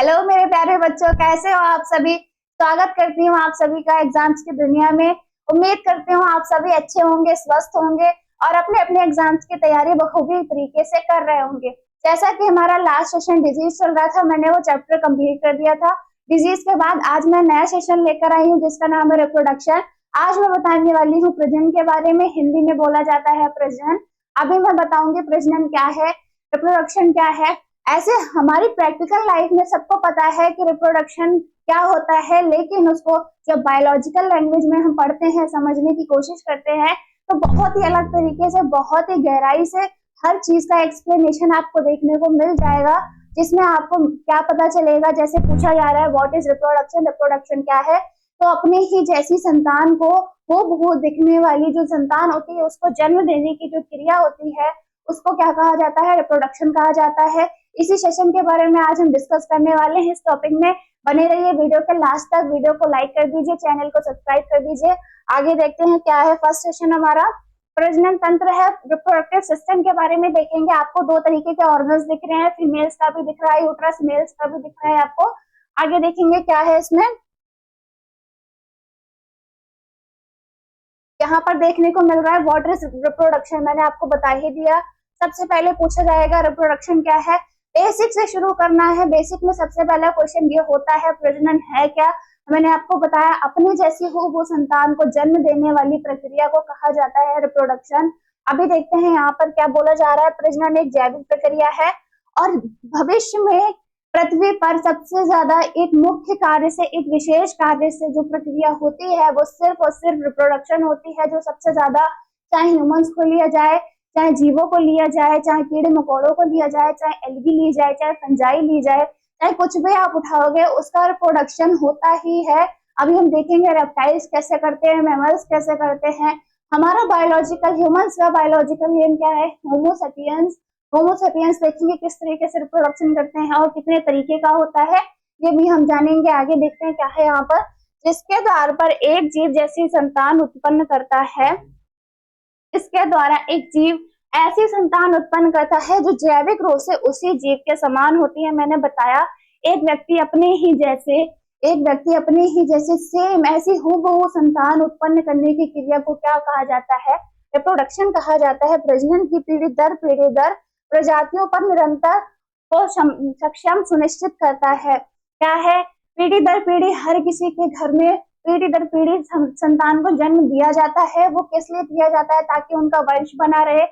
Hello मेरे प्यारे बच्चों, कैसे हो आप सभी। स्वागत करती हूँ आप सभी का एग्जाम्स की दुनिया में। उम्मीद करती हूँ आप सभी अच्छे होंगे, स्वस्थ होंगे और अपने अपने एग्जाम्स की तैयारी बखूबी तरीके से कर रहे होंगे। जैसा कि हमारा लास्ट सेशन डिजीज चल रहा था, मैंने वो चैप्टर कंप्लीट कर दिया था। डिजीज के बाद आज मैं नया सेशन लेकर आई हूँ जिसका नाम है रिप्रोडक्शन। आज मैं बताने वाली हूँ प्रजनन के बारे में। हिंदी में बोला जाता है प्रजनन। अभी मैं बताऊंगी प्रजनन क्या है, रिप्रोडक्शन क्या है। ऐसे हमारी प्रैक्टिकल लाइफ में सबको पता है कि रिप्रोडक्शन क्या होता है, लेकिन उसको जब बायोलॉजिकल लैंग्वेज में हम पढ़ते हैं, समझने की कोशिश करते हैं, तो बहुत ही अलग तरीके से, बहुत ही गहराई से हर चीज का एक्सप्लेनेशन आपको देखने को मिल जाएगा, जिसमें आपको क्या पता चलेगा। जैसे पूछा जा रहा है व्हाट इज रिप्रोडक्शन, रिप्रोडक्शन क्या है, तो अपने ही जैसी संतान को हूबहू दिखने वाली जो संतान होती है, उसको जन्म देने की जो क्रिया होती है, उसको क्या कहा जाता है, रिप्रोडक्शन कहा जाता है। इसी सेशन के बारे में आज हम डिस्कस करने वाले हैं। इस टॉपिक में बने रहिए वीडियो के लास्ट तक। वीडियो को लाइक कर दीजिए, चैनल को सब्सक्राइब कर दीजिए। आगे देखते हैं क्या है। फर्स्ट सेशन हमारा प्रजनन तंत्र है। रिप्रोडक्टिव सिस्टम के बारे में देखेंगे। आपको दो तरीके के ऑर्गन्स दिख रहे हैं, फीमेल्स का भी दिख रहा है, यूट्रस, मेल्स का भी दिख रहा है आपको। आगे देखेंगे क्या है इसमें। यहाँ पर देखने को मिल रहा है व्हाट इज रिप्रोडक्शन, मैंने आपको बता ही दिया। सबसे पहले पूछा जाएगा रिप्रोडक्शन क्या है। बेसिक से शुरू करना है। बेसिक में सबसे पहला क्वेश्चन ये होता है प्रजनन है क्या। मैंने आपको बताया अपनी जैसी हूबहू संतान को जन्म देने वाली प्रक्रिया को कहा जाता है रिप्रोडक्शन। अभी देखते हैं यहाँ पर क्या बोला जा रहा है। प्रजनन एक जैविक प्रक्रिया है और भविष्य में पृथ्वी पर सबसे ज्यादा एक मुख्य कार्य से, एक विशेष कार्य से जो प्रक्रिया होती है वो सिर्फ और सिर्फ रिप्रोडक्शन होती है, जो सबसे ज्यादा, चाहे ह्यूमंस को लिया जाए, चाहे जीवों को लिया जाए, चाहे कीड़े मकोड़ों को लिया जाए, चाहे एल्गी ली जाए, चाहे फंजाई ली जाए, चाहे कुछ भी आप उठाओगे, उसका रिप्रोडक्शन होता ही है। अभी हम देखेंगे रेप्टाइल्स कैसे करते हैं, मैमल्स कैसे करते हैं। हमारा बायोलॉजिकल, ह्यूमंस का बायोलॉजिकल नेम क्या है, होमोसेपियंस। होमोसेपियंस देखेंगे किस तरीके से रिप्रोडक्शन करते हैं और कितने तरीके का होता है, ये भी हम जानेंगे। आगे देखते हैं क्या है यहाँ पर। जिसके द्वार पर एक जीव जैसी संतान उत्पन्न करता है, इसके द्वारा एक जीव ऐसी संतान उत्पन्न करता है जो जैविक रूप से उसी जीव के समान होती है। मैंने बताया एक व्यक्ति अपने ही जैसे सेम ऐसी हूबहू संतान उत्पन्न करने की क्रिया को क्या कहा जाता है, रिप्रोडक्शन कहा जाता है। प्रजनन की पीढ़ी दर प्रजातियों पर निरंतर को सक्षम सुनिश्चित करता है। क्या है, पीढ़ी दर पीढ़ी हर किसी के घर में पीढ़ी दर पीढ़ी संतान को जन्म दिया जाता है। वो किस लिए दिया जाता है, ताकि उनका वंश बना रहे।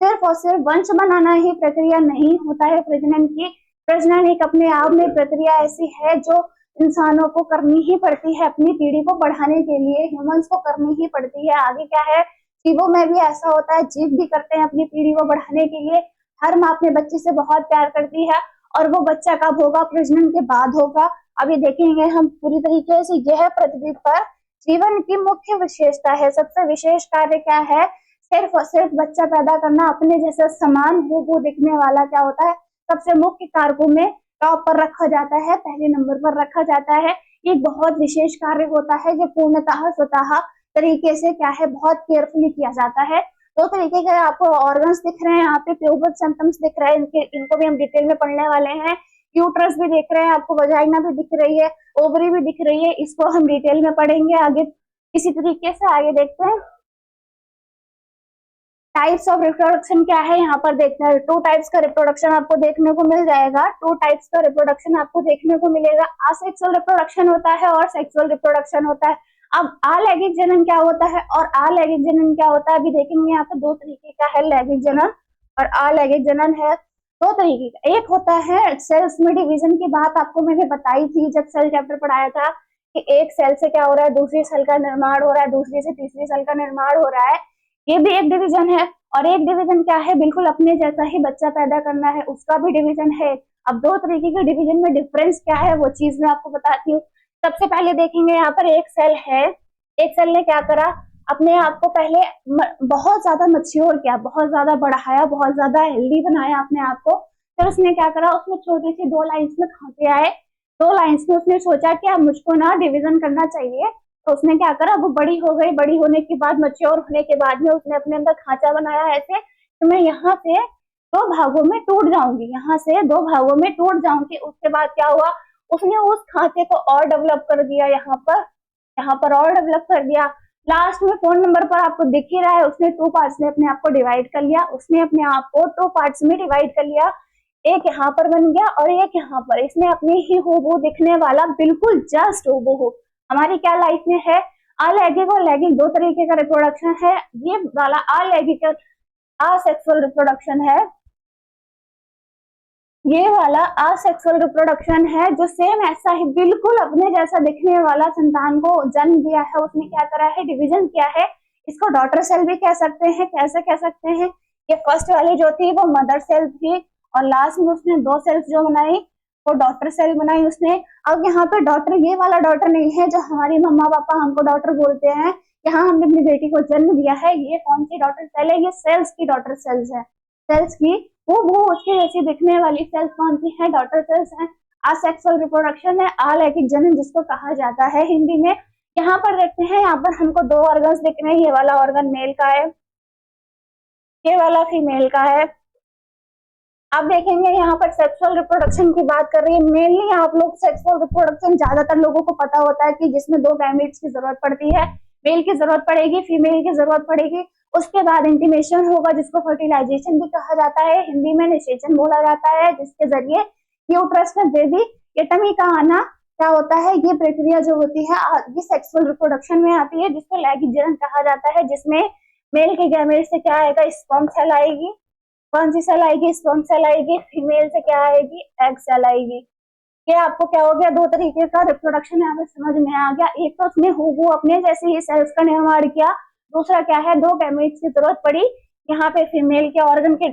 सिर्फ और सिर्फ वंश बनाना ही प्रक्रिया नहीं होता है प्रजनन की। प्रजनन एक अपने आप में प्रक्रिया ऐसी है जो इंसानों को करनी ही पड़ती है, अपनी पीढ़ी को बढ़ाने के लिए ह्यूमंस को करनी ही पड़ती है। आगे क्या है, जीवों में भी ऐसा होता है, जीव भी करते हैं अपनी पीढ़ी को बढ़ाने के लिए। हर माँ अपने बच्चे से बहुत प्यार करती है और वो बच्चा कब होगा, प्रजनन के बाद होगा। अभी देखेंगे हम पूरी तरीके से। यह पृथ्वी पर जीवन की मुख्य विशेषता है। सबसे विशेष कार्य क्या है, सिर्फ और सिर्फ बच्चा पैदा करना, अपने जैसे समान हूबहू दिखने वाला क्या होता है, सबसे मुख्य कारकों में टॉप पर रखा जाता है, पहले नंबर पर रखा जाता है। ये बहुत विशेष कार्य होता है जो पूर्णतः स्वतः तरीके से क्या है, बहुत केयरफुली किया जाता है। दो तरीके के आपको ऑर्गन्स दिख रहे हैं यहाँ पे, प्यूबल सिम्पटम्स दिख रहे हैं, इनको भी हम डिटेल में पढ़ने वाले हैं। यूट्रस भी देख रहे हैं आपको, वजाइना भी दिख रही है, ओवरी भी दिख रही है, इसको हम डिटेल में पढ़ेंगे आगे। इसी तरीके से आगे देखते हैं टाइप्स ऑफ रिप्रोडक्शन क्या है। यहाँ पर देखते हैं टू टाइप्स का रिप्रोडक्शन आपको देखने को मिल जाएगा। टू टाइप्स का रिप्रोडक्शन आपको देखने को मिलेगा। असेक्सुअल रिप्रोडक्शन होता है और सेक्सुअल रिप्रोडक्शन होता है। अब अलैंगिक जनन क्या होता है और अलैंगिक जनन क्या होता है, अभी देखेंगे। यहाँ पर दो तरीके का है, लैंगिक जनन और अलैंगिक जनन है। दो तरीके का, एक होता है सेल्स में डिवीजन की बात आपको मैंने बताई थी जब सेल चैप्टर पढ़ाया था, कि एक सेल से क्या हो रहा है, दूसरी सेल का निर्माण हो रहा है, दूसरी से तीसरी सेल का निर्माण हो रहा है। ये भी एक डिवीजन है। और एक डिवीजन क्या है, बिल्कुल अपने जैसा ही बच्चा पैदा करना है, उसका भी डिवीजन है। अब दो तरीके के डिवीजन में डिफरेंस क्या है, वो चीज मैं आपको बताती हूँ। सबसे पहले देखेंगे यहाँ पर एक सेल है, एक सेल ने क्या करा, अपने आप को पहले बहुत ज्यादा मैच्योर किया, बहुत ज्यादा बढ़ाया, बहुत ज्यादा हेल्दी बनाया अपने आप को। फिर उसने क्या करा, उसमें छोटी सी दो लाइंस में खांचे आए। दो लाइंस में उसने सोचा कि अब मुझको ना डिवीजन करना चाहिए, तो उसने क्या करा, वो बड़ी हो गई। बड़ी होने के बाद, मैच्योर होने के बाद में उसने अपने अंदर खांचा बनाया ऐसे कि मैं यहाँ से दो भागों में टूट जाऊंगी, यहाँ से दो भागों में टूट जाऊंगी। उसके बाद क्या हुआ, उसने उस खांचे को और डेवलप कर दिया, यहाँ पर और डेवलप कर दिया। लास्ट में फोन नंबर पर आपको दिख ही रहा है, उसने 2 पार्ट्स में अपने आप को डिवाइड कर लिया, उसने अपने आप को 2 पार्ट्स में डिवाइड कर लिया। एक यहाँ पर बन गया और एक यहाँ पर। इसने अपने ही हूबहू दिखने वाला बिल्कुल जस्ट हूबहू हमारी क्या लाइफ में है, अलैंगिक और लैंगिक 2 तरीके का रिप्रोडक्शन है। ये वाला अलैंगिक असेक्सुअल रिप्रोडक्शन है, ये वाला असेक्सुअल रिप्रोडक्शन है, जो सेम ऐसा ही बिल्कुल अपने जैसा दिखने वाला संतान को जन्म दिया है। उसने क्या करा है, डिवीजन किया है। इसको डॉटर सेल भी कह सकते हैं। कैसे कह सकते हैं, ये फर्स्ट वाली जो थी वो मदर सेल थी और लास्ट में उसने 2 सेल्स जो बनाई वो डॉटर सेल बनाई उसने। अब यहाँ पे डॉटर ये वाला डॉटर नहीं है जो हमारी मम्मा पापा हमको डॉटर बोलते हैं, यहाँ हमने अपनी बेटी को जन्म दिया है। ये कौन सी डॉटर सेल है, ये सेल्स की डॉटर सेल्स है। सेल्स की वो उसके जैसी दिखने वाली सेल्स कौन सी है, डॉटर सेल्स है। असेक्सुअल रिप्रोडक्शन है, अलैंगिक जनन जिसको कहा जाता है हिंदी में। यहाँ पर देखते हैं, यहाँ पर हमको 2 ऑर्गन्स दिख रहे हैं। ये वाला ऑर्गन मेल का है, ये वाला फीमेल का है। आप देखेंगे यहाँ पर सेक्सुअल रिप्रोडक्शन की बात कर रही है। मेनली आप लोग सेक्सुअल रिप्रोडक्शन ज्यादातर लोगों को पता होता है कि जिसमें 2 गैमेट्स की जरूरत पड़ती है, मेल की जरूरत पड़ेगी, फीमेल की जरूरत पड़ेगी, उसके बाद इंटीमेशन होगा जिसको फर्टिलाइजेशन भी कहा जाता है, हिंदी में निषेचन बोला जाता है, जिसके जरिए यूट्रस में बेबी या टमी का आना क्या होता है। ये प्रक्रिया जो होती है ये सेक्सुअल रिप्रोडक्शन में आती है, जिसको लैंगिक जनन कहा जाता है, जिसमें मेल के गैमेट से क्या आएगा, स्पर्म सेल आएगी। कौन सी सेल आएगी, स्पर्म सेल आएगी। फीमेल से क्या आएगी, एग सेल आएगी। ये आपको क्या हो गया, 2 तरीके का रिप्रोडक्शन यहाँ पे समझ में आ गया। एक तो उसने हूबहू अपने जैसे ही सेल्स का निर्माण किया, दूसरा क्या है, 2 गैमेट्स की जरूरत पड़ी। यहाँ पे फीमेल के ऑर्गन के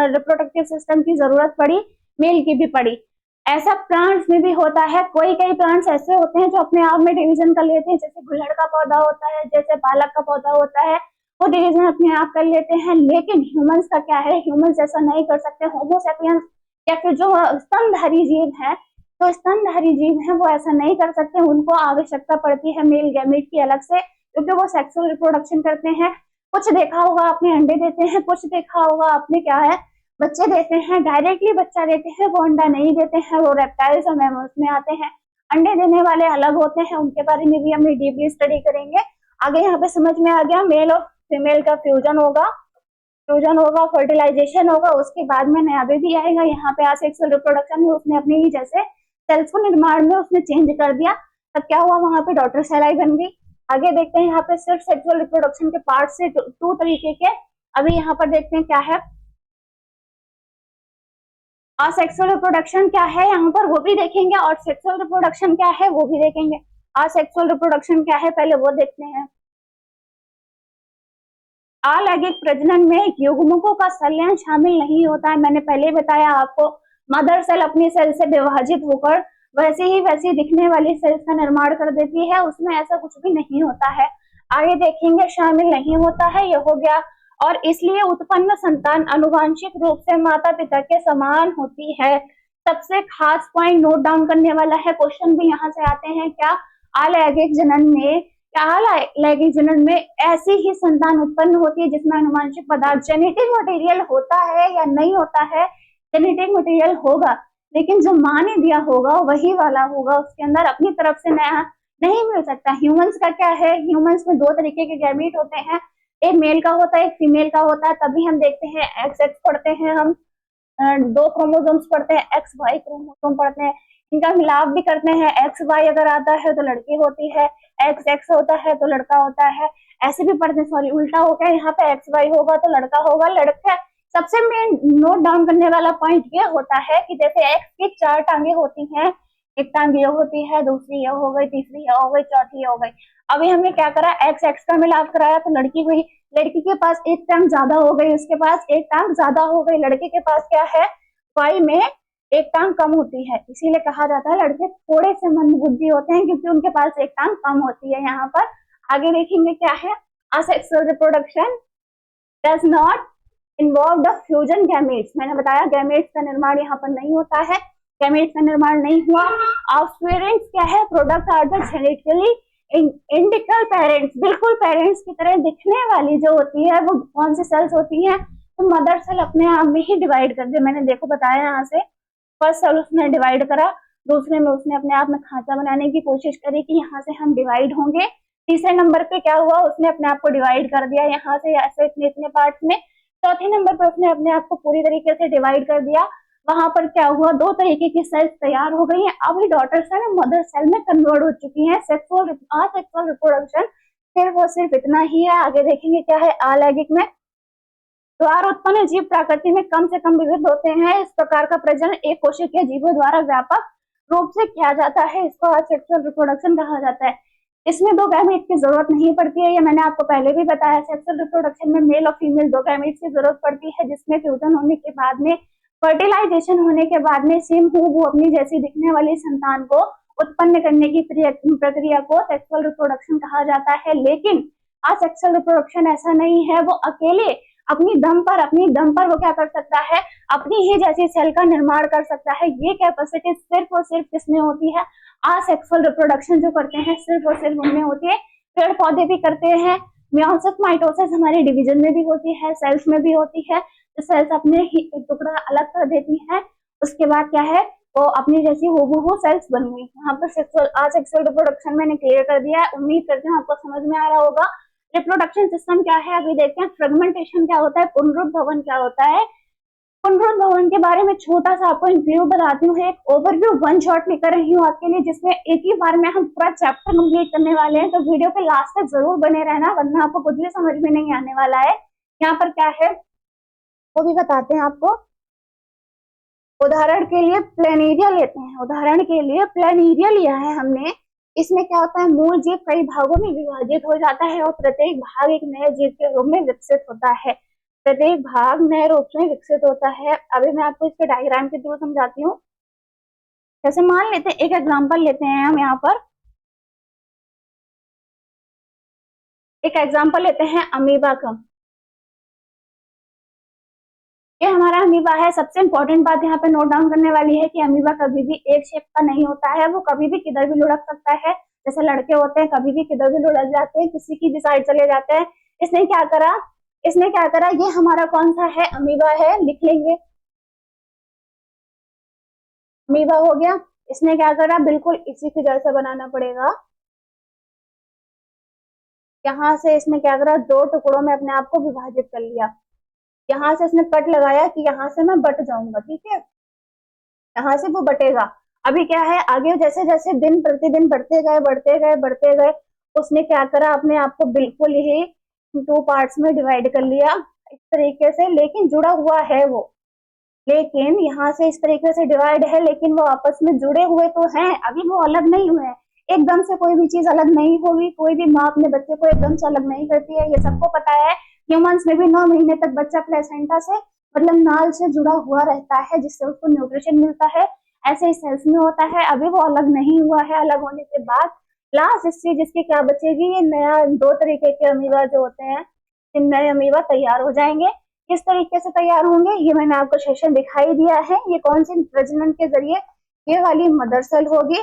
रिप्रोडक्टिव सिस्टम की जरूरत पड़ी, मेल की भी पड़ी। ऐसा प्लांट्स में भी होता है। कई प्लांट्स ऐसे होते हैं जो अपने आप में डिवीजन कर लेते हैं, जैसे गुलड़ का पौधा होता है, जैसे पालक का पौधा होता है, वो डिवीजन अपने आप कर लेते हैं। लेकिन ह्यूमंस का क्या है, ह्यूमंस ऐसा नहीं कर सकते। होमो सेपियंस या फिर जो स्तनधारी जीव है, तो स्तनधारी जीव है वो ऐसा नहीं कर सकते। उनको आवश्यकता पड़ती है मेल गैमेट की अलग से, क्योंकि वो सेक्सुअल रिप्रोडक्शन करते हैं। कुछ देखा होगा आपने अंडे देते हैं, कुछ देखा होगा आपने क्या है, बच्चे देते हैं, डायरेक्टली बच्चा देते हैं, वो अंडा नहीं देते हैं, वो रेप्टाइल्स और मैमल्स में आते हैं। अंडे देने वाले अलग होते हैं, उनके बारे में भी हम डीपली स्टडी करेंगे आगे। यहाँ पे समझ में आ गया, मेल और फीमेल का फ्यूजन होगा, फर्टिलाइजेशन होगा, उसके बाद में नया बेबी आएगा। यहाँ पे असेक्सुअल रिप्रोडक्शन में उसने अपने ही जैसे सेल्स को निर्माण में उसने चेंज कर दिया, तब क्या हुआ, वहां पे डॉटर सेलाई बन गई। आगे देखते हैं, यहाँ पे सिर्फ सेक्सुअल रिप्रोडक्शन के पार्ट से 2 तरीके के। अभी यहाँ पर देखते हैं क्या है असेक्सुअल रिप्रोडक्शन क्या है, यहाँ पर वो भी देखेंगे, और सेक्सुअल रिप्रोडक्शन क्या है वो भी देखेंगे। असेक्सुअल रिप्रोडक्शन क्या है पहले वो देखते हैं। अलैंगिक प्रजनन में युग्मकों का संलयन शामिल नहीं होता है। मैंने पहले बताया आपको, मदर सेल अपनी सेल से विभाजित होकर वैसी दिखने वाली सेल्स का निर्माण कर देती है, उसमें ऐसा कुछ भी नहीं होता है। आगे देखेंगे, शामिल नहीं होता है, ये हो गया। और इसलिए उत्पन्न संतान आनुवंशिक रूप से माता पिता के समान होती है। सबसे खास पॉइंट नोट डाउन करने वाला है, क्वेश्चन भी यहाँ से आते हैं, क्या अलैंगिक जनन में लैंगिक जनन में ऐसी ही संतान उत्पन्न होती है जिसमें आनुवंशिक पदार्थ जेनेटिक मटेरियल होता है या नहीं होता है। जेनेटिक मटेरियल होगा, लेकिन जो माँ ने दिया होगा वही वाला होगा, उसके अंदर अपनी तरफ से नया नहीं मिल सकता। ह्यूमंस का क्या है, ह्यूमंस में 2 तरीके के गैमीट होते हैं, एक मेल का होता है, एक फीमेल का होता है। तभी हम देखते हैं एक्स एक्स पढ़ते हैं, हम 2 क्रोमोसोम्स पढ़ते हैं, एक्स वाई क्रोमोसोम पढ़ते हैं, इनका मिलाप भी करते हैं। एक्स वाई अगर आता है तो लड़की होती है, एक्स एक्स होता है तो लड़का होता है, ऐसे भी पढ़ते हैं। सॉरी, उल्टा हो गया, यहाँ पे एक्स वाई होगा तो लड़का होगा, लड़का। सबसे मेन नोट डाउन करने वाला पॉइंट ये होता है कि जैसे एक्स की 4 टांगे होती हैं, एक टांग ये होती है, दूसरी ये हो गई, तीसरी ये हो गई, चौथी ये हो गई। अभी हमने क्या करा, एक्स एक्स का मिलाप कराया तो लड़की हुई। लड़की के पास एक टांग ज्यादा हो गई, उसके पास एक टांग ज्यादा हो गई। लड़के के पास क्या है, वाई में एक टांग कम होती है, इसीलिए कहा जाता है लड़के थोड़े से मंदबुद्धि होते हैं, क्योंकि उनके पास एक टांग कम होती है। यहाँ पर आगे देखेंगे क्या है, asexual reproduction does not involve the fusion gametes. मैंने बताया गैमेट्स का निर्माण यहाँ पर नहीं होता है, गैमेट्स का निर्माण नहीं हुआ। ऑफस्प्रिंग्स क्या है, product are the genetically identical parents, बिल्कुल पेरेंट्स की तरह दिखने वाली जो होती है वो कौन सी सेल्स होती हैं, तो मदर सेल अपने आप में ही डिवाइड कर दे। मैंने देखो बताया, यहाँ से फर्स्ट सेल उसने डिवाइड करा, दूसरे में उसने अपने आप में खांचा बनाने की कोशिश करी कि यहाँ से हम डिवाइड होंगे। तीसरे नंबर पे क्या हुआ, उसने अपने आप को डिवाइड कर दिया यहाँ से ऐसे इतने इतने पार्ट्स में। चौथे नंबर पे उसने अपने आप को पूरी तरीके से डिवाइड कर दिया। वहां पर क्या हुआ, दो तरीके की सेल्स तैयार हो गई हैं। अभी डॉटर सेल मदर सेल में कन्वर्ट हो चुकी हैं। सेक्सुअल रिप्रोडक्शन सिर्फ और सिर्फ इतना ही है। आगे देखेंगे क्या है अलैंगिक में। द्वार उत्पन्न जीव प्रकृति में कम से कम विविध होते हैं। इस प्रकार का प्रजनन एक कोशिकीय जीवों द्वारा व्यापक रूप से किया जाता है। इसको असेक्सुअल रिप्रोडक्शन कहा जाता है। इसमें दो गैमेट की जरूरत नहीं पड़ती है, ये मैंने आपको पहले भी बताया। सेक्सुअल रिप्रोडक्शन में मेल और फीमेल दो गैमेट्स की जरूरत पड़ती है, जिसमें फ्यूजन होने के बाद में, फर्टिलाइजेशन होने के बाद में सेम हूबहू अपनी जैसी दिखने वाली संतान को उत्पन्न करने की प्रक्रिया को सेक्सुअल रिप्रोडक्शन कहा जाता है। लेकिन असेक्सुअल रिप्रोडक्शन ऐसा नहीं है। वो अकेले अपनी दम पर वो क्या कर सकता है, अपनी ही जैसी सेल का निर्माण कर सकता है। ये कैपेसिटी सिर्फ और सिर्फ किसमें होती है, असेक्सुअल रिप्रोडक्शन जो करते हैं सिर्फ और सिर्फ उनमें होती है। पेड़ पौधे भी करते हैं। मियोसिस माइटोसिस हमारी डिवीजन में भी होती है, सेल्स में भी होती है। तो सेल्स अपने ही एक टुकड़ा अलग कर देती है, उसके बाद क्या है, वो अपनी जैसी हूबहू सेल्स बन गई। यहाँ पर सेक्सुअल असेक्सुअल रिप्रोडक्शन मैंने क्लियर कर दिया है। उम्मीद करती हूँ आपको समझ में आ रहा होगा। रिप्रोडक्शन सिस्टम क्या है अभी देखते हैं। फ्रेगमेंटेशन क्या होता है, पुनरुद्भवन क्या होता है। पुनरुद्भवन के बारे में छोटा सा आपको इंटरव्यू बताती हूँ, एक ओवरव्यू वन शॉट लेकर रही हूँ आपके लिए, जिसमें एक ही बार में हम पूरा चैप्टर कंप्लीट करने वाले हैं। तो वीडियो के लास्ट तक जरूर बने रहना, वरना आपको कुछ भी समझ में नहीं आने वाला है। यहाँ पर क्या है वो भी बताते हैं आपको। उदाहरण के लिए प्लेनेरिया लेते हैं। उदाहरण के लिए प्लेनेरिया लिया है हमने। इसमें क्या होता है, मूल जीव कई भागों में विभाजित हो जाता है और प्रत्येक भाग एक नए जीव के रूप में विकसित होता है। प्रत्येक भाग नए रूप में विकसित होता है। अभी मैं आपको इसके डायग्राम के थ्रू समझाती हूँ। जैसे मान लेते हैं, एक एग्जांपल लेते हैं हम यहाँ पर। एक एग्जांपल लेते हैं अमीबा का। ये हमारा अमीबा है। सबसे इंपॉर्टेंट बात यहाँ पे नोट डाउन करने वाली है कि अमीबा कभी भी एक शेप का नहीं होता है। वो कभी भी किधर भी लुढ़क सकता है। जैसे लड़के होते हैं कभी भी किधर भी लुढ़क जाते हैं, किसी की भी साइड चले जाते हैं। इसने क्या करा, ये हमारा कौन सा है, अमीबा है। लिख लेंगे, अमीबा हो गया। इसने क्या करा, बिल्कुल इसी के जैसा बनाना पड़ेगा। यहाँ से इसने क्या करा, दो टुकड़ों में अपने आप को विभाजित कर लिया। यहाँ से इसने कट लगाया कि यहाँ से मैं बट जाऊंगा, ठीक है, यहाँ से वो बटेगा। अभी क्या है, आगे जैसे जैसे दिन प्रतिदिन बढ़ते गए, उसने क्या करा, अपने आप को बिल्कुल ही टू पार्ट्स में डिवाइड कर लिया इस तरीके से। लेकिन जुड़ा हुआ है वो, लेकिन यहाँ से इस तरीके से डिवाइड है, लेकिन वो आपस में जुड़े हुए तो हैं, अभी वो अलग नहीं हुए हैं। एकदम से कोई भी चीज अलग नहीं होगी। कोई भी माँ अपने बच्चे को एकदम से अलग नहीं करती है, ये सबको पता है। ह्यूमंस में भी 9 महीने तक बच्चा प्लेसेंटा से मतलब नाल से जुड़ा हुआ रहता है, जिससे उसको न्यूट्रिशन मिलता है। ऐसे ही सेल्स में होता है। अभी वो अलग नहीं हुआ है। अलग होने के बाद लास्ट स्टेज इसकी क्या बचेगी, ये नया दो तरीके के अमीबा जो होते हैं, इन नए अमीबा तैयार हो जाएंगे। किस तरीके से तैयार होंगे ये मैंने आपको सेशन दिखाई दिया है। ये कौन सी प्रजनन के जरिए, ये वाली मदर सेल होगी,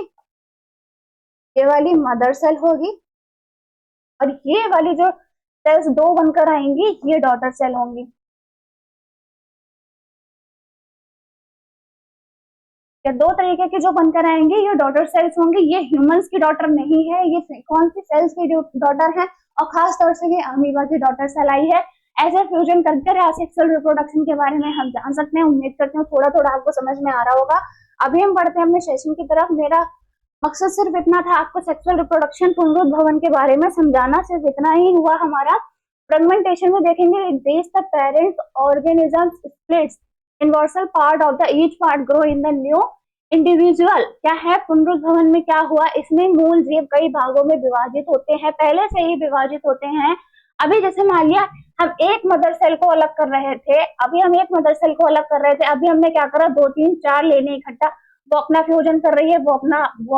ये वाली मदर सेल होगी, और ये वाली जो सेल्स दो बनकर आएंगी ये डॉटर सेल होंगी। या दो तरीके की जो बनकर आएंगे ये डॉटर सेल्स होंगी। ये ह्यूमंस की डॉटर नहीं है, ये कौन सी सेल्स की जो डॉटर है, और खास तौर से ये अमीबा की डॉटर सेल आई है। ऐसे फ्यूजन करके असेक्सुअल रिप्रोडक्शन के बारे में हम जान सकते हैं। उम्मीद करते हैं थोड़ा थोड़ा आपको समझ में आ रहा होगा। अभी हम बढ़ते हैं अपने सेशन की तरफ। मेरा मकसद सिर्फ इतना था, आपको सेक्सुअल रिप्रोडक्शन पुनरुद्भवन के बारे में समझाना, सिर्फ इतना ही हुआ हमारा। फ्रेगमेंटेशन में देखेंगे, this the parent organism splits इनवर्सल part of the each part grow in the new individual. क्या है, पुनरुद्भवन में क्या हुआ, इसमें मूल जीव कई भागों में विभाजित होते हैं, पहले से ही विभाजित होते हैं। अभी जैसे मान लिया हम एक मदर सेल को अलग कर रहे थे, अभी हम एक मदर सेल को अलग कर रहे थे, अभी हमने क्या करा, 2 3 4 लेने इकट्ठा, वो अपना फ्यूजन कर रही है, वो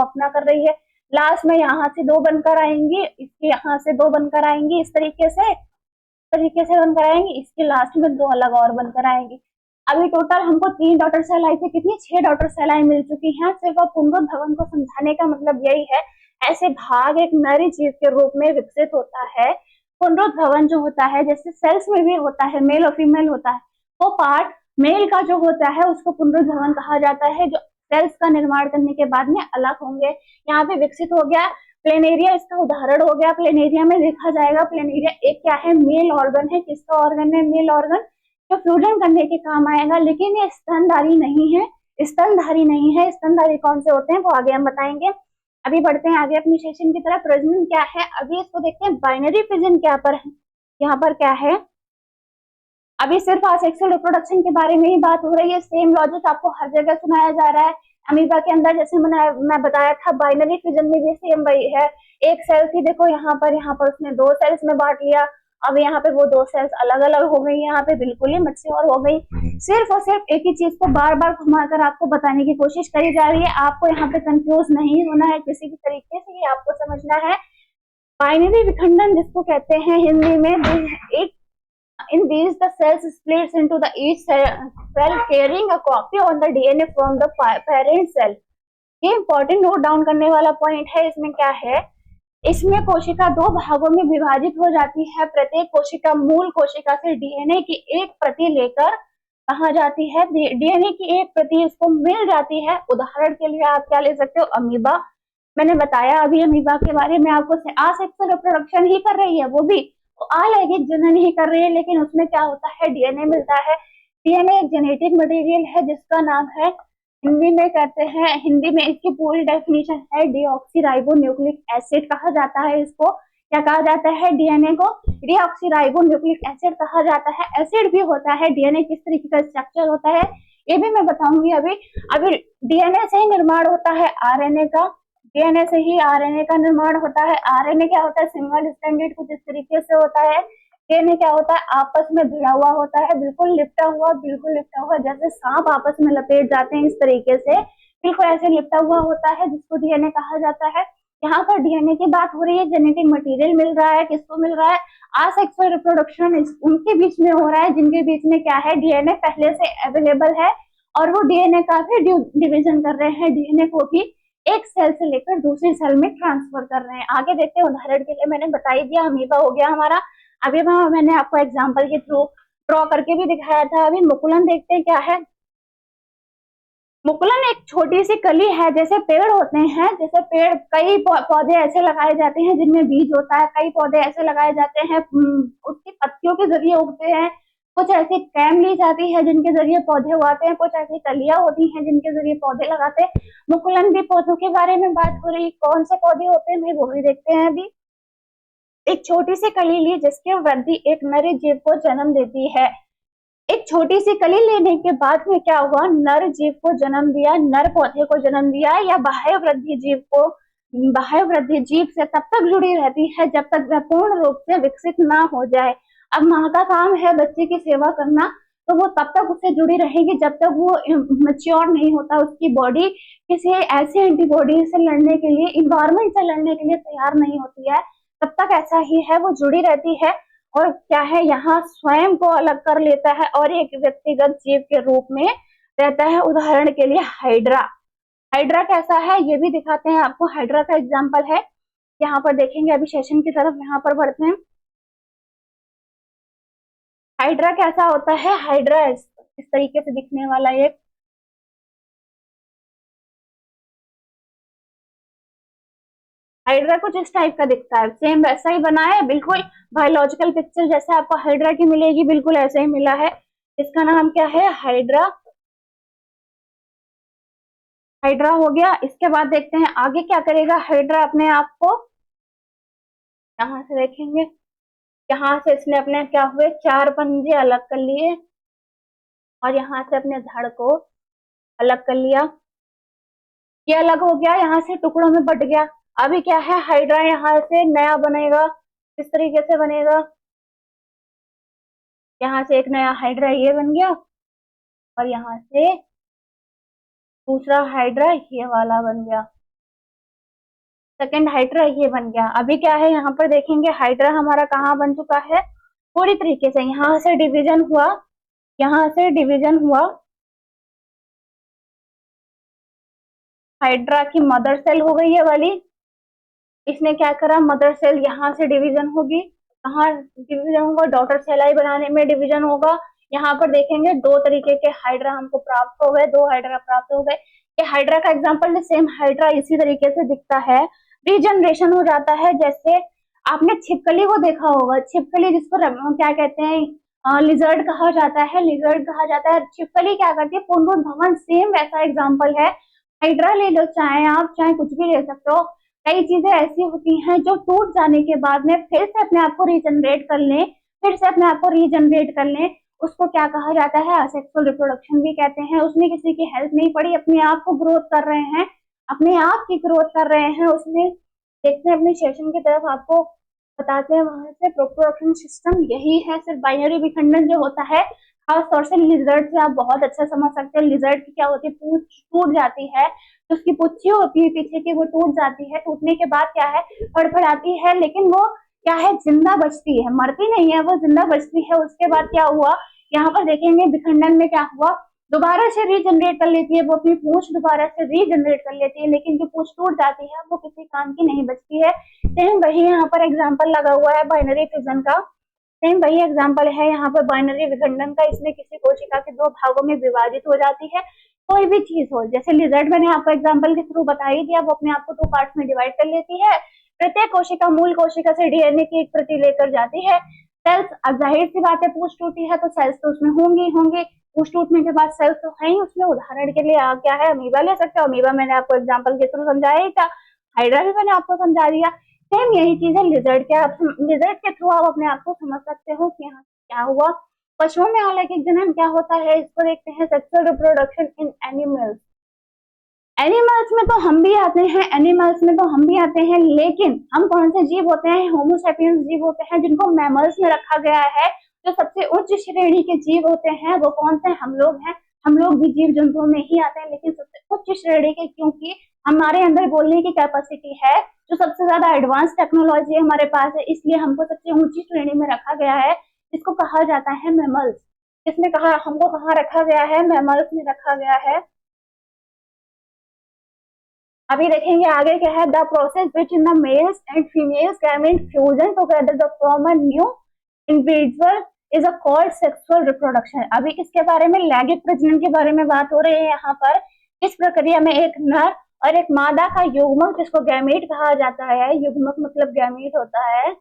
अपना कर रही है। लास्ट में यहाँ से 2 बनकर आएंगी, इसके यहाँ से 2 बनकर आएंगी, इस तरीके से बनकर आएंगी, इसके लास्ट में 2 अलग और बनकर आएंगी। अभी टोटल हमको 3 डॉटर सेल आई थी, कितनी 6 डॉटर सेल आई मिल चुकी हैं। सिर्फ पुनरुद्भवन को समझाने का मतलब यही है, ऐसे भाग एक नई चीज के रूप में विकसित होता है। पुनरुद्भवन जो होता है, जैसे सेल्स में भी होता है, मेल और फीमेल होता है, वो पार्ट मेल का जो होता है उसको पुनरुद्भवन कहा जाता है। जो सेल्स का निर्माण करने के बाद में अलग होंगे। यहाँ पे विकसित हो गया प्लेनेरिया, इसका उदाहरण हो गया। प्लेनेरिया में देखा जाएगा, प्लेनेरिया एक क्या है, मेल ऑर्गन है। किसका ऑर्गन है? मेल ऑर्गन, जो फ्यूजन करने के काम आएगा। लेकिन ये स्तनधारी नहीं है, स्तनधारी नहीं है। स्तनधारी कौन से होते हैं वो आगे हम बताएंगे। अभी बढ़ते हैं आगे अपनी सेशन की तरफ। प्रजनन क्या है, अभी इसको देखते हैं। बाइनरी फिजन क्या पर है, यहाँ पर क्या है, अभी सिर्फ असेक्सुअल रिप्रोडक्शन के बारे में ही बात हो रही है। सेम लॉजिक आपको हर जगह सुनाया जा रहा है। अमीबा के अंदर जैसे मैं बताया था, बाइनरी फिजन में भी सेम वही है। एक सेल थी, देखो यहाँ पर उसने दो सेल्स में बांट लिया। अब यहाँ पे वो दो सेल्स अलग अलग हो गई, यहाँ पे बिल्कुल ही मैच्योर हो गई। सिर्फ और सिर्फ एक ही चीज को बार बार घुमाकर आपको बताने की कोशिश करी जा रही है। आपको यहाँ पे कंफ्यूज नहीं होना है किसी भी तरीके से, ये आपको समझना है। बाइनरी विखंडन जिसको कहते हैं हिंदी में, एक in these the cells splits into the each cell carrying a copy on the DNA from the parent cell। ये इंपॉर्टेंट नोट डाउन करने वाला पॉइंट है। इसमें क्या है, इसमें कोशिका दो भागों में विभाजित हो जाती है। प्रत्येक कोशिका मूल कोशिका से डीएनए की एक प्रति लेकर कहा जाती है, डीएनए की एक प्रति इसको मिल जाती है। उदाहरण के लिए आप क्या ले सकते हो, अमीबा। मैंने बताया अभी अमीबा के बारे में आपको, असेक्सुअल रिप्रोडक्शन ही कर रही है वो भी, तो अलैंगिक जनन ही कर रही है। लेकिन उसमें क्या होता है, डीएनए मिलता है। डीएनए एक जेनेटिक मटेरियल है जिसका नाम है, हिंदी में कहते हैं, हिंदी में इसकी पूरी डेफिनेशन है डीऑक्सीराइबोन्यूक्लिक एसिड कहा जाता है इसको। क्या कहा जाता है, डीएनए को डीऑक्सीराइबोन्यूक्लिक एसिड कहा जाता है। एसिड भी होता है। डीएनए किस तरीके का स्ट्रक्चर होता है ये भी मैं बताऊंगी अभी डीएनए से ही निर्माण होता है आरएनए का। डीएनए से ही आरएनए का निर्माण होता है। आरएनए क्या होता है, सिंगल स्ट्रैंडेड कुछ इस तरीके से होता है। डीएनए क्या होता है, आपस में भिड़ा हुआ होता है, बिल्कुल लिपटा हुआ, जैसे सांप आपस में लपेट जाते हैं इस तरीके से, बिल्कुल ऐसे लिपटा हुआ होता है, जिसको डीएनए कहा जाता है। यहाँ पर डीएनए की बात हो रही है, जेनेटिक मटेरियल मिल रहा है। किसको मिल रहा है, असेक्सुअल रिप्रोडक्शन उनके बीच में हो रहा है जिनके बीच में क्या है, डीएनए पहले से अवेलेबल है और वो डीएनए का भी डिविजन कर रहे हैं। डीएनए को भी एक सेल से लेकर दूसरी सेल में ट्रांसफर कर रहे हैं। आगे देखते हैं, उदाहरण के लिए मैंने बता ही दिया, अमीबा हो गया हमारा। अभी मैंने आपको एग्जांपल के थ्रू ड्रॉ करके भी दिखाया था। अभी मुकुलन देखते हैं क्या है। मुकुलन एक छोटी सी कली है, जैसे पेड़ होते हैं, जैसे पेड़, कई पौधे ऐसे लगाए जाते हैं जिनमें बीज होता है, कई पौधे ऐसे लगाए जाते हैं उसकी पत्तियों के जरिए उगते हैं, कुछ ऐसी कैम ली जाती है जिनके जरिए पौधे उगाते हैं, कुछ ऐसी कलियां होती हैं जिनके जरिए पौधे लगाते हैं। मुकुलन भी पौधों के बारे में बात हो रही, कौन से पौधे होते हैं वो भी देखते हैं। अभी एक छोटी सी कली ली जिसकी वृद्धि एक नर जीव को जन्म देती है। एक छोटी सी कली लेने के बाद में क्या हुआ, नर जीव को जन्म दिया, नर पौधे को जन्म दिया, या बाह्य वृद्धि जीव को, बाह्य वृद्धि जीव से तब तक जुड़ी रहती है जब तक वह पूर्ण रूप से विकसित ना हो जाए। अब माँ का काम है बच्चे की सेवा करना, तो वो तब तक उससे जुड़ी रहेगी जब तक वो मैच्योर नहीं होता, उसकी बॉडी किसी ऐसे एंटीबॉडी से लड़ने के लिए, इन्वायरमेंट से लड़ने के लिए तैयार नहीं होती है, तब तक ऐसा ही है, वो जुड़ी रहती है। और क्या है, यहाँ स्वयं को अलग कर लेता है और एक व्यक्तिगत जीव के रूप में रहता है। उदाहरण के लिए हाइड्रा। हाइड्रा कैसा है ये भी दिखाते हैं आपको। हाइड्रा का एग्जांपल है, यहाँ पर देखेंगे। अभी सेशन की तरफ यहाँ पर बढ़ते हैं। हाइड्रा कैसा होता है, हाइड्रा इस तरीके से दिखने वाला एक, हाइड्रा कुछ इस टाइप का दिखता है, सेम वैसा ही बना है, बिल्कुल बायोलॉजिकल पिक्चर जैसे आपको हाइड्रा की मिलेगी बिल्कुल ऐसे ही मिला है। इसका नाम क्या है, हाइड्रा। हाइड्रा हो गया। इसके बाद देखते हैं आगे क्या करेगा हाइड्रा अपने आप को। यहाँ से देखेंगे, यहाँ से इसने अपने क्या हुए, चार पंजे अलग कर लिए और यहाँ से अपने धड़ को अलग कर लिया। ये अलग हो गया, यहाँ से टुकड़ों में बट गया। अभी क्या है, हाइड्रा यहाँ से नया बनेगा। किस तरीके से बनेगा, यहाँ से एक नया हाइड्रा ये बन गया और यहाँ से दूसरा हाइड्रा ये वाला बन गया, सेकेंड हाइड्रा ये बन गया। अभी क्या है, यहाँ पर देखेंगे हाइड्रा हमारा कहाँ बन चुका है, पूरी तरीके से यहाँ से डिवीजन हुआ, यहाँ से डिवीजन हुआ। हाइड्रा की मदर सेल हो गई है वाली, इसने क्या करा, मदर सेल यहाँ से डिवीजन होगी, कहाँ डिवीजन होगा, डॉटर सेलाई बनाने में डिवीजन होगा। यहाँ पर देखेंगे दो तरीके के हाइड्रा हमको प्राप्त हो गए, दो हाइड्रा प्राप्त हो गए। ये हाइड्रा का एग्जांपल, सेम हाइड्रा इसी तरीके से दिखता है। रीजनरेशन हो जाता है, जैसे आपने छिपकली को देखा होगा, छिपकली जिसको क्या कहते हैं, लिजर्ड कहा जाता है, लिजर्ड कहा जाता है। छिपकली क्या करती है, पुनरुद्भवन, सेम वैसा एग्जाम्पल है। हाइड्रा ले लो, चाहे आप चाहे कुछ भी ले सकते हो। कई चीजें ऐसी होती हैं जो टूट जाने के बाद में फिर से अपने आप को रीजनरेट कर लें, फिर से अपने आप को रीजनरेट कर लें, उसको क्या कहा जाता है, असेक्सुअल रिप्रोडक्शन भी कहते हैं। उसमें किसी की हेल्प नहीं पड़ी, अपने आप को ग्रोथ कर रहे हैं, अपने आप की ग्रोथ कर रहे हैं। उसमें देखते हैं अपने सेशन की तरफ, आपको बताते हैं वहां से। रिप्रोडक्शन सिस्टम यही है, सिर्फ बाइनरी विखंडन जो होता है, खास तौर से लिजर्ड से आप बहुत अच्छा समझ सकते हैं। लिजर्ड की क्या होती है, पूंछ टूट जाती है, तो उसकी पुच्छी होती है पीछे की, वो टूट जाती है। टूटने के बाद क्या है, फड़फड़ाती है, लेकिन वो क्या है, जिंदा बचती है, मरती नहीं है, वो जिंदा बचती है। उसके बाद क्या हुआ, यहाँ पर देखेंगे विखंडन में क्या हुआ, दोबारा से रीजनरेट कर लेती है, वो अपनी पूंछ दोबारा से रीजनरेट कर लेती है, लेकिन जो पूंछ टूट जाती है वो किसी काम की नहीं बचती है। सेम वही यहाँ पर एग्जाम्पल लगा हुआ है बाइनरी फिजन का, सेम वही एग्जाम्पल है यहाँ पर बाइनरी विखंडन का। इसमें किसी कोशिका के दो भागों में विभाजित हो जाती है, कोई भी चीज हो, जैसे लिजर्ड मैंने आपको एग्जाम्पल के थ्रू बता ही दिया, वो अपने आप को 2 पार्ट्स में डिवाइड कर लेती है। प्रत्येक कोशिका मूल कोशिका से डीएनए की एक प्रति लेकर जाती है। सेल्स, अब जाहिर सी बात है, पूंछ टूटी है तो सेल्स तो उसमें होंगे होंगे, पूंछ टूटने के बाद सेल्स तो है ही उसमें। उदाहरण के लिए आप क्या है, अमीबा ले सकते हो, अमीबा मैंने आपको एग्जाम्पल के थ्रू समझाया ही था, हाइड्रा भी मैंने आपको समझा दिया। सेम यही चीज है लिजर्ड के, आप लिजर्ड के थ्रू आप अपने आप को समझ सकते हो कि यहाँ क्या हुआ। पशुओं में अलैंगिक जनन क्या होता है, इसको देखते हैं। Sexual reproduction in animals, animals में तो हम भी आते हैं, एनिमल्स में तो हम भी आते हैं, लेकिन हम कौन से जीव होते हैं, होमोसेपियंस जीव होते हैं, जिनको मैमल्स में रखा गया है। जो सबसे उच्च श्रेणी के जीव होते हैं वो कौन से, हम लोग हैं। हम लोग भी जीव जंतुओं में ही आते हैं, लेकिन सबसे उच्च श्रेणी के, क्योंकि हमारे अंदर बोलने की कैपेसिटी है, जो सबसे ज्यादा एडवांस टेक्नोलॉजी हमारे पास है, इसलिए हमको सबसे ऊंची श्रेणी में रखा गया है, जिसको कहा जाता है मैमल्स। इसमें कहा हमको कहाँ रखा गया है, मैमल्स में रखा गया है। अभी देखेंगे आगे क्या है, the process which in the mails and females gamete fusion together the form a new individual is a called sexual reproduction. अभी किसके बारे में, लैंगिक प्रजनन के बारे में बात हो रही है यहाँ पर। इस प्रक्रिया में एक नर और एक मादा का युग्मक, जिसको गैमेट कहा जाता है, युग्मक मतलब गैमेट होता है,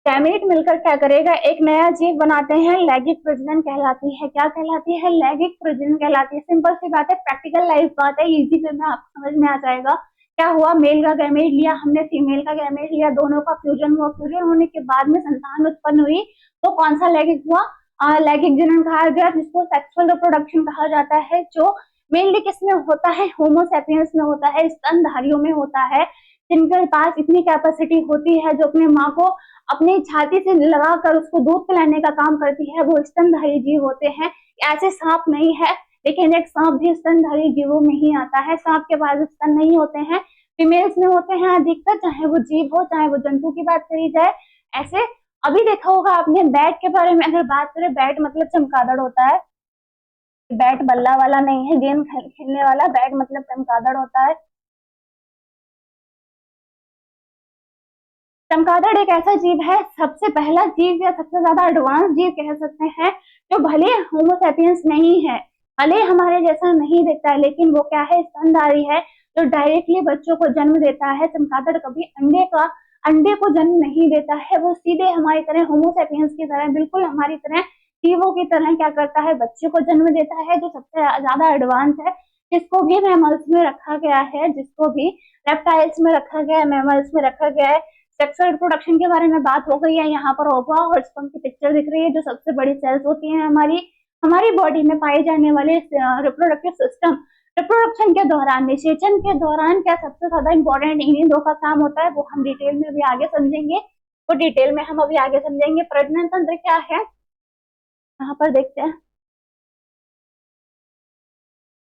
गैमेट मिलकर क्या करेगा, एक नया जीव बनाते हैं, लैंगिक प्रजनन कहलाती है। क्या कहलाती है, लैंगिक प्रजनन कहलाती है। सिंपल सी बात है, प्रैक्टिकल लाइफ बात है, इजी वे में आपको समझ में आ जाएगा। क्या हुआ, मेल का गैमेट लिया हमने, फीमेल का गैमेट लिया, दोनों का फ्यूजन हुआ, फ्यूजन होने के बाद में संतान उत्पन्न हुई, तो कौन सा लैंगिक हुआ, लैंगिक जनन कहा गया, जिसको सेक्सुअल रिप्रोडक्शन कहा जाता है, जो मेनली किसमें होता है, होमोसेपियंस में होता है, स्तनधारियों में होता है, जिनके पास इतनी कैपेसिटी होती है, जो अपने माँ को अपनी छाती से लगाकर उसको दूध पिलाने का काम करती है, वो स्तनधारी जीव होते हैं। ऐसे सांप नहीं है, लेकिन एक सांप भी स्तनधारी जीवों में ही आता है। सांप के पास स्तन नहीं होते हैं, फीमेल्स में होते हैं अधिकतर, चाहे वो जीव हो चाहे वो जंतु की बात करी जाए। ऐसे अभी देखा होगा आपने बैट के बारे में, अगर बात करें, बैट मतलब चमगादड़ होता है, बैट बल्ला वाला नहीं है, गेम खेलने वाला, बैट मतलब चमगादड़ होता है। चमगादड़ एक ऐसा जीव है, सबसे पहला जीव या सबसे ज्यादा एडवांस जीव कह सकते हैं, जो भले होमोसेपियंस नहीं है, भले हमारे जैसा नहीं दिखता है, लेकिन वो क्या है, स्तनधारी है, जो डायरेक्टली बच्चों को जन्म देता है। चमगादड़ कभी अंडे को जन्म नहीं देता है, वो सीधे हमारी तरह, होमोसेपियंस की तरह, बिल्कुल हमारी तरह जीवों की तरह क्या करता है, बच्चे को जन्म देता है, जो सबसे ज्यादा एडवांस है, जिसको भी मैमल्स में रखा गया है, जिसको भी रेप्टाइल्स में रखा गया है, मैमल्स में रखा गया है। सेक्सुअल रिप्रोडक्शन के बारे में बात हो गई है, यहाँ पर ओवा और स्पर्म की पिक्चर दिख रही है, जो सबसे बड़ी सेल्स होती हैं हमारी बॉडी में पाए जाने वाले रिप्रोडक्टिव सिस्टम। रिप्रोडक्शन के दौरान, निषेचन के दौरान क्या सबसे ज्यादा इंपॉर्टेंट इन्हीं दो का काम होता है, वो हम डिटेल में भी आगे समझेंगे, वो डिटेल में हम अभी आगे समझेंगे। प्रजनन तंत्र क्या है, यहाँ पर देखते हैं।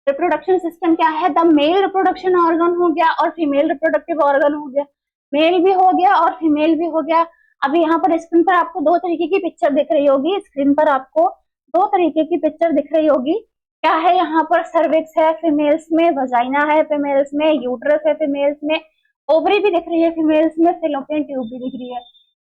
रिप्रोडक्शन सिस्टम क्या है, द मेल रिप्रोडक्शन ऑर्गन हो गया और फीमेल रिप्रोडक्टिव ऑर्गन हो गया, मेल भी हो गया और फीमेल भी हो गया। अभी यहाँ पर स्क्रीन पर आपको दो तरीके की पिक्चर दिख रही होगी, स्क्रीन पर आपको दो तरीके की पिक्चर दिख रही होगी। क्या है, यहाँ पर सर्विक्स है फीमेल्स में, वजाइना है फीमेल्स में, यूट्रस है फीमेल्स में, ओवरी भी दिख रही है फीमेल्स में, फेलोपियन ट्यूब भी दिख रही है।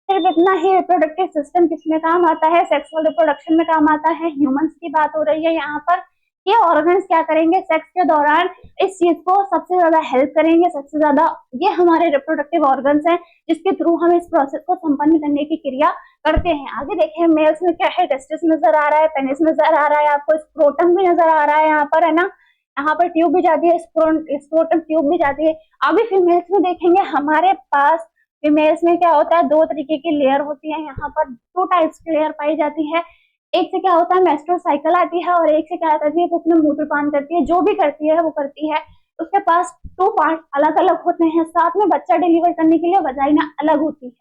सिर्फ इतना ही रिप्रोडक्टिव सिस्टम किसमें काम आता है, सेक्सुअल रिप्रोडक्शन में काम आता है। ह्यूमंस की बात हो रही है यहाँ पर, ये ऑर्गन्स क्या करेंगे, सेक्स के दौरान इस चीज को सबसे ज्यादा हेल्प करेंगे, सबसे ज्यादा ये हमारे रिप्रोडक्टिव ऑर्गन्स हैं जिसके थ्रू हम इस प्रोसेस को संपन्न करने की क्रिया करते हैं। आगे देखें मेल्स में क्या है, टेस्टिस नजर आ रहा है, पेनिस नजर आ रहा है, आपको स्क्रोटम भी नजर आ रहा है यहाँ पर, है ना, यहाँ पर ट्यूब भी जाती है, स्क्रोटम ट्यूब भी जाती है। अभी फीमेल्स में देखेंगे हमारे पास, फीमेल्स में क्या होता है, दो तरीके की लेयर होती है, यहाँ पर टू टाइप्स की लेयर पाई जाती है। एक से क्या होता है मेस्ट्रुअल साइकिल आती है, और एक से क्या करती है, वो अपना मूत्रपान करती है, जो भी करती है वो करती है। उसके पास टू पार्ट अलग अलग होते हैं। साथ में बच्चा डिलीवर करने के लिए वजाइना अलग होती है,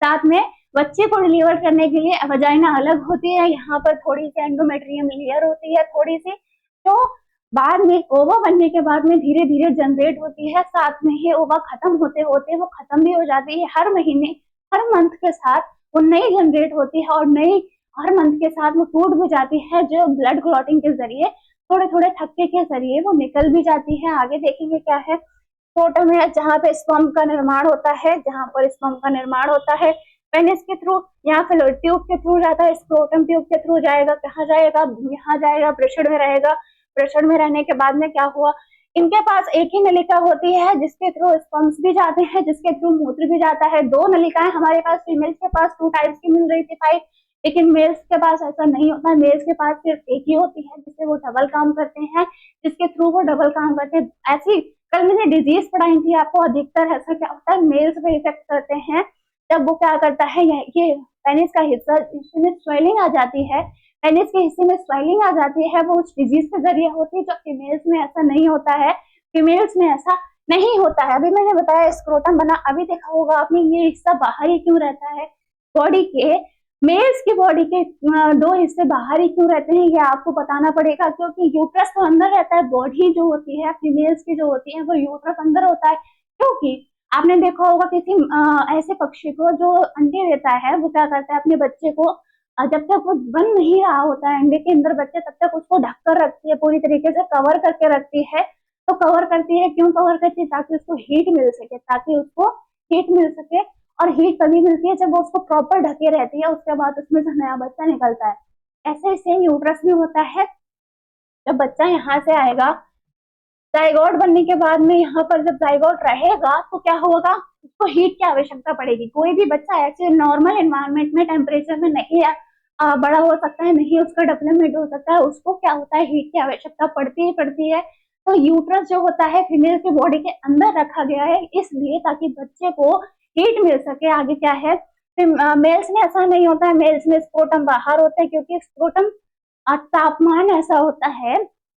साथ में बच्चे को डिलीवर करने के लिए वजाइना अलग होती है। यहाँ पर थोड़ी सी एंडोमेट्रियम लेयर होती है, थोड़ी सी, तो बाद में ओवा बनने के बाद में धीरे धीरे जनरेट होती है। साथ में ही ओवा खत्म होते होते वो खत्म भी हो जाती है। हर महीने, हर मंथ के साथ वो नई जनरेट होती है, और नई हर मंथ के साथ वो टूट भी जाती है, जो ब्लड क्लॉटिंग के जरिए, थोड़े थोड़े थक्के के जरिए वो निकल भी जाती है। आगे देखेंगे क्या है, स्क्रोटम है जहाँ पे स्पर्म का निर्माण होता है, जहाँ पर स्पर्म का निर्माण होता है पेनिस के थ्रू, या फिर ट्यूब के थ्रू जाता है, स्क्रोटम ट्यूब के थ्रू जाएगा, कहाँ जाएगा, यहाँ जाएगा, वृषण में रहेगा। वृषण में रहने के बाद में क्या हुआ, इनके पास एक ही नलिका होती है जिसके थ्रू स्पर्म्स भी जाते हैं, जिसके थ्रू मूत्र भी जाता है। दो नलिकाएं हमारे पास फीमेल्स के पास टू टाइप्स की मिल रही थी भाई, लेकिन मेल्स के पास ऐसा नहीं होता। मेल्स के पास सिर्फ एक ही होती है जिससे वो डबल काम करते हैं, जिसके थ्रू वो डबल काम करते हैं। ऐसी कल मैंने डिजीज पढ़ाई थी आपको, अधिकतर ऐसा क्या होता है मेल्स पे इफेक्ट करते हैं। जब वो क्या करता है, ये पेनिस का हिस्सा जिसमें स्वेलिंग आ जाती है, पेनिस के हिस्से में स्वेलिंग आ जाती है, वो उस डिजीज के जरिए होती है, जो फीमेल्स में ऐसा नहीं होता है। फीमेल्स में ऐसा नहीं होता है। अभी मैंने बताया स्क्रोटम बना, अभी देखा होगा आपने ये हिस्सा बाहर ही क्यों रहता है बॉडी के, मेल्स की बॉडी के दो हिस्से बाहर ही क्यों रहते हैं, ये आपको बताना पड़ेगा, क्योंकि यूट्रस तो अंदर रहता है, बॉडी जो होती है फीमेल्स की जो होती है वो यूट्रस अंदर होता है। क्योंकि आपने देखा होगा किसी ऐसे पक्षी को जो अंडे देता है, वो क्या करता है अपने बच्चे को, जब तक वो बन नहीं रहा होता है अंडे के अंदर बच्चे, तब तक उसको ढक कर रखती है, पूरी तरीके से कवर करके रखती है। तो कवर करती है, क्यों कवर करती है, ताकि उसको हीट मिल सके, ताकि उसको हीट मिल सके। और हीट तभी मिलती है जब वो उसको प्रॉपर ढके रहती है, उसके बाद उसमें से नया बच्चा निकलता है। ऐसे ही सेम यूट्रस में होता है, जब बच्चा यहाँ से आएगा, जाइगोट बनने के बाद में यहाँ पर जब जाइगोट रहेगा तो क्या होगा, उसको हीट की आवश्यकता पड़ेगी। कोई भी बच्चा ऐसे नॉर्मल एनवायरमेंट में टेम्परेचर में नहीं बड़ा हो सकता है, नहीं उसका डेवलपमेंट हो सकता है, उसको क्या होता है हीट की आवश्यकता पड़ती ही पड़ती है। तो यूट्रस जो होता है फीमेल की बॉडी के अंदर रखा गया है, इसलिए ताकि बच्चे को हीट मिल सके। आगे क्या है, मेल्स में ऐसा नहीं होता है, मेल्स में स्क्रोटम बाहर होता है, क्योंकि स्क्रोटम तापमान ऐसा होता है,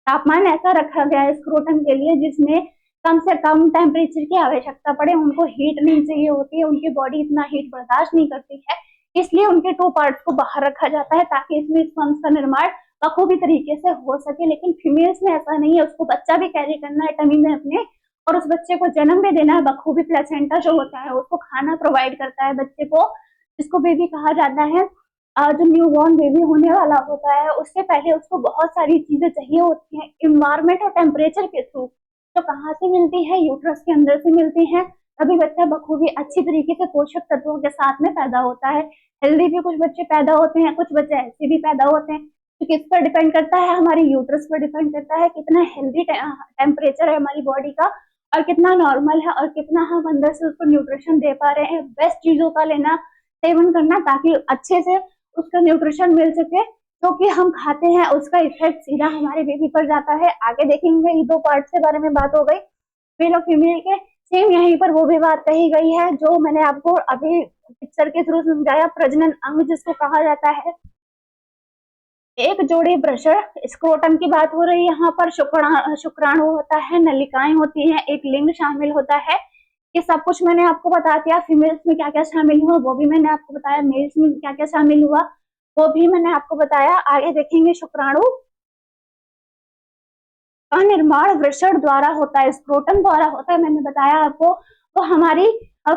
तापमान ऐसा रखा गया है स्क्रोटम के लिए जिसमें कम से कम टेम्परेचर की आवश्यकता पड़े, उनको हीट नहीं चाहिए होती है, उनकी बॉडी इतना हीट बर्दाश्त नहीं करती है, इसलिए उनके टू पार्ट्स को बाहर रखा जाता है ताकि इसमें स्पर्म्स का निर्माण बखूबी तरीके से हो सके। लेकिन फीमेल्स में ऐसा नहीं है, उसको बच्चा भी कैरी करना है टमी में अपने, और उस बच्चे को जन्म भी देना है बखूबी। प्लेसेंटा जो होता है उसको खाना प्रोवाइड करता है बच्चे को, जिसको बेबी कहा जाता है। जो न्यू बॉर्न बेबी होने वाला होता है उससे पहले उसको बहुत सारी चीजें चाहिए होती हैं इन्वायरमेंट और टेम्परेचर के थ्रू, तो कहाँ से मिलती है, यूट्रस के अंदर से मिलती है। तभी बच्चा बखूबी अच्छी तरीके से पोषक तत्वों के साथ में पैदा होता है। हेल्दी भी कुछ बच्चे पैदा होते हैं, कुछ बच्चे ऐसे भी पैदा होते हैं। तो किस पर डिपेंड करता है, हमारी यूट्रस पर डिपेंड करता है कितना हेल्दी टेम्परेचर है हमारी बॉडी का, और कितना नॉर्मल है, और कितना हम अंदर से उसको न्यूट्रिशन दे पा रहे हैं। बेस्ट चीजों का लेना, सेवन करना, ताकि अच्छे से उसका न्यूट्रिशन मिल सके। जो कि हम खाते हैं उसका इफेक्ट सीधा हमारे बेबी पर जाता है। आगे देखेंगे, ये दो पार्ट्स के बारे में बात हो गई मेल और फीमेल के, सेम यहीं पर वो भी बात कही गई है जो मैंने आपको अभी पिक्चर के थ्रू समझाया। प्रजनन अंग जिसको कहा जाता है, एक जोड़ी वृषण, स्क्रोटम की बात हो रही है यहाँ पर, शुक्राणु होता है, नलिकाएं होती हैं, एक लिंग शामिल होता है। ये सब कुछ मैंने आपको बता दिया। फीमेल्स में क्या क्या शामिल हुआ वो भी मैंने आपको बताया, मेल्स में क्या क्या शामिल हुआ वो भी मैंने आपको बताया। आगे देखेंगे, शुक्राणु का निर्माण वृषण द्वारा होता है, स्क्रोटम द्वारा होता है, मैंने बताया आपको। तो हमारी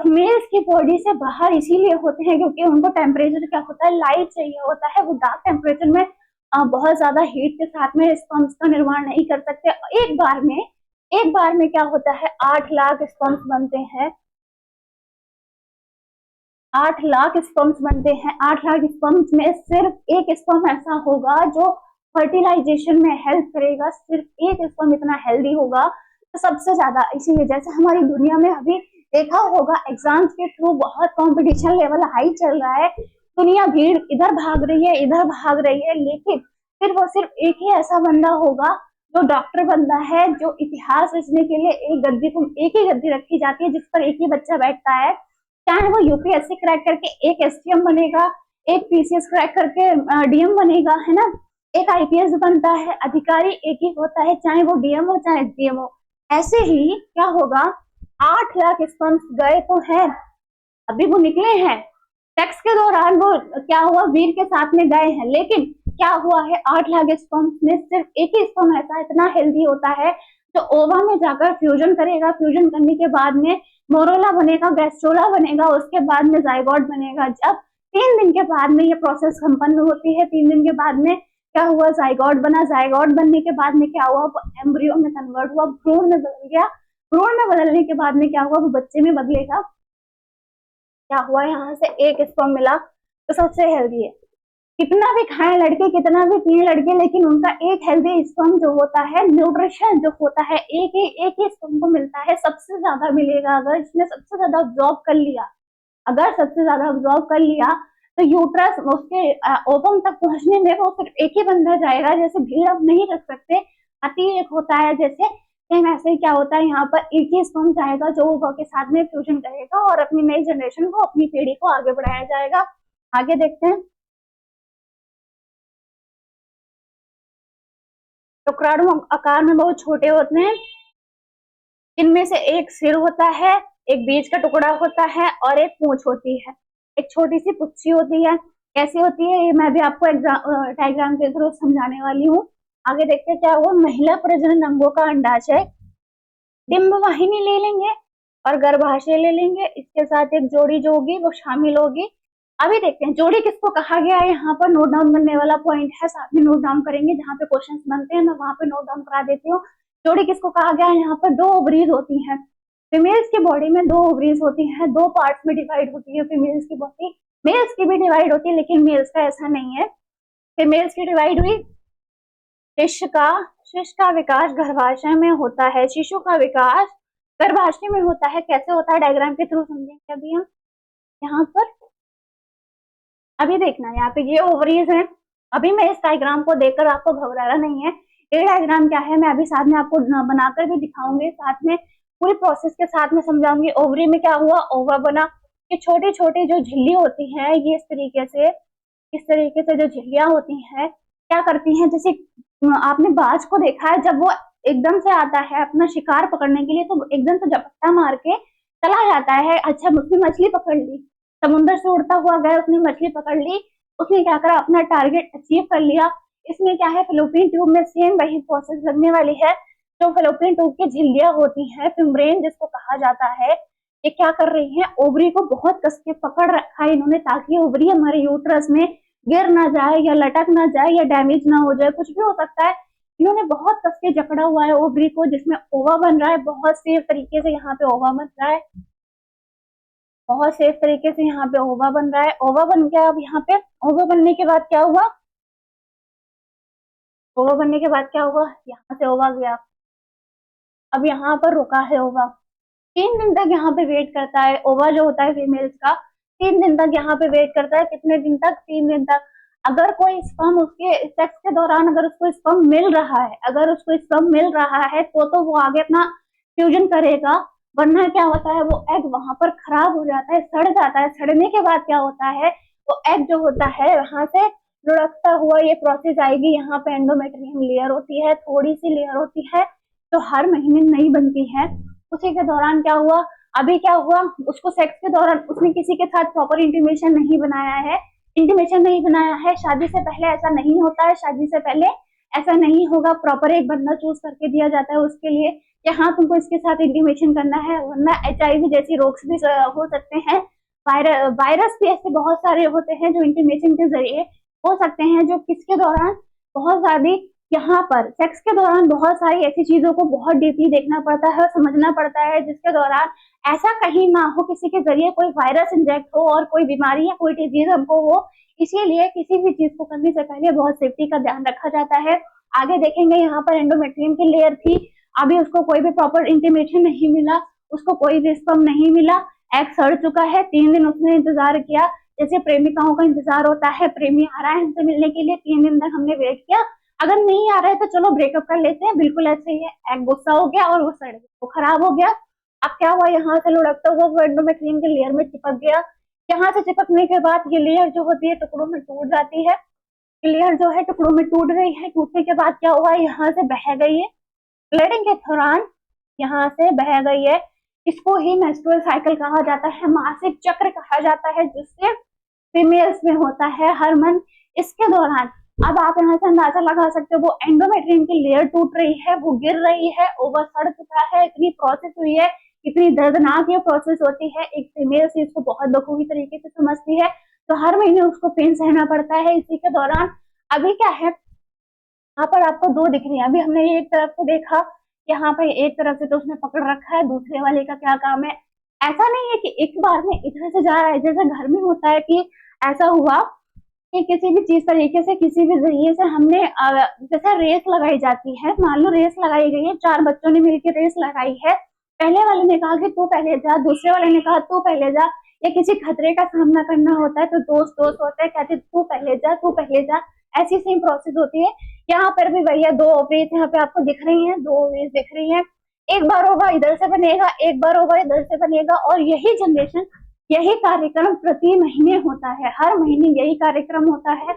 मेल्स की बॉडी से बाहर इसीलिए होते हैं क्योंकि उनको टेम्परेचर क्या होता है, लाइट चाहिए होता है। वो डार्क टेम्परेचर में बहुत ज्यादा हीट के साथ में स्पर्म्स का निर्माण नहीं कर सकते। एक बार में क्या होता है, 8 लाख स्पर्म्स बनते हैं, 8 लाख स्पर्म्स बनते हैं। 8 लाख स्पर्म्स में सिर्फ एक स्पर्म ऐसा होगा जो फर्टिलाइजेशन में हेल्प करेगा। सिर्फ एक स्पर्म इतना हेल्दी होगा तो सबसे ज्यादा, इसीलिए जैसे हमारी दुनिया में अभी देखा होगा एग्जाम्स के थ्रू बहुत कंपटीशन लेवल हाई चल रहा है, दुनिया भीड़ इधर भाग रही है इधर भाग रही है, लेकिन फिर वो सिर्फ एक ही ऐसा बंदा होगा जो डॉक्टर बंदा है, जो इतिहास रचने के लिए एक ही गद्दी रखी जाती है जिस पर एक ही बच्चा बैठता है, चाहे वो यूपीएससी क्रैक करके एक एसटीएम बनेगा, एक पीसीएस क्रैक करके डीएम बनेगा, है ना, एक आईपीएस बनता है, अधिकारी एक ही होता है, चाहे वो डीएम हो चाहे डीएम हो। ऐसे ही क्या होगा, 8 लाख स्पर्म्स गए तो हैं, अभी वो निकले हैं, सेक्स के दौरान वो क्या हुआ, वीर के साथ में गए हैं, लेकिन क्या हुआ है, 8 लाख स्पर्म्स में सिर्फ एक ही स्पर्म ऐसा इतना हेल्दी होता है जो ओवा में जाकर फ्यूजन करेगा, फ्यूजन करने के बाद में मोरोला बनेगा, गैस्ट्रोला बनेगा, उसके बाद में जाइगोट बनेगा। जब 3 दिन के बाद में ये प्रोसेस संपन्न होती है, 3 दिन के बाद में क्या हुआ, जाइगोट बना, जाइगोट बनने के बाद में क्या हुआ, एम्ब्रियो में कन्वर्ट हुआ, भ्रूण में बदल गया, भ्रूण में बदलने के बाद में क्या हुआ, वो बच्चे में बदलेगा। क्या हुआ, यहाँ से एक स्पर्म मिला तो सबसे हेल्दी है। कितना भी खाएं लड़के, कितना भी पिए लड़के, लेकिन उनका एक हेल्दी स्पर्म जो होता है, न्यूट्रिशन जो होता है, एक ही स्पर्म को मिलता है, सबसे ज्यादा मिलेगा अगर इसने सबसे ज्यादा ऑब्जॉर्व कर लिया, अगर सबसे ज्यादा ऑब्जॉर्व कर लिया तो यूट्रस उसके ओवम तक पहुंचने में वो सिर्फ एक ही बंदा जाएगा। जैसे भीड़ अब नहीं रख सकते, अति एक होता है, जैसे सेम ऐसे ही क्या होता है, यहाँ पर एक ही स्पर्म जाएगा जो ओवा के साथ में फ्यूजन करेगा और अपनी नई जनरेशन को, अपनी पीढ़ी को आगे बढ़ाया जाएगा। आगे देखते हैं, शुक्राणु आकार में बहुत छोटे होते हैं, इनमें से एक सिर होता है, एक बीज का टुकड़ा होता है और एक पूंछ होती है, एक छोटी सी पुच्छी होती है। कैसी होती है ये मैं भी आपको डायग्राम के थ्रू समझाने वाली हूँ। आगे देखते हैं क्या हुआ, महिला प्रजनन अंगों का अंडाशय, डिंब वाहिनी ले लेंगे और गर्भाशय ले लेंगे, इसके साथ एक जोड़ी जो होगी वो शामिल होगी। अभी देखते हैं जोड़ी किसको कहा गया है, यहाँ पर नोट डाउन करने वाला पॉइंट है, साथ में नोट डाउन करेंगे, जहाँ पे क्वेश्चंस बनते हैं मैं वहां पे नोट डाउन करा देती हूँ। जोड़ी किसको कहा गया है, यहाँ पर 2 ओवरीज होती हैं, फीमेल्स की बॉडी में 2 ओवरीज होती हैं, 2 पार्ट्स में डिवाइड होती है फीमेल्स की बॉडी, मेल्स की भी डिवाइड होती है, लेकिन मेल्स का ऐसा नहीं है। फीमेल्स की डिवाइड हुई, शिशु का विकास गर्भाशय में होता है, शिशु का विकास गर्भाशय में होता है। कैसे होता है डायग्राम के थ्रू समझेंगे अभी हम। यहाँ पर अभी देखना, यहाँ पे ये ओवरीज है, अभी मैं इस डायग्राम को देखकर आपको घबराना नहीं है, ये डायग्राम क्या है मैं अभी साथ में आपको बनाकर भी दिखाऊंगी, साथ में पूरी प्रोसेस के साथ में समझाऊंगी। ओवरी में क्या हुआ, ओवा बना, ये छोटे छोटे जो झिल्ली होती है, ये इस तरीके से जो झिल्लियां होती हैं क्या करती हैं, जैसे आपने बाज को देखा है, जब वो एकदम से आता है अपना शिकार पकड़ने के लिए तो एकदम से झपट्टा मार के चला जाता है। अच्छा, उसने मछली पकड़ ली, समुद्र से उड़ता हुआ गया, उसने मछली पकड़ ली, उसने क्या करा, अपना टारगेट अचीव कर लिया। इसमें क्या है, फेलोपियन ट्यूब में सेम वही प्रोसेस लगने वाली है। जो फेलोपियन ट्यूब की झिल्लियां होती हैं, फिम्ब्रेन जिसको कहा जाता है, ये क्या कर रही है, ओवरी को बहुत कस के पकड़ रखा है इन्होंने, ताकि ओवरी हमारे यूट्रस में गिर ना जाए या लटक ना जाए या डैमेज ना हो जाए, कुछ भी हो सकता है। इन्होंने बहुत कस के जकड़ा हुआ है ओवरी को, जिसमें ओवा बन रहा है, बहुत सेफ तरीके से यहाँ पे ओवा बन रहा है, बहुत सेफ तरीके से यहाँ पे ओवा बन रहा है। ओवा बन गया, अब यहाँ पे ओवा बनने के बाद क्या हुआ, ओवा बनने के बाद क्या हुआ, यहाँ से ओवा गया, अब यहाँ पर रुका है ओवा, 3 दिन तक यहाँ पे वेट करता है। ओवा जो होता है फीमेल्स का 3 दिन तक यहाँ पे वेट करता है, कितने दिन तक, 3 दिन तक। अगर कोई स्पर्म उसके सेक्स के दौरान अगर उसको स्पर्म मिल रहा है, अगर उसको स्पर्म मिल रहा है तो वो आगे अपना फ्यूजन करेगा, वरना क्या होता है, वो एग वहां पर खराब हो जाता है, सड़ जाता है। सड़ने के बाद क्या होता है, वो एग जो होता है वहां से लुढ़कता हुआ ये प्रोसेस आएगी, यहाँ पे एंडोमेट्रियम लेयर होती है, थोड़ी सी लेयर होती है जो हर महीने नई बनती है। उसी के दौरान क्या हुआ, अभी क्या हुआ, उसको सेक्स के दौरान उसने किसी के साथ प्रॉपर इंटीमेशन नहीं बनाया है, शादी से पहले ऐसा नहीं होता है, शादी से पहले ऐसा नहीं होगा, प्रॉपर एक बंदा चूज करके दिया जाता है उसके लिए कि हाँ तुमको इसके साथ इंटीमेशन करना है, वरना HIV जैसी रोग्स भी हो सकते हैं, वायरस भी ऐसे बहुत सारे होते हैं जो इंटीमेशन के जरिए हो सकते हैं, जो किसके दौरान बहुत ज्यादा यहाँ पर सेक्स के दौरान बहुत सारी ऐसी चीजों को बहुत डीपली देखना पड़ता है और समझना पड़ता है, जिसके दौरान ऐसा कहीं ना हो किसी के जरिए कोई वायरस इंजेक्ट हो और कोई बीमारी या कोई डिजीज हमको हो, इसीलिए किसी भी चीज को करने से पहले बहुत सेफ्टी का ध्यान रखा जाता है। आगे देखेंगे यहाँ पर एंडोमेट्रियम की लेयर थी, अभी उसको कोई भी प्रॉपर इंटीमेशन नहीं मिला, उसको कोई भी स्पर्म नहीं मिला, एग सड़ चुका है, 3 दिन उसने इंतजार किया, जैसे प्रेमिकाओं का इंतजार होता है, प्रेमी आ रहा है हमसे मिलने के लिए, 3 दिन तक हमने वेट किया, अगर नहीं आ रहा है तो चलो ब्रेकअप कर लेते हैं, बिल्कुल ऐसे ही है। एग गुस्सा हो गया और वो सड़ गया, वो खराब हो गया। अब क्या हुआ, यहाँ से लुढ़कता हुआ वो एंडोमेट्रियम के लेयर में चिपक गया। यहाँ से चिपकने के बाद ये लेयर जो होती है टुकड़ों में टूट जाती है, लेयर जो है टुकड़ों में टूट गई है। टूटने के बाद क्या हुआ, यहाँ से बह गई है, ब्लीडिंग के दौरान यहाँ से बह गई है। इसको ही मेंस्ट्रुअल साइकिल कहा जाता है, मासिक चक्र कहा जाता है, जिससे फीमेल्स में होता है हर मंथ। इसके दौरान अब आप यहाँ से अंदाजा लगा सकते हो, वो एंडोमेट्रियम की लेयर टूट रही है, वो गिर रही है, ओवर सड़ चुका है, इतनी प्रोसेस हुई है, इतनी दर्दनाक ये प्रोसेस होती है। एक फीमेल से इसको बहुत बखूबी तरीके से समझती है, तो हर महीने उसको पेन सहना पड़ता है। इसी के दौरान अभी क्या है, यहाँ पर आपको 2 दिख रही है, अभी हमने एक तरफ से देखा, यहाँ पे एक तरफ से तो उसने पकड़ रखा है, दूसरे वाले का क्या काम है। ऐसा नहीं है कि एक बार में इधर से जा रहा है, जैसे घर में होता है कि ऐसा हुआ कि किसी भी चीज तरीके से किसी भी जरिए से हमने जैसे रेस लगाई जाती है, मान लो रेस लगाई गई है, 4 बच्चों ने मिलकर रेस लगाई है, पहले वाले ने कहा कि तू पहले जा, दूसरे वाले ने कहा तू पहले जा, या किसी खतरे का सामना करना होता है तो दोस्त दोस्त होते हैं, कहते तू पहले जा, तू पहले जा, ऐसी सेम प्रोसेस होती है। यहाँ पर भी भैया 2 ओवरीज यहाँ पे आपको दिख रही हैं, 2 ओवरीज दिख रही हैं, एक बार होगा इधर से बनेगा, एक बार होगा इधर से बनेगा, और यही जनरेशन, यही कार्यक्रम प्रति महीने होता है, हर महीने यही कार्यक्रम होता है।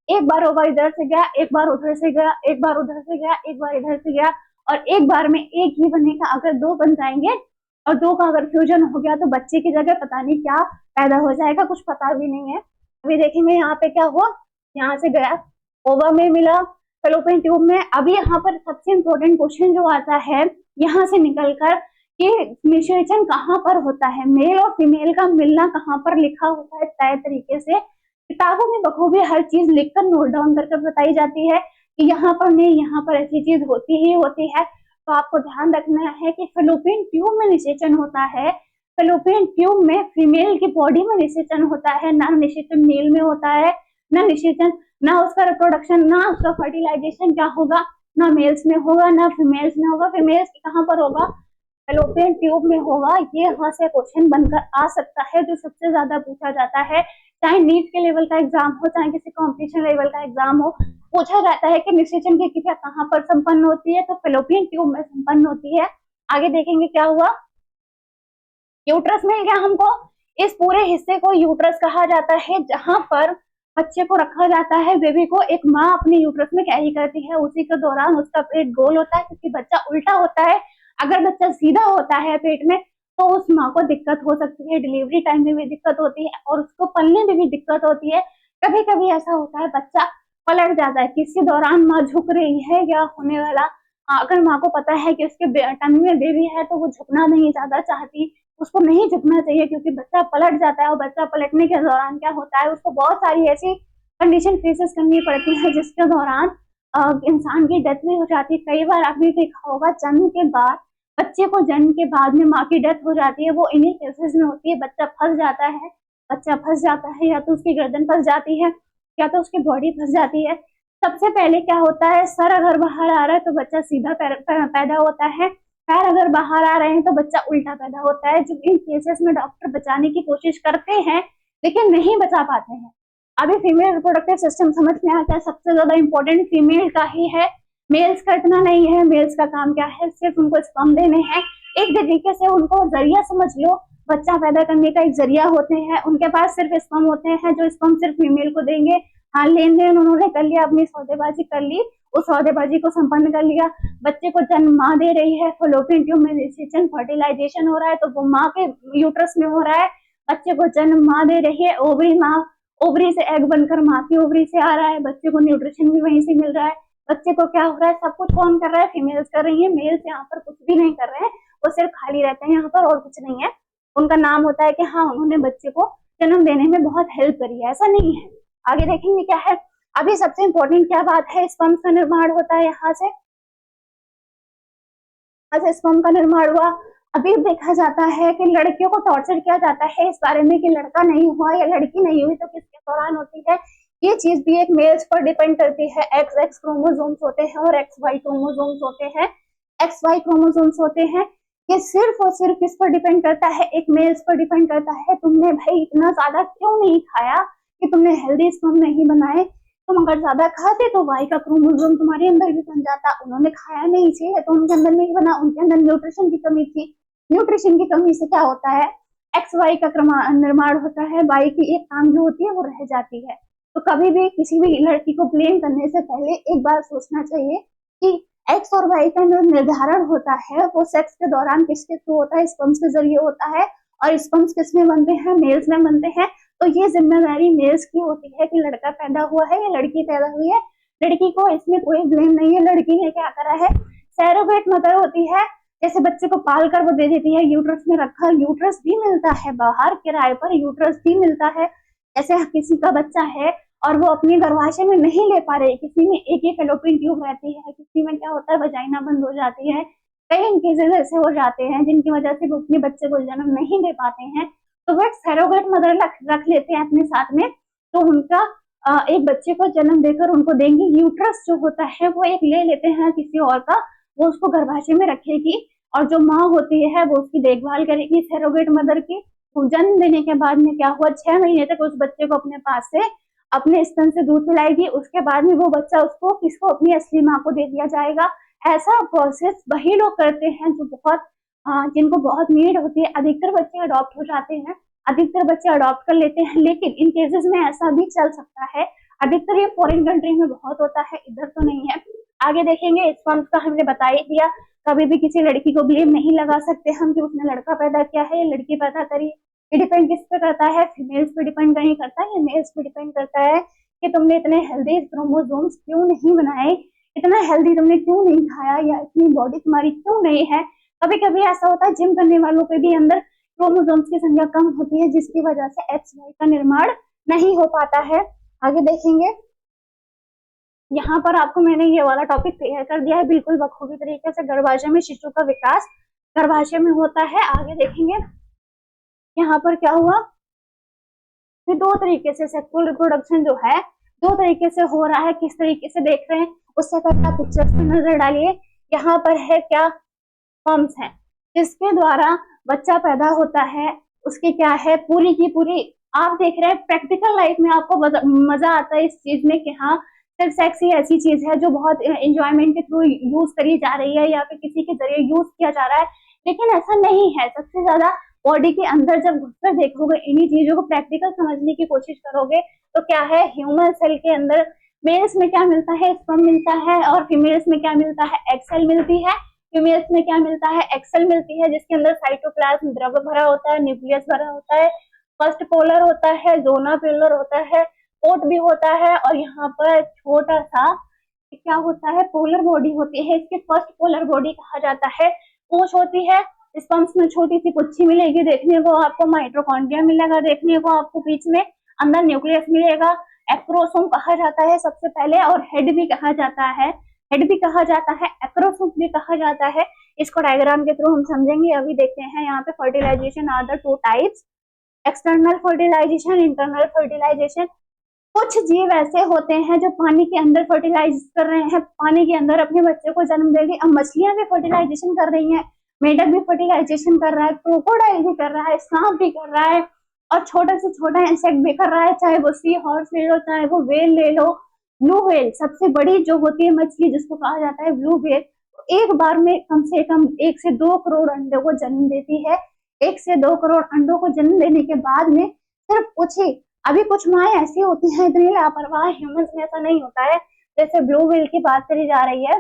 एक बार होगा इधर से गया, एक बार उधर से गया, एक बार उधर से गया, एक बार इधर से गया, और एक बार में एक ही बनेगा। अगर 2 बन जाएंगे और 2 का अगर फ्यूजन हो गया तो बच्चे की जगह पता नहीं क्या पैदा हो जाएगा, कुछ पता भी नहीं है। अभी देखेंगे यहाँ पे क्या हुआ, यहाँ से गया, ओवा में मिला, फेलोपियन ट्यूब में। अभी यहाँ पर सबसे इम्पोर्टेंट क्वेश्चन जो आता है यहाँ से निकलकर कि निषेचन कहाँ पर होता है, मेल और फीमेल का मिलना कहाँ पर लिखा होता है तय तरीके से, किताबों में बखूबी हर चीज लिखकर नोट डाउन करके बताई जाती है कि यहाँ पर नहीं, यहाँ पर ऐसी चीज होती ही होती है। तो आपको ध्यान रखना है कि फेलोपियन ट्यूब में निषेचन होता है, फेलोपियन ट्यूब में फीमेल की बॉडी में निषेचन होता है, ना निषेचन मेल में होता है, ना निषेचन, ना उसका रिप्रोडक्शन, ना उसका फर्टिलाइजेशन क्या होगा, ना मेल्स में होगा ना फीमेल्स में होगा। फीमेल्स कहाँ पर होगा, फेलोपियन ट्यूब में होगा। ये यहाँ से क्वेश्चन बनकर आ सकता है, जो सबसे ज्यादा पूछा जाता है, चाहे नीट के लेवल का एग्जाम हो, चाहे किसी कॉम्पिटिशन लेवल का एग्जाम हो, पूछा जाता है कि निषेचन की क्रिया कहाँ पर संपन्न होती है, तो फेलोपियन ट्यूब में संपन्न होती है। आगे देखेंगे क्या हुआ, यूट्रस मिल गया हमको, इस पूरे हिस्से को यूट्रस कहा जाता है, जहां पर बच्चे को रखा जाता है, बेबी को एक माँ अपने यूट्रस में कैरी करती है। उसी के दौरान उसका पेट गोल होता है, क्योंकि बच्चा उल्टा होता है, अगर बच्चा सीधा होता है पेट में तो उस माँ को दिक्कत हो सकती है, डिलीवरी टाइम में भी दिक्कत होती है, और उसको पलने में भी दिक्कत होती है। कभी कभी ऐसा होता है बच्चा पलट जाता है, किसी दौरान माँ झुक रही है या होने वाला, अगर माँ को पता है कि उसके टमी में बेबी है तो वो झुकना नहीं ज्यादा चाहती, उसको नहीं झुकना चाहिए, क्योंकि बच्चा पलट जाता है, और बच्चा पलटने के दौरान क्या होता है, उसको बहुत सारी ऐसी कंडीशन फेसेस करनी पड़ती है, जिसके दौरान इंसान की डेथ भी हो जाती है। कई बार आपने देखा होगा, जन्म के बाद, बच्चे को जन्म के बाद में माँ की डेथ हो जाती है, वो इन्हीं केसेस में होती है। बच्चा फंस जाता है, बच्चा फंस जाता है, या तो उसकी गर्दन फंस जाती है या तो उसकी बॉडी फंस जाती है। सबसे पहले क्या होता है, सर अगर बाहर आ रहा है तो बच्चा सीधा पैदा होता है, पैर अगर बाहर आ रहे हैं तो बच्चा उल्टा पैदा होता है। जो इन केसेस में डॉक्टर बचाने की कोशिश करते हैं लेकिन नहीं बचा पाते हैं। अभी फीमेल रिप्रोडक्टिव सिस्टम समझ में आता है, सबसे ज्यादा इंपॉर्टेंट फीमेल का ही है, मेल्स का इतना नहीं है। मेल्स का काम क्या है, सिर्फ उनको स्पर्म देने हैं, एक तरीके से उनको जरिया समझ लो, बच्चा पैदा करने का एक जरिया होते हैं। उनके पास सिर्फ स्पर्म होते हैं, जो स्पर्म सिर्फ फीमेल को देंगे। हाँ, लेन देन उन्होंने कर लिया, अपनी सौदेबाजी कर ली, उस सौदेबाजी को संपन्न कर लिया, बच्चे को जन्म माँ दे रही है, फेलोपियन ट्यूब में निषेचन फर्टिलाइजेशन हो रहा है तो वो माँ के यूट्रस में हो रहा है, बच्चे को जन्म माँ दे रही है, ओवरी माँ, ओवरी से एग बनकर माँ की ओवरी से आ रहा है, बच्चे को न्यूट्रिशन भी वहीं से मिल रहा है। बच्चे को क्या हो रहा है, सब कुछ कौन कर रहा है, फीमेल्स कर रही है, मेल्स यहाँ पर कुछ भी नहीं कर रहे हैं, वो सिर्फ खाली रहते हैं यहाँ पर, और कुछ नहीं है। उनका नाम होता है कि हाँ, उन्होंने बच्चे को जन्म देने में बहुत हेल्प करी है, ऐसा नहीं है। आगे देखेंगे क्या है, अभी सबसे इंपॉर्टेंट क्या बात है, स्पर्म का निर्माण होता है यहाँ से स्पर्म का निर्माण हुआ। अभी देखा जाता है कि लड़कियों को टॉर्चर किया जाता है इस बारे में कि लड़का नहीं हुआ या लड़की नहीं हुई तो किसके दौरान होती है। ये चीज भी एक मेल्स पर डिपेंड करती है। एक्स एक्स क्रोमोसोम्स होते हैं और एक्स वाई क्रोमोसोम्स होते हैं। एक्स वाई क्रोमोसोम्स होते हैं, ये सिर्फ और सिर्फ किस पर डिपेंड करता है, एक मेल्स पर डिपेंड करता है। तुमने भाई इतना ज्यादा क्यों नहीं खाया कि तुमने हेल्दी स्पर्म नहीं बनाए। तुम अगर ज्यादा खाते तो वाई का क्रोमोसोम तुम्हारे अंदर भी बन जाता। उन्होंने खाया नहीं चाहिए तो उनके अंदर नहीं बना, उनके अंदर न्यूट्रिशन की कमी थी। न्यूट्रिशन की कमी से क्या होता है, एक्स वाई का निर्माण होता है, वाई की एक काम जो होती है वो रह जाती है। तो कभी भी किसी भी लड़की को ब्लेम करने से पहले एक बार सोचना चाहिए कि एक्स और वाई का जो निर्धारण होता है वो सेक्स के दौरान किसके थ्रू होता है, स्पर्म्स के जरिए होता है। और स्पर्म्स किस में बनते हैं, मेल्स में बनते हैं। तो ये जिम्मेदारी मेल्स की होती है कि लड़का पैदा हुआ है या लड़की पैदा हुई है। लड़की को इसमें कोई ब्लेम नहीं है। लड़की ने क्या करा है, सैरोगेट मदर होती है, जैसे बच्चे को पाल कर वो दे देती है, यूट्रस में रखा, यूट्रस भी मिलता है बाहर किराए पर, यूट्रस भी मिलता है। ऐसे किसी का बच्चा है और वो अपने गर्भाशय में नहीं ले पा रहे, किसी में एक एक फैलोपियन ट्यूब रहती है, किसी में क्या होता है वजाइना बंद हो जाती है। कई केसेस ऐसे हो जाते हैं जिनकी वजह से वो अपने बच्चे को जन्म नहीं दे पाते हैं। तो वो सैरोगेट मदर रख लेते हैं अपने साथ में, तो उनका एक बच्चे को जन्म देकर उनको देंगे। यूट्रस जो होता है वो एक ले लेते हैं किसी और का, वो उसको गर्भाशय में रखेगी और जो माँ होती है वो उसकी देखभाल करेगी सैरोगेट मदर की। जन्म देने के बाद में क्या हुआ, 6 महीने तक उस बच्चे को अपने पास से अपने स्तन से दूध पिलाएगी। उसके बाद में वो बच्चा उसको किसको, अपनी असली माँ को दे दिया जाएगा। ऐसा प्रोसेस वही लोग करते हैं जो बहुत जिनको बहुत नीड होती है। अधिकतर बच्चे अडॉप्ट हो जाते हैं, अधिकतर बच्चे अडॉप्ट कर लेते हैं, लेकिन इन केसेस में ऐसा भी चल सकता है। अधिकतर ये फॉरेन कंट्री में बहुत होता है, इधर तो नहीं है। आगे देखेंगे, स्पर्म्स का हमने बता ही दिया। कभी भी किसी लड़की को ब्लेम नहीं लगा सकते हम कि उसने लड़का पैदा किया है या लड़की पैदा करी। ये डिपेंड किस पे करता है, फीमेल्स पे डिपेंड नहीं करता, ये मेल्स पे डिपेंड करता है कि तुमने इतने हेल्दी क्रोमोसोम्स क्यों नहीं बनाए, इतना हेल्दी तुमने क्यों नहीं खाया, या इतनी बॉडी तुम्हारी क्यों नहीं है। कभी कभी ऐसा होता है जिम करने वालों के भी अंदर क्रोमोसोम्स की संख्या कम होती है, जिसकी वजह से एक्स वाई का निर्माण नहीं हो पाता है। आगे देखेंगे, यहाँ पर आपको मैंने ये वाला टॉपिक क्लियर कर दिया है बिल्कुल बखूबी तरीके से। गर्भाशय में शिशु का विकास गर्भाशय में होता है। आगे देखेंगे यहाँ पर क्या हुआ, कि दो तरीके से सेक्सुअल रिप्रोडक्शन जो है दो तरीके से हो रहा है। किस तरीके से देख रहे हैं उससे पहले आप पिक्चर्स पे नजर डालिए। यहाँ पर है क्या, स्पर्म्स है जिसके द्वारा बच्चा पैदा होता है। उसकी क्या है, पूरी की पूरी आप देख रहे हैं प्रैक्टिकल लाइफ में आपको मजा आता है इस चीज में कि हाँ सिर्फ सेक्स ही ऐसी चीज है जो बहुत एंजॉयमेंट के थ्रू यूज करी जा रही है या फिर किसी के जरिए यूज किया जा रहा है, लेकिन ऐसा नहीं है। सबसे ज्यादा बॉडी के अंदर जब घुसकर देखोगे, इन्हीं चीजों को प्रैक्टिकल समझने की कोशिश करोगे, तो क्या है, ह्यूमन सेल के अंदर मेल्स में क्या मिलता है, स्पर्म मिलता है, और फीमेल्स में क्या मिलता है, एग सेल मिलती है। फीमेल्स में क्या मिलता है, एग सेल मिलती है, जिसके अंदर साइटोप्लाज्म द्रव्य भरा होता है, न्यूक्लियस भरा होता है, फर्स्ट पोलर होता है, जोना पोलर होता है, कोट भी होता है, और यहाँ पर छोटा सा क्या होता है, पोलर बॉडी होती है। इसके फर्स्ट पोलर बॉडी कहा जाता है। पूंछ होती है, स्पर्म्स में छोटी सी पुच्छी मिलेगी देखने को आपको, माइटोकॉन्ड्रिया मिलेगा देखने को आपको, बीच में अंदर न्यूक्लियस मिलेगा। एक्रोसोम कहा जाता है सबसे पहले, और हेड भी कहा जाता है, हेड भी कहा जाता है, एक्रोसोम भी कहा जाता है। इसको डायग्राम के थ्रू हम समझेंगे। अभी देखते हैं यहाँ पे fertilization are the two types, external fertilization, internal fertilization. कुछ जीव ऐसे होते हैं जो पानी के अंदर फर्टिलाइज कर रहे हैं, पानी के अंदर अपने बच्चे को जन्म देगी। अब मछलियां भी फर्टिलाइजेशन कर रही हैं, मेढक भी फर्टिलाइजेशन कर रहा है, क्रोकोडाइल भी कर रहा है, सांप भी कर रहा है, और छोटे से छोटा इंसेक्ट भी कर रहा है, चाहे वो सी हॉर्स ले लो, चाहे वो वेल ले लो। ब्लू व्हेल सबसे बड़ी जो होती है मछली, जिसको कहा जाता है ब्लू व्हेल, एक बार में कम से कम 1 से 2 करोड़ अंडों को जन्म देती है। 1 से 2 करोड़ अंडों को जन्म देने के बाद में सिर्फ कुछ ही, अभी कुछ माएँ ऐसी होती हैं इतनी लापरवाह, ह्यूमंस में ऐसा नहीं होता है। जैसे ब्लू व्हेल की बात करी जा रही है,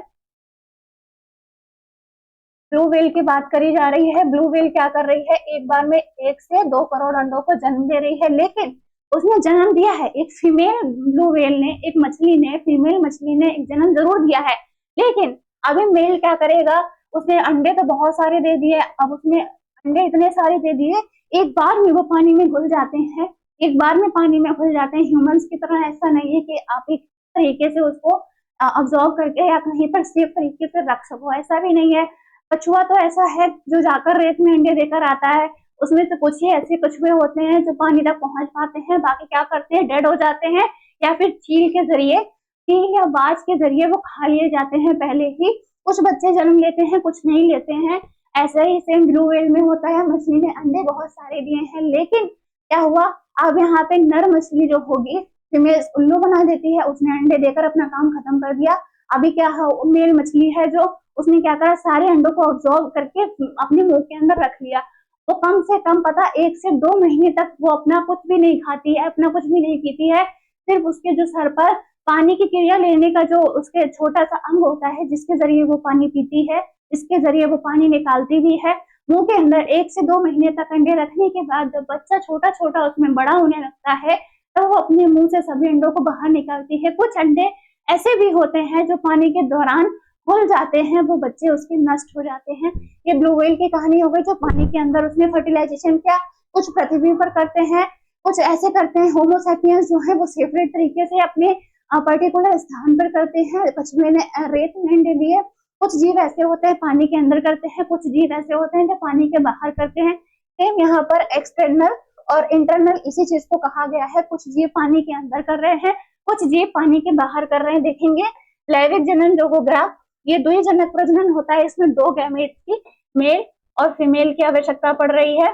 ब्लू व्हेल की बात करी जा रही है। ब्लू व्हेल क्या कर रही है, एक बार में 1 से 2 करोड़ अंडों को जन्म दे रही है, लेकिन उसने जन्म दिया है, एक फीमेल ब्लू व्हेल ने, एक मछली ने, फीमेल मछली ने एक जन्म जरूर दिया है, लेकिन अभी मेल क्या करेगा, उसने अंडे तो बहुत सारे दे दिए। अब उसने अंडे इतने सारे दे दिए, एक बार में वो पानी में घुल जाते हैं, एक बार में पानी में घुल जाते हैं। ह्यूमंस की तरह ऐसा नहीं है कि आप एक तरीके से उसको ऑब्जॉर्व करके या कहीं पर सेफ तरीके से रख सको, ऐसा भी नहीं है। कछुआ तो ऐसा है जो जाकर रेत में अंडे देकर आता है। उसमें से कुछ ही ऐसे कछुए होते हैं जो पानी तक पहुंच पाते हैं, बाकी क्या करते हैं, डेड हो जाते हैं या फिर चील के जरिए, चील या बाज के जरिए वो खा लिए जाते हैं पहले ही। कुछ बच्चे जन्म लेते हैं, कुछ नहीं लेते हैं। ऐसा ही सेम ब्लू व्हेल में होता है। मछली ने अंडे बहुत सारे दिए हैं, लेकिन क्या हुआ, अब यहाँ पे नर मछली जो होगी, फीमेल उल्लू बना देती है, उसने अंडे देकर अपना काम खत्म कर दिया। अभी क्या है, मेल मछली है जो, उसने क्या करा, सारे अंडों को ऑब्जॉर्व करके अपने मुंह के अंदर रख लिया। वो कम से कम पता 1 से 2 महीने तक वो अपना कुछ भी नहीं खाती है, अपना कुछ भी नहीं पीती है। सिर्फ उसके जो सर पर पानी की क्रिया लेने का जो उसके छोटा सा अंग होता है, जिसके जरिए वो पानी पीती है, इसके जरिए वो पानी निकालती भी है। मुंह के अंदर 1 से 2 महीने तक अंडे रखने के बाद जब बच्चा छोटा छोटा उसमें बड़ा होने लगता है, तो वो अपने मुंह से सभी अंडों को बाहर निकालती है। कुछ अंडे ऐसे भी होते हैं जो पानी के दौरान खुल जाते हैं, वो बच्चे उसके नष्ट हो जाते हैं। ये ब्लू व्हेल की कहानी हो गई, जो पानी के अंदर उसने फर्टिलाइजेशन किया। कुछ पृथ्वी पर करते हैं, कुछ ऐसे करते हैं। होमोसैपियंस जो है वो सेपरेट तरीके से अपने पर्टिकुलर स्थान पर करते हैं। कछुए ने रेत में अंडे दिए। कुछ जीव ऐसे होते हैं पानी के अंदर करते हैं, कुछ जीव ऐसे होते हैं जो पानी के बाहर करते हैं। सेम यहाँ पर एक्सटर्नल और इंटरनल इसी चीज को कहा गया है। कुछ जीव पानी के अंदर कर रहे हैं, कुछ जीव पानी के बाहर कर रहे हैं। देखेंगे लैंगिक जनन जो हो गया, ये द्विजनक प्रजनन होता है। इसमें 2 गैमेट्स की, मेल और फीमेल की आवश्यकता पड़ रही है,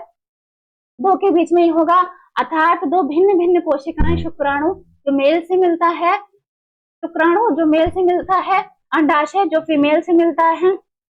2 के बीच में ही होगा। अर्थात 2 भिन्न भिन्न कोशिकाएं, शुक्राणु जो मेल से मिलता है, शुक्राणु जो मेल से मिलता है, अंडाशय जो फीमेल से मिलता है,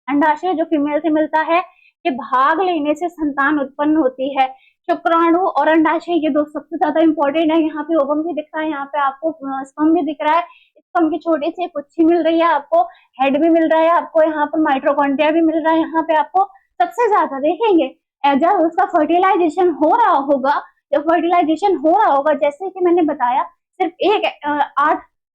अंडाशय जो फीमेल से मिलता है, के भाग लेने से संतान उत्पन्न होती है। शुक्राणु और अंडाशय ये 2 सबसे ज्यादा इंपॉर्टेंट है। यहाँ पे ओवम भी दिख रहा है, यहाँ पे आपको स्पर्म भी दिख रहा है। स्पर्म की छोटी सी पुच्छी मिल रही है आपको, हेड भी मिल रहा है आपको, यहाँ पर माइट्रोकॉन्ड्रिया भी मिल रहा है। यहाँ पे आपको सबसे ज्यादा देखेंगे जब उसका फर्टिलाइजेशन हो रहा होगा, जब फर्टिलाइजेशन हो रहा होगा, जैसे कि मैंने बताया, सिर्फ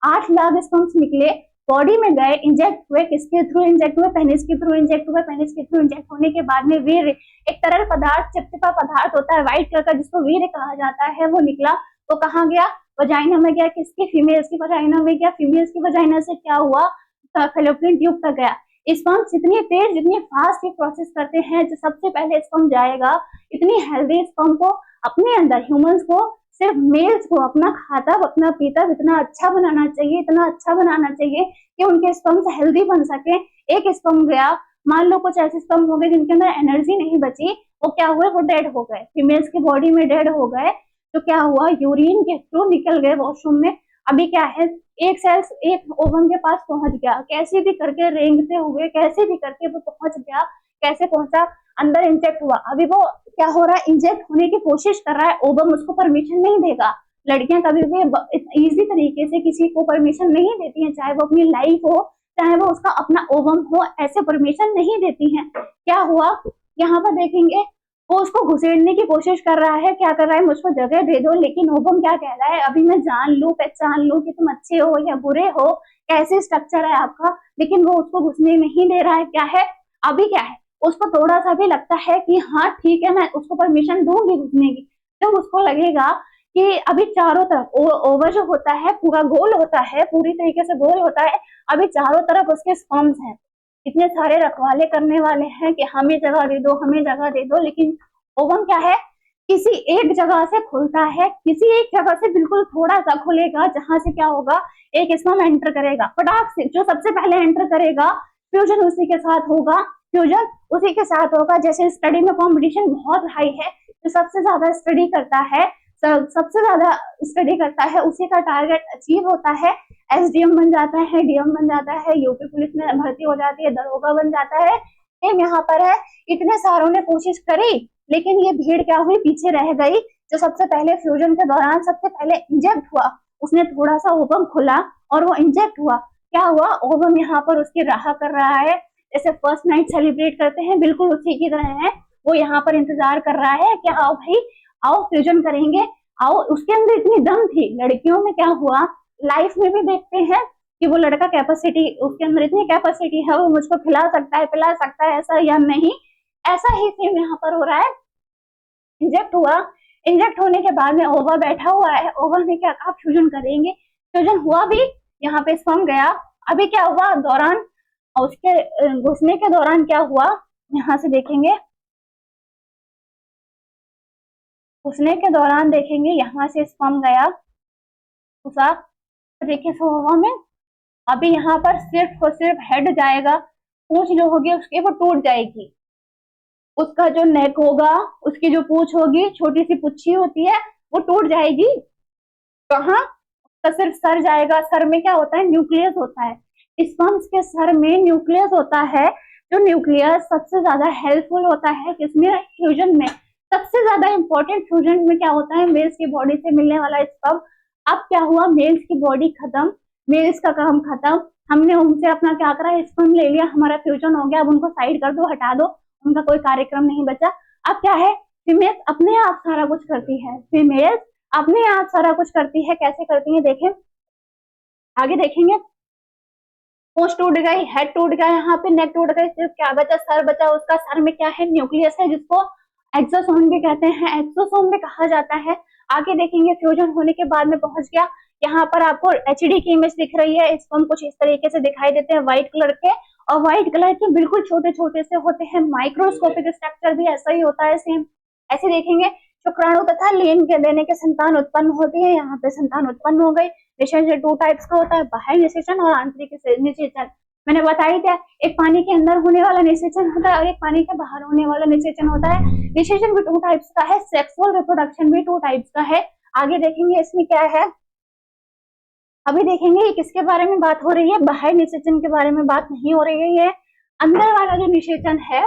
8 लाख स्पर्म्स निकले, बॉडी में गए, इंजेक्ट हुए, किसके थ्रू इंजेक्ट हुए, पेनिस के थ्रू इंजेक्ट हुए। पेनिस के थ्रू इंजेक्ट होने के बाद में वीर्य, एक तरल पदार्थ, चिपचिपा पदार्थ होता है व्हाइट कलर का, जिसको वीर्य कहा जाता है, वो निकला। वो कहाँ गया, वजाइना में गया। किसकी, फीमेल्स की वजाइना में गया। फीमेल्स की वजाइना से क्या हुआ, फैलोपियन ट्यूब तक गया। स्पर्म जितनी तेज, जितनी फास्ट ये प्रोसेस करते हैं, जो सबसे पहले स्पर्म जाएगा, इतनी हेल्दी स्पर्म को अपने अंदर, ह्यूमंस को, सिर्फ मेल्स को अपना खाता, अपना पीता इतना अच्छा बनाना चाहिए, इतना अच्छा बनाना चाहिए कि उनके स्पर्म्स हेल्दी बन सके। एक स्पर्म गया, मान लो कुछ ऐसे स्पर्म हो गए जिनके अंदर एनर्जी नहीं बची, वो क्या हुए, वो डेड हो गए, फीमेल्स की बॉडी में डेड हो गए। तो क्या हुआ, यूरिन के थ्रू निकल गए वॉशरूम में। अभी क्या है, एक सेल्स एक ओवम के पास पहुंच गया, कैसे भी करके रेंगते हुए, कैसे भी करके वो पहुंच गया। कैसे पहुंचा, अंदर इंजेक्ट हुआ। अभी वो क्या हो रहा है, इंजेक्ट होने की कोशिश कर रहा है, ओवम उसको परमिशन नहीं देगा। लड़कियां कभी भी इजी तरीके से किसी को परमिशन नहीं देती हैं, चाहे वो अपनी लाइफ हो, चाहे वो उसका अपना ओवम हो, ऐसे परमिशन नहीं देती हैं। क्या हुआ, यहाँ पर देखेंगे, वो उसको घुसेड़ने की कोशिश कर रहा है। क्या कर रहा है, मुझको जगह दे दो। लेकिन ओवम क्या कह रहा है, अभी मैं जान लूं, पहचान लूं कि तुम अच्छे हो या बुरे हो, कैसे स्ट्रक्चर है आपका, लेकिन वो उसको घुसने नहीं दे रहा है। क्या है, अभी क्या है, उसको थोड़ा सा भी लगता है कि हाँ ठीक है, मैं उसको परमिशन दूंगी घुसने की, जब तो उसको लगेगा कि अभी चारों तरफ ओवर जो होता है पूरा गोल होता है, पूरी तरीके से गोल होता है, अभी चारों तरफ उसके स्पर्म्स हैं, इतने सारे रखवाले करने वाले हैं कि हमें जगह दे दो, हमें जगह दे दो। लेकिन ओवम क्या है, किसी एक जगह से खुलता है, किसी एक जगह से बिल्कुल थोड़ा सा खुलेगा, जहां से क्या होगा, एक स्पर्म एंटर करेगा, फटाक से जो सबसे पहले एंटर करेगा, फ्यूजन उसी के साथ होगा, फ्यूजन उसी के साथ होगा। जैसे स्टडी में कंपटीशन बहुत हाई है, जो सबसे ज्यादा स्टडी करता है, सबसे ज्यादा स्टडी करता है, उसी का टारगेट अचीव होता है, एसडीएम बन जाता है, डीएम बन जाता है, यूपी पुलिस में भर्ती हो जाती है, दरोगा बन जाता है। सेम यहाँ पर है, इतने सारों ने कोशिश करी, लेकिन ये भीड़ क्या हुई, पीछे रह गई। जो सबसे पहले फ्यूजन के दौरान सबसे पहले इंजेक्ट हुआ, उसने थोड़ा सा ओवम खुला और वो इंजेक्ट हुआ। क्या हुआ, ओवम यहाँ पर उसकी राह कर रहा है, जैसे फर्स्ट नाइट सेलिब्रेट करते हैं, बिल्कुल उसी की तरह है। वो यहाँ पर इंतजार कर रहा है कि आओ भाई, आओ फ्यूजन करेंगे, आओ। उसके अंदर इतनी दम थी। लड़कियों में क्या हुआ, लाइफ में भी देखते हैं कि वो लड़का कैपेसिटी, उसके अंदर इतनी कैपेसिटी है, वो मुझको खिला सकता है, पिला सकता है, ऐसा या नहीं। ऐसा ही सेम यहाँ पर हो रहा है। इंजेक्ट हुआ, इंजेक्ट होने के बाद में ओवा बैठा हुआ है, ओवा ने क्या कहा, फ्यूजन करेंगे। फ्यूजन हुआ भी, यहाँ पे स्पर्म गया। अभी क्या हुआ, दौरान और उसके घुसने के दौरान क्या हुआ, यहाँ से देखेंगे, घुसने के दौरान देखेंगे यहाँ से स्पर्म गया घुसा तरीके से हवा में। अभी यहाँ पर सिर्फ और सिर्फ हेड जाएगा, पूंछ जो होगी उसकी वो टूट जाएगी, उसका जो नेक होगा, उसकी जो पूंछ होगी, छोटी सी पुच्छी होती है, वो टूट जाएगी। कहाँ, तो सिर्फ सर जाएगा। सर में क्या होता है, न्यूक्लियस होता है। स्पर्म्स के सर में न्यूक्लियस होता है, जो न्यूक्लियस सबसे ज्यादा हेल्पफुल होता है किसमें, फ्यूजन में। सबसे ज्यादा इंपॉर्टेंट फ्यूजन में क्या होता है, मेल्स की बॉडी से मिलने वाला स्पर्म। अब क्या हुआ, मेल्स की बॉडी खत्म, मेल्स का काम खत्म, हमने उनसे अपना क्या करा, स्पर्म ले लिया, हमारा फ्यूजन हो गया, अब उनको साइड कर दो, हटा दो, उनका कोई कार्यक्रम नहीं बचा। अब क्या है, फीमेल्स अपने आप सारा कुछ करती है, फीमेल्स अपने आप सारा कुछ करती है। कैसे करती है देखें, आगे देखेंगे। पूंछ टूट गई, हेड टूट गया, यहाँ पे नेक टूट गई, सिर्फ क्या बचा, सर बचा। उसका सर में क्या है, न्यूक्लियस है, जिसको एक्सोसोम भी कहते हैं, एक्सोसोम भी कहा जाता है। आगे देखेंगे, फ्यूजन होने के बाद में पहुंच गया, यहाँ पर आपको एचडी की इमेज दिख रही है। स्पर्म कुछ इस तरीके से दिखाई देते हैं, व्हाइट कलर के, और व्हाइट कलर के बिल्कुल छोटे छोटे से होते हैं। माइक्रोस्कोपिक स्ट्रक्चर भी ऐसा ही होता है, सेम ऐसे देखेंगे। शुक्राणु तथा लिंग के देने के संतान उत्पन्न होती है, यहाँ पे संतान उत्पन्न हो गई। निषेचन 2 टाइप्स का होता है, बाह्य निषेचन और आंतरिक निषेचन। मैंने बताई क्या, एक पानी के अंदर होने वाला निषेचन होता है और एक पानी के बाहर होने वाला निषेचन होता है। निषेचन भी 2 टाइप्स का है, सेक्सुअल रिप्रोडक्शन भी 2 टाइप्स का है। आगे देखेंगे इसमें क्या है, अभी देखेंगे किसके बारे में बात हो रही है, बाह्य निषेचन के बारे में बात नहीं हो रही है। अंदर वाला जो निषेचन है,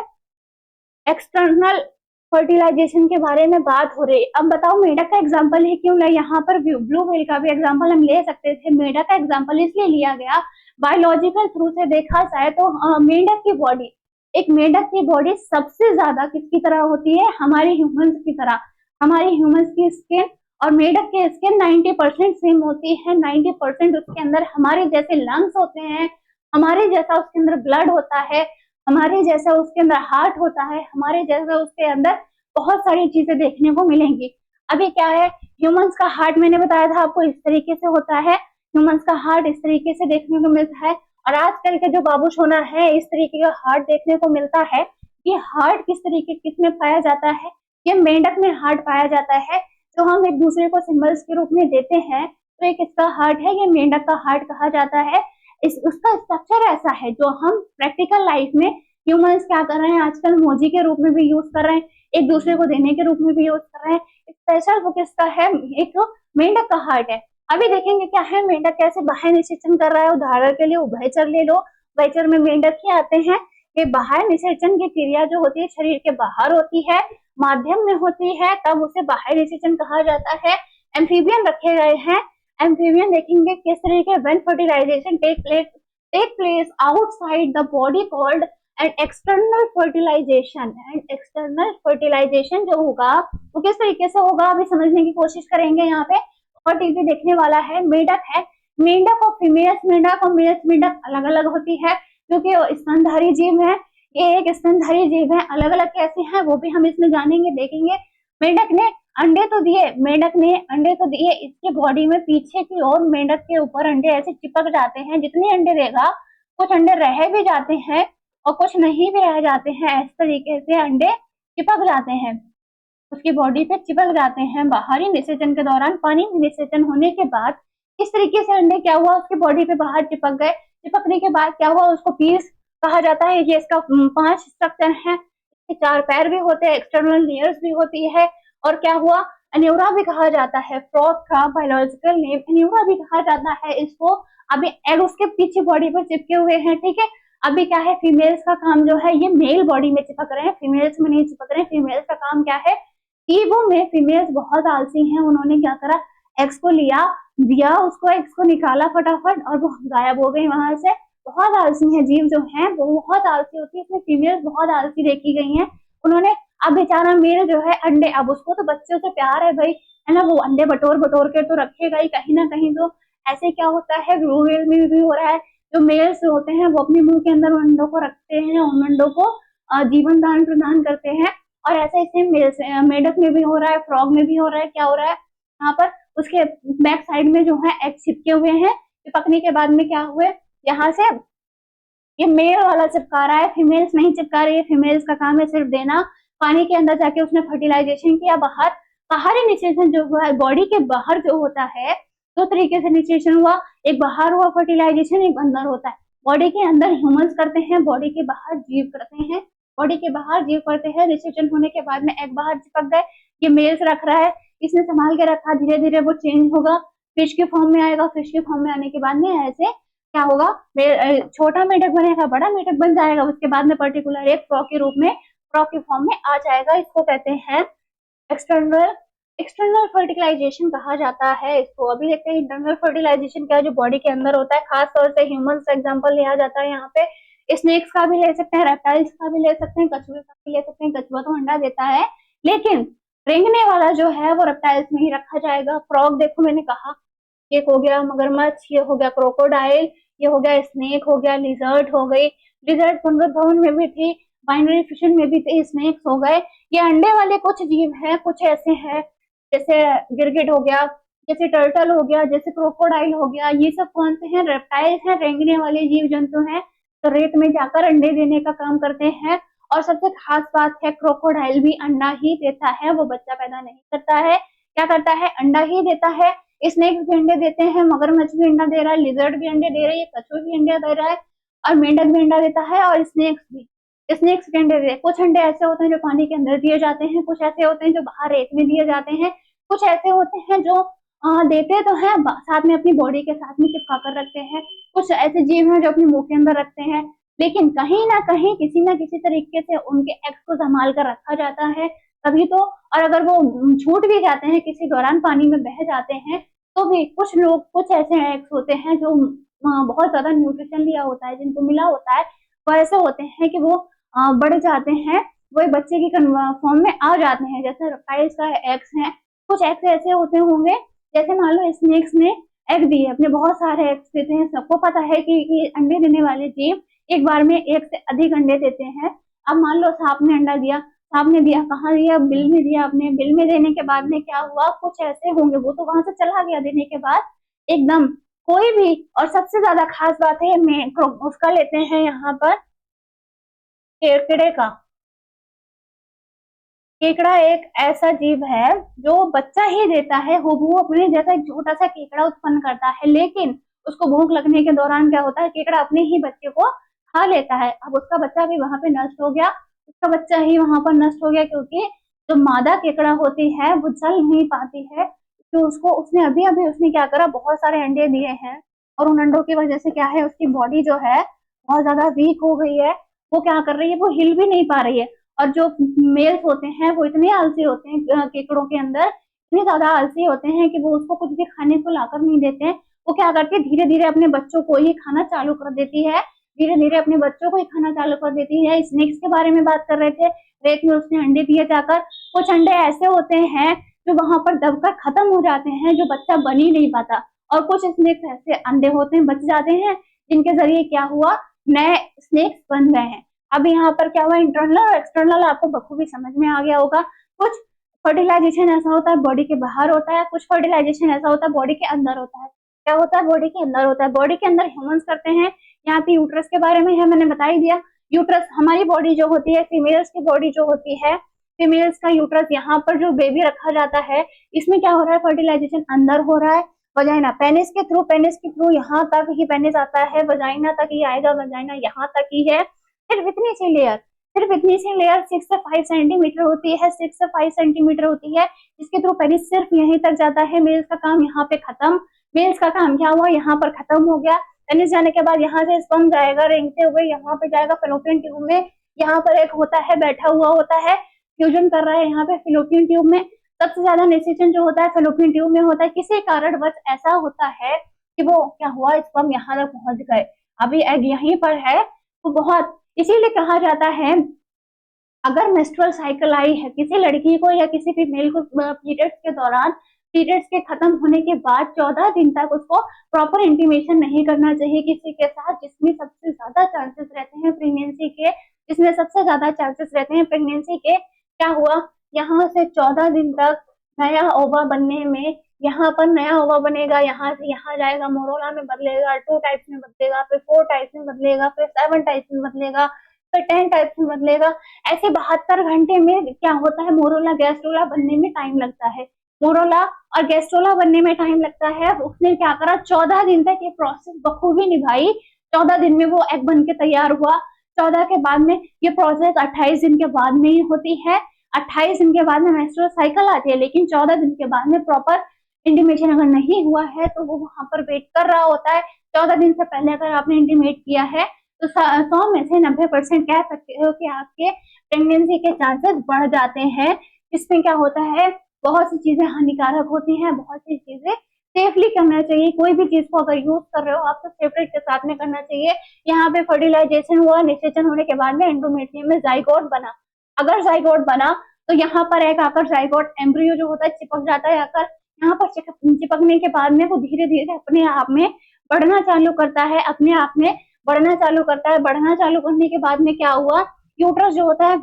एक्सटर्नल फर्टिलाइजेशन के बारे में बात हो रही है। अब बताओ, मेढक का एग्जांपल ही क्यों ले, यहाँ पर ब्लू व्हेल का भी एग्जांपल हम ले सकते थे, मेढक का एग्जांपल इसलिए लिया गया, बायोलॉजिकल थ्रू से देखा जाए तो मेढक की बॉडी, एक मेढक की बॉडी सबसे ज्यादा किसकी तरह होती है, हमारी ह्यूमंस की तरह। हमारी ह्यूमंस की स्किन और मेढक की स्किन 90% सेम होती है। 90% उसके अंदर हमारे जैसे लंग्स होते हैं, हमारे जैसा उसके अंदर ब्लड होता है, हमारे जैसा उसके अंदर हार्ट होता है, हमारे जैसा उसके अंदर बहुत सारी चीजें देखने को मिलेंगी। अभी क्या है, ह्यूमंस का हार्ट मैंने बताया था आपको इस तरीके से होता है, ह्यूमंस का हार्ट इस तरीके से देखने को मिलता है। और आजकल के जो बाबू सोना है, इस तरीके का हार्ट देखने को मिलता है। ये हार्ट किस तरीके किसमें पाया जाता है, ये मेंढक में हार्ट पाया जाता है, जो हम एक दूसरे को सिंबल्स के रूप में देते हैं। तो एक इसका हार्ट है, ये मेंढक का हार्ट कहा जाता है। उसका स्ट्रक्चर ऐसा है जो हम प्रैक्टिकल लाइफ में ह्यूमंस क्या कर रहे हैं, आजकल मोजी के रूप में भी यूज कर रहे हैं, एक दूसरे को देने के रूप में भी यूज कर रहे हैं। स्पेशल वो किसका है, एक मेंढक का हार्ट है। अभी देखेंगे क्या है, मेंढक कैसे बाह्य निषेचन कर रहा है। उदाहरण के लिए उभयचर ले लो, उभयचर में मेंढक ही आते हैं। ये बाह्य निषेचन की क्रिया जो होती है शरीर के बाहर होती है, माध्यम में होती है, तब उसे बाह्य निषेचन कहा जाता है। एम्फीबियन रखे गए हैं, एम्फीबियन देखेंगे किस तरीके, when fertilization take place outside the body called and external fertilization. And external fertilization जो होगा वो किस तरीके से होगा, अभी समझने की कोशिश करेंगे। यहाँ पे और टीवी देखने वाला है, मेंढक है, मेंढक और फीमेल्स मेंढक और मेल्स मेंढक अलग अलग होती है, क्योंकि स्तनधारी जीव है, ये एक स्तनधारी जीव है। अलग अलग कैसे हैं वो भी हम इसमें जानेंगे, देखेंगे। मेंढक ने अंडे तो दिए, मेंढक ने अंडे तो दिए, इसके बॉडी में पीछे की ओर मेंढक के ऊपर अंडे ऐसे चिपक जाते हैं। जितने अंडे देगा, कुछ अंडे रह भी जाते हैं और कुछ नहीं भी रह जाते हैं, इस तरीके से अंडे चिपक जाते हैं, उसकी बॉडी पे चिपक जाते हैं। बाहरी निषेचन के दौरान, पानी में निषेचन होने के बाद इस तरीके से अंडे क्या हुआ, उसकी बॉडी पे बाहर चिपक गए। चिपकने के बाद क्या हुआ, उसको पीस कहा जाता है। ये इसका 5 स्ट्रक्चर है, इसके 4 पैर भी होते हैं, एक्सटर्नल लेयर्स भी होती है। और क्या हुआ, एन्यूरा भी कहा जाता है, फ्रॉग का बायोलॉजिकल नेम एन्यूरा भी कहा जाता है इसको। अभी एग उसके पीछे बॉडी पर चिपके हुए हैं, ठीक है। अभी क्या है, फीमेल्स का काम जो है, ये मेल बॉडी में चिपक रहे हैं, फीमेल्स में नहीं चिपक रहे हैं। फीमेल्स का काम क्या है, ईगो में फीमेल्स बहुत आलसी हैं, उन्होंने क्या करा, एग्स को दिया उसको, एग्स को निकाला फटाफट और वो गायब हो गई वहां से। बहुत आलसी है जीव जो है, वो बहुत आलसी होती है, इसमें फीमेल्स बहुत आलसी देखी गई हैं। उन्होंने, अब बेचारा मेल जो है अंडे, अब उसको तो बच्चों से प्यार है भाई, है ना, वो अंडे बटोर बटोर के तो रखेगा ही कहीं ना कहीं। तो ऐसे क्या होता है, ब्लू व्हेल में भी हो रहा है, जो मेल्स होते हैं वो अपने मुंह के अंदर उन अंडों को रखते हैं, उन अंडों को जीवन दान प्रदान करते हैं। और ऐसे ऐसे मेढक में भी हो रहा है, फ्रॉग में भी हो रहा है। क्या हो रहा है यहाँ पर, उसके बैक साइड में जो है एग चिपके हुए हैं, चिपकने के बाद में क्या हुए, यहाँ से ये मेल वाला चिपका रहा है, फीमेल्स नहीं चिपका रही है। फीमेल्स का काम है सिर्फ देना, पानी के अंदर जाके उसने फर्टिलाइजेशन किया, बाहर बाहरी इनिशिएशन जो हुआ है बॉडी के बाहर जो होता है, दो तरीके से इनिशिएशन हुआ, एक बाहर हुआ फर्टिलाइजेशन, एक अंदर होता है। बॉडी के अंदर ह्यूमंस करते हैं, बॉडी के बाहर जीव करते हैं। बॉडी के बाहर जीव करते हैं, इनिशिएशन होने के बाद में एग बाहर चिपक गए, ये मेल्स रख रहा है, इसने संभाल के रखा, धीरे धीरे वो चेंज होगा, फिश के फॉर्म में आएगा, फिश के फॉर्म में आने के बाद में ऐसे क्या होगा, छोटा मेढक बनेगा, बड़ा मेढक बन जाएगा, उसके बाद में पर्टिकुलर एक फ्रॉग के रूप में, फ्रॉग के फॉर्म में आ जाएगा। इसको कहते हैं एक्सटर्नल एक्सटर्नल फर्टिलाइजेशन कहा जाता है इसको। अभी देखते हैं इंटरनल फर्टिलाइजेशन क्या है, जो बॉडी के अंदर होता है, खास तौर से ह्यूमंस का एग्जांपल लिया जाता है यहाँ पे। स्नेक्स का भी ले सकते हैं, रेप्टाइल्स का भी ले सकते हैं, कछुए का भी ले सकते हैं। कछुआ तो अंडा देता है, लेकिन रेंगने वाला जो है वो रेप्टाइल्स में ही रखा जाएगा। फ्रॉग देखो मैंने कहा, एक हो गया मगरमच्छ, ये हो गया क्रोकोडाइल, ये हो गया स्नेक, हो गया लिजर्ड, हो गई लिजर्ड पुनरुत्थान में भी थी, बाइनरी फिशन में भी थे, स्नेक्स हो गए। ये अंडे वाले कुछ जीव हैं, कुछ ऐसे हैं जैसे गिरगिट हो गया, जैसे टर्टल हो गया, जैसे क्रोकोडाइल हो गया। ये सब कौन से हैं, रेप्टाइल्स हैं, रेंगने वाले जीव जंतु हैं, तो रेत में जाकर अंडे देने का काम करते हैं। और सबसे खास बात है, क्रोकोडाइल भी अंडा ही देता है, वो बच्चा पैदा नहीं करता है। क्या करता है, अंडा ही देता है। स्नेक्स भी अंडे देते हैं, मगरमच्छ भी अंडा दे रहा है, लिजर्ड भी अंडे दे रही है, कछुआ भी अंडा दे रहा है, और मेंढक भी अंडा देता है, और स्नेक्स भी अंडे दे। कुछ अंडे ऐसे होते हैं जो पानी के अंदर दिए जाते हैं, कुछ ऐसे होते हैं जो बाहर रेत में दिए जाते हैं, कुछ ऐसे होते हैं जो देते तो हैं, साथ में अपनी बॉडी के साथ में चिपका कर रखते हैं। कुछ ऐसे जीव हैं जो अपने मुंह के अंदर रखते हैं, लेकिन कहीं ना कहीं किसी ना किसी तरीके से उनके एग्स को संभाल कर रखा जाता है तभी तो। और अगर वो छूट भी जाते हैं, किसी दौरान पानी में बह जाते हैं, तो भी कुछ लोग, कुछ ऐसे एग्स होते हैं जो बहुत ज्यादा न्यूट्रिशन लिया होता है, जिनको मिला होता है, वो ऐसे होते हैं कि वो बढ़ जाते हैं, वो बच्चे की फॉर्म में आ जाते हैं, जैसे रेप्टाइल्स का एग्स हैं। कुछ एग्स ऐसे होते होंगे, जैसे मान लो स्नेक्स ने एग दिए, अपने बहुत सारे एग्स देते हैं। सबको पता है कि अंडे देने वाले जीव एक बार में एक से अधिक अंडे देते हैं। अब मान लो सांप ने अंडा दिया, सांप ने दिया कहाँ दिया, बिल में दिया, अपने बिल में देने के बाद में क्या हुआ, कुछ ऐसे होंगे, वो तो वहां से चला गया देने के बाद एकदम कोई भी। और सबसे ज्यादा खास बात है उसका लेते हैं यहाँ पर केकड़े का। केकड़ा एक ऐसा जीव है जो बच्चा ही देता है, हूबहू अपने जैसा एक छोटा सा केकड़ा उत्पन्न करता है, लेकिन उसको भूख लगने के दौरान क्या होता है, केकड़ा अपने ही बच्चे को खा लेता है। अब उसका बच्चा भी वहां पे नष्ट हो गया, उसका बच्चा ही वहां पर नष्ट हो गया, क्योंकि जो मादा केकड़ा होती है वो चल नहीं पाती है। तो उसको उसने अभी अभी उसने क्या करा, बहुत सारे अंडे दिए हैं, और उन अंडों की वजह से क्या है, उसकी बॉडी जो है बहुत ज्यादा वीक हो गई है। वो क्या कर रही है, वो हिल भी नहीं पा रही है। और जो मेल्स होते हैं वो इतने आलसी होते हैं, केकड़ों के अंदर इतने ज्यादा आलसी होते हैं कि वो उसको कुछ भी खाने को लाकर नहीं देते हैं। वो क्या करती है, धीरे धीरे अपने बच्चों को ही खाना चालू कर देती है, धीरे धीरे अपने बच्चों को ही खाना चालू कर देती है। स्नेक्स के बारे में बात कर रहे थे, रेत में उसने अंडे दिए जाकर। कुछ अंडे ऐसे होते हैं जो वहां पर दबकर खत्म हो जाते हैं, जो बच्चा बन ही नहीं पाता, और कुछ स्नेक्स ऐसे अंडे होते हैं बच जाते हैं, जिनके जरिए क्या हुआ, नए स्नेक्स बन गए हैं। अब यहाँ पर क्या हुआ, इंटरनल और एक्सटर्नल आपको बखूबी समझ में आ गया होगा। कुछ फर्टिलाइजेशन ऐसा होता है बॉडी के बाहर होता है, कुछ फर्टिलाइजेशन ऐसा होता है बॉडी के अंदर होता है। क्या होता है, बॉडी के अंदर होता है। बॉडी के अंदर ह्यूमंस करते हैं। यहाँ पे यूट्रस के बारे में है, मैंने बता ही दिया। यूट्रस हमारी बॉडी जो होती है, फीमेल्स की बॉडी जो होती है, फीमेल्स का यूट्रस, यहाँ पर जो बेबी रखा जाता है, इसमें क्या हो रहा है, फर्टिलाइजेशन अंदर हो रहा है। वजाइना पेनिस के थ्रू, पेनिस के थ्रू यहाँ तक ही पेनिस आता है, वजाइना तक ही आएगा, वजाइना यहाँ तक ही है। सिर्फ इतनी सी लेयर, सिर्फ इतनी सी लेयर 6 से 5 सेंटीमीटर होती है, 6 से 5 सेंटीमीटर होती है, जिसके थ्रू पेनिस सिर्फ यहीं तक जाता है। मेल्स का काम यहाँ पे खत्म। मेल्स का काम क्या हुआ, यहाँ पर खत्म हो गया। पेनिस जाने के बाद यहाँ से स्पर्म जाएगा, रेंगते हुए यहाँ पे जाएगा फेलोपियन ट्यूब में। यहाँ पर एक होता है बैठा हुआ होता है, फ्यूजन कर रहा है यहाँ पे फेलोपियन ट्यूब में। सबसे ज्यादा निषेचन जो होता है फेलोपियन ट्यूब में होता है। किसी कारणवश ऐसा होता है कि वो क्या हुआ, स्पर्म यहाँ तक पहुंच गए, अभी एग यहीं पर है। तो बहुत इसीलिए कहा जाता है, अगर मेंस्ट्रुअल साइकिल आई है किसी लड़की को या किसी फीमेल को पीरियड्स के दौरान, पीरियड्स के खत्म होने के बाद 14 दिन तक उसको प्रॉपर इंटीमेशन नहीं करना चाहिए किसी के साथ, जिसमें सबसे ज्यादा चांसेस रहते हैं प्रेगनेंसी के, जिसमें सबसे ज्यादा चांसेस रहते हैं प्रेगनेंसी के। क्या हुआ, यहाँ से 14 दिन तक नया ओवा बनने में यहाँ पर नया ओवा बनेगा, यहाँ से यहाँ जाएगा, मोरोला में बदलेगा, 2 टाइप्स में बदलेगा, फिर 4 टाइप्स में बदलेगा, फिर 7 टाइप्स में बदलेगा, फिर 10 टाइप्स में बदलेगा। ऐसे 72 घंटे में क्या होता है, मोरोला गैस्ट्रोला बनने में टाइम लगता है। मोरोला और गैस्ट्रोला बनने में टाइम लगता है। उसने क्या करा, 14 दिन तक ये प्रोसेस बखूबी निभाई। 14 दिन में वो एग बन के तैयार हुआ। 14 के बाद में ये प्रोसेस 28 दिन के बाद में ही होती है। 28 दिन के बाद में मेंस्ट्रुअल साइकिल आती है, लेकिन 14 दिन के बाद में प्रॉपर इंटीमेशन अगर नहीं हुआ है तो वो वहां पर वेट कर रहा होता है। 14 दिन से पहले अगर आपने इंटीमेट किया है तो 100 में से 90% कह सकते हो कि आपके प्रेगनेंसी के चांसेस बढ़ जाते हैं। इसमें क्या होता है, बहुत सी चीजें हानिकारक होती हैं, बहुत सी चीजें सेफली करना चाहिए। कोई भी चीज को अगर यूज कर रहे हो आप तो सेफ्टी के साथ में करना चाहिए। यहाँ पे फर्टिलाइजेशन हुआ, निषेचन होने के बाद में एंडोमेट्रियम में जाइगोट बना। अगर जाइगोट बना तो यहाँ पर एक आकर जाइगोट एम्ब्रियो जो होता है चिपक जाता है। आकर यहाँ पर चिपकने के बाद में वो धीरे धीरे अपने आप में बढ़ना चालू करता है, अपने आप में बढ़ना चालू करता है। बढ़ना चालू करने के बाद में क्या हुआ, यूट्रस जो होता है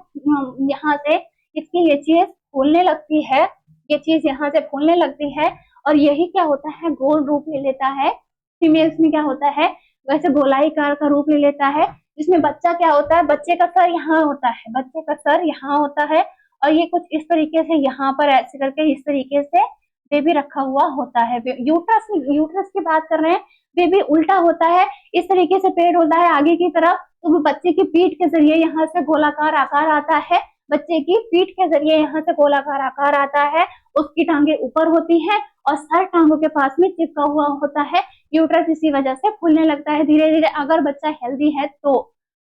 यहाँ से इसकी ये चीज फूलने लगती है। ये चीज यहाँ से फूलने लगती है और यही क्या होता है, गोल रूप ले लेता है। फीमेल्स में क्या होता है, वैसे गोलाईकार का रूप ले लेता है, जिसमें बच्चा क्या होता है, बच्चे का सर यहाँ होता है, बच्चे का सर यहाँ होता है और ये कुछ इस तरीके से यहाँ पर ऐसे करके इस तरीके से बेबी रखा हुआ होता है। यूट्रस यूट्रस की बात कर रहे हैं, बेबी उल्टा होता है, इस तरीके से पेट होता है आगे की तरफ, तो बच्चे की पीठ के जरिए यहाँ से गोलाकार आकार आता है। बच्चे की पीठ के जरिए यहाँ से गोलाकार आकार आता है। उसकी टांगे ऊपर होती है और सर टांगों के पास में चिपका हुआ होता है। यूट्रस इसी वजह से फूलने लगता है धीरे धीरे। अगर बच्चा हेल्दी है तो,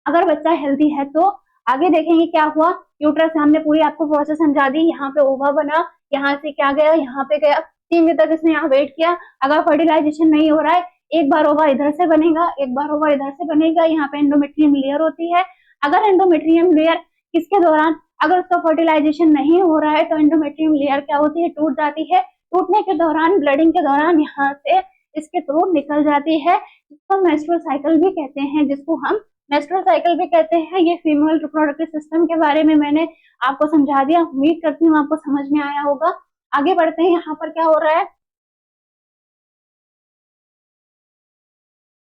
अगर बच्चा हेल्दी है तो आगे देखेंगे क्या हुआ। यूट्रस हमने पूरी आपको प्रोसेस समझा दी। यहाँ पे ओवा बना, यहाँ से क्या गया, यहाँ पे गया, 3 दिन तक इसने यहाँ वेट किया। अगर फर्टिलाइजेशन नहीं हो रहा है, एक बार ओवा इधर से बनेगा, एक बार ओवा इधर से बनेगा। यहाँ पे एंडोमेट्रियम लेयर होती है। अगर एंडोमेट्रियम लेयर किसके दौरान, अगर उसका फर्टिलाइजेशन नहीं हो रहा है तो एंडोमेट्रियम लेयर क्या होती है, टूट जाती है। टूटने के दौरान, ब्लडिंग के दौरान यहाँ से इसके थ्रू निकल जाती है, जिसको मेंस्ट्रुअल साइकिल भी कहते हैं, जिसको हम मेंस्ट्रुअल साइकिल भी कहते हैं। ये फीमेल रिप्रोडक्टिव सिस्टम के बारे में मैंने आपको समझा दिया। उम्मीद करती हूँ आपको समझ में आया होगा। आगे बढ़ते हैं, यहाँ पर क्या हो रहा है,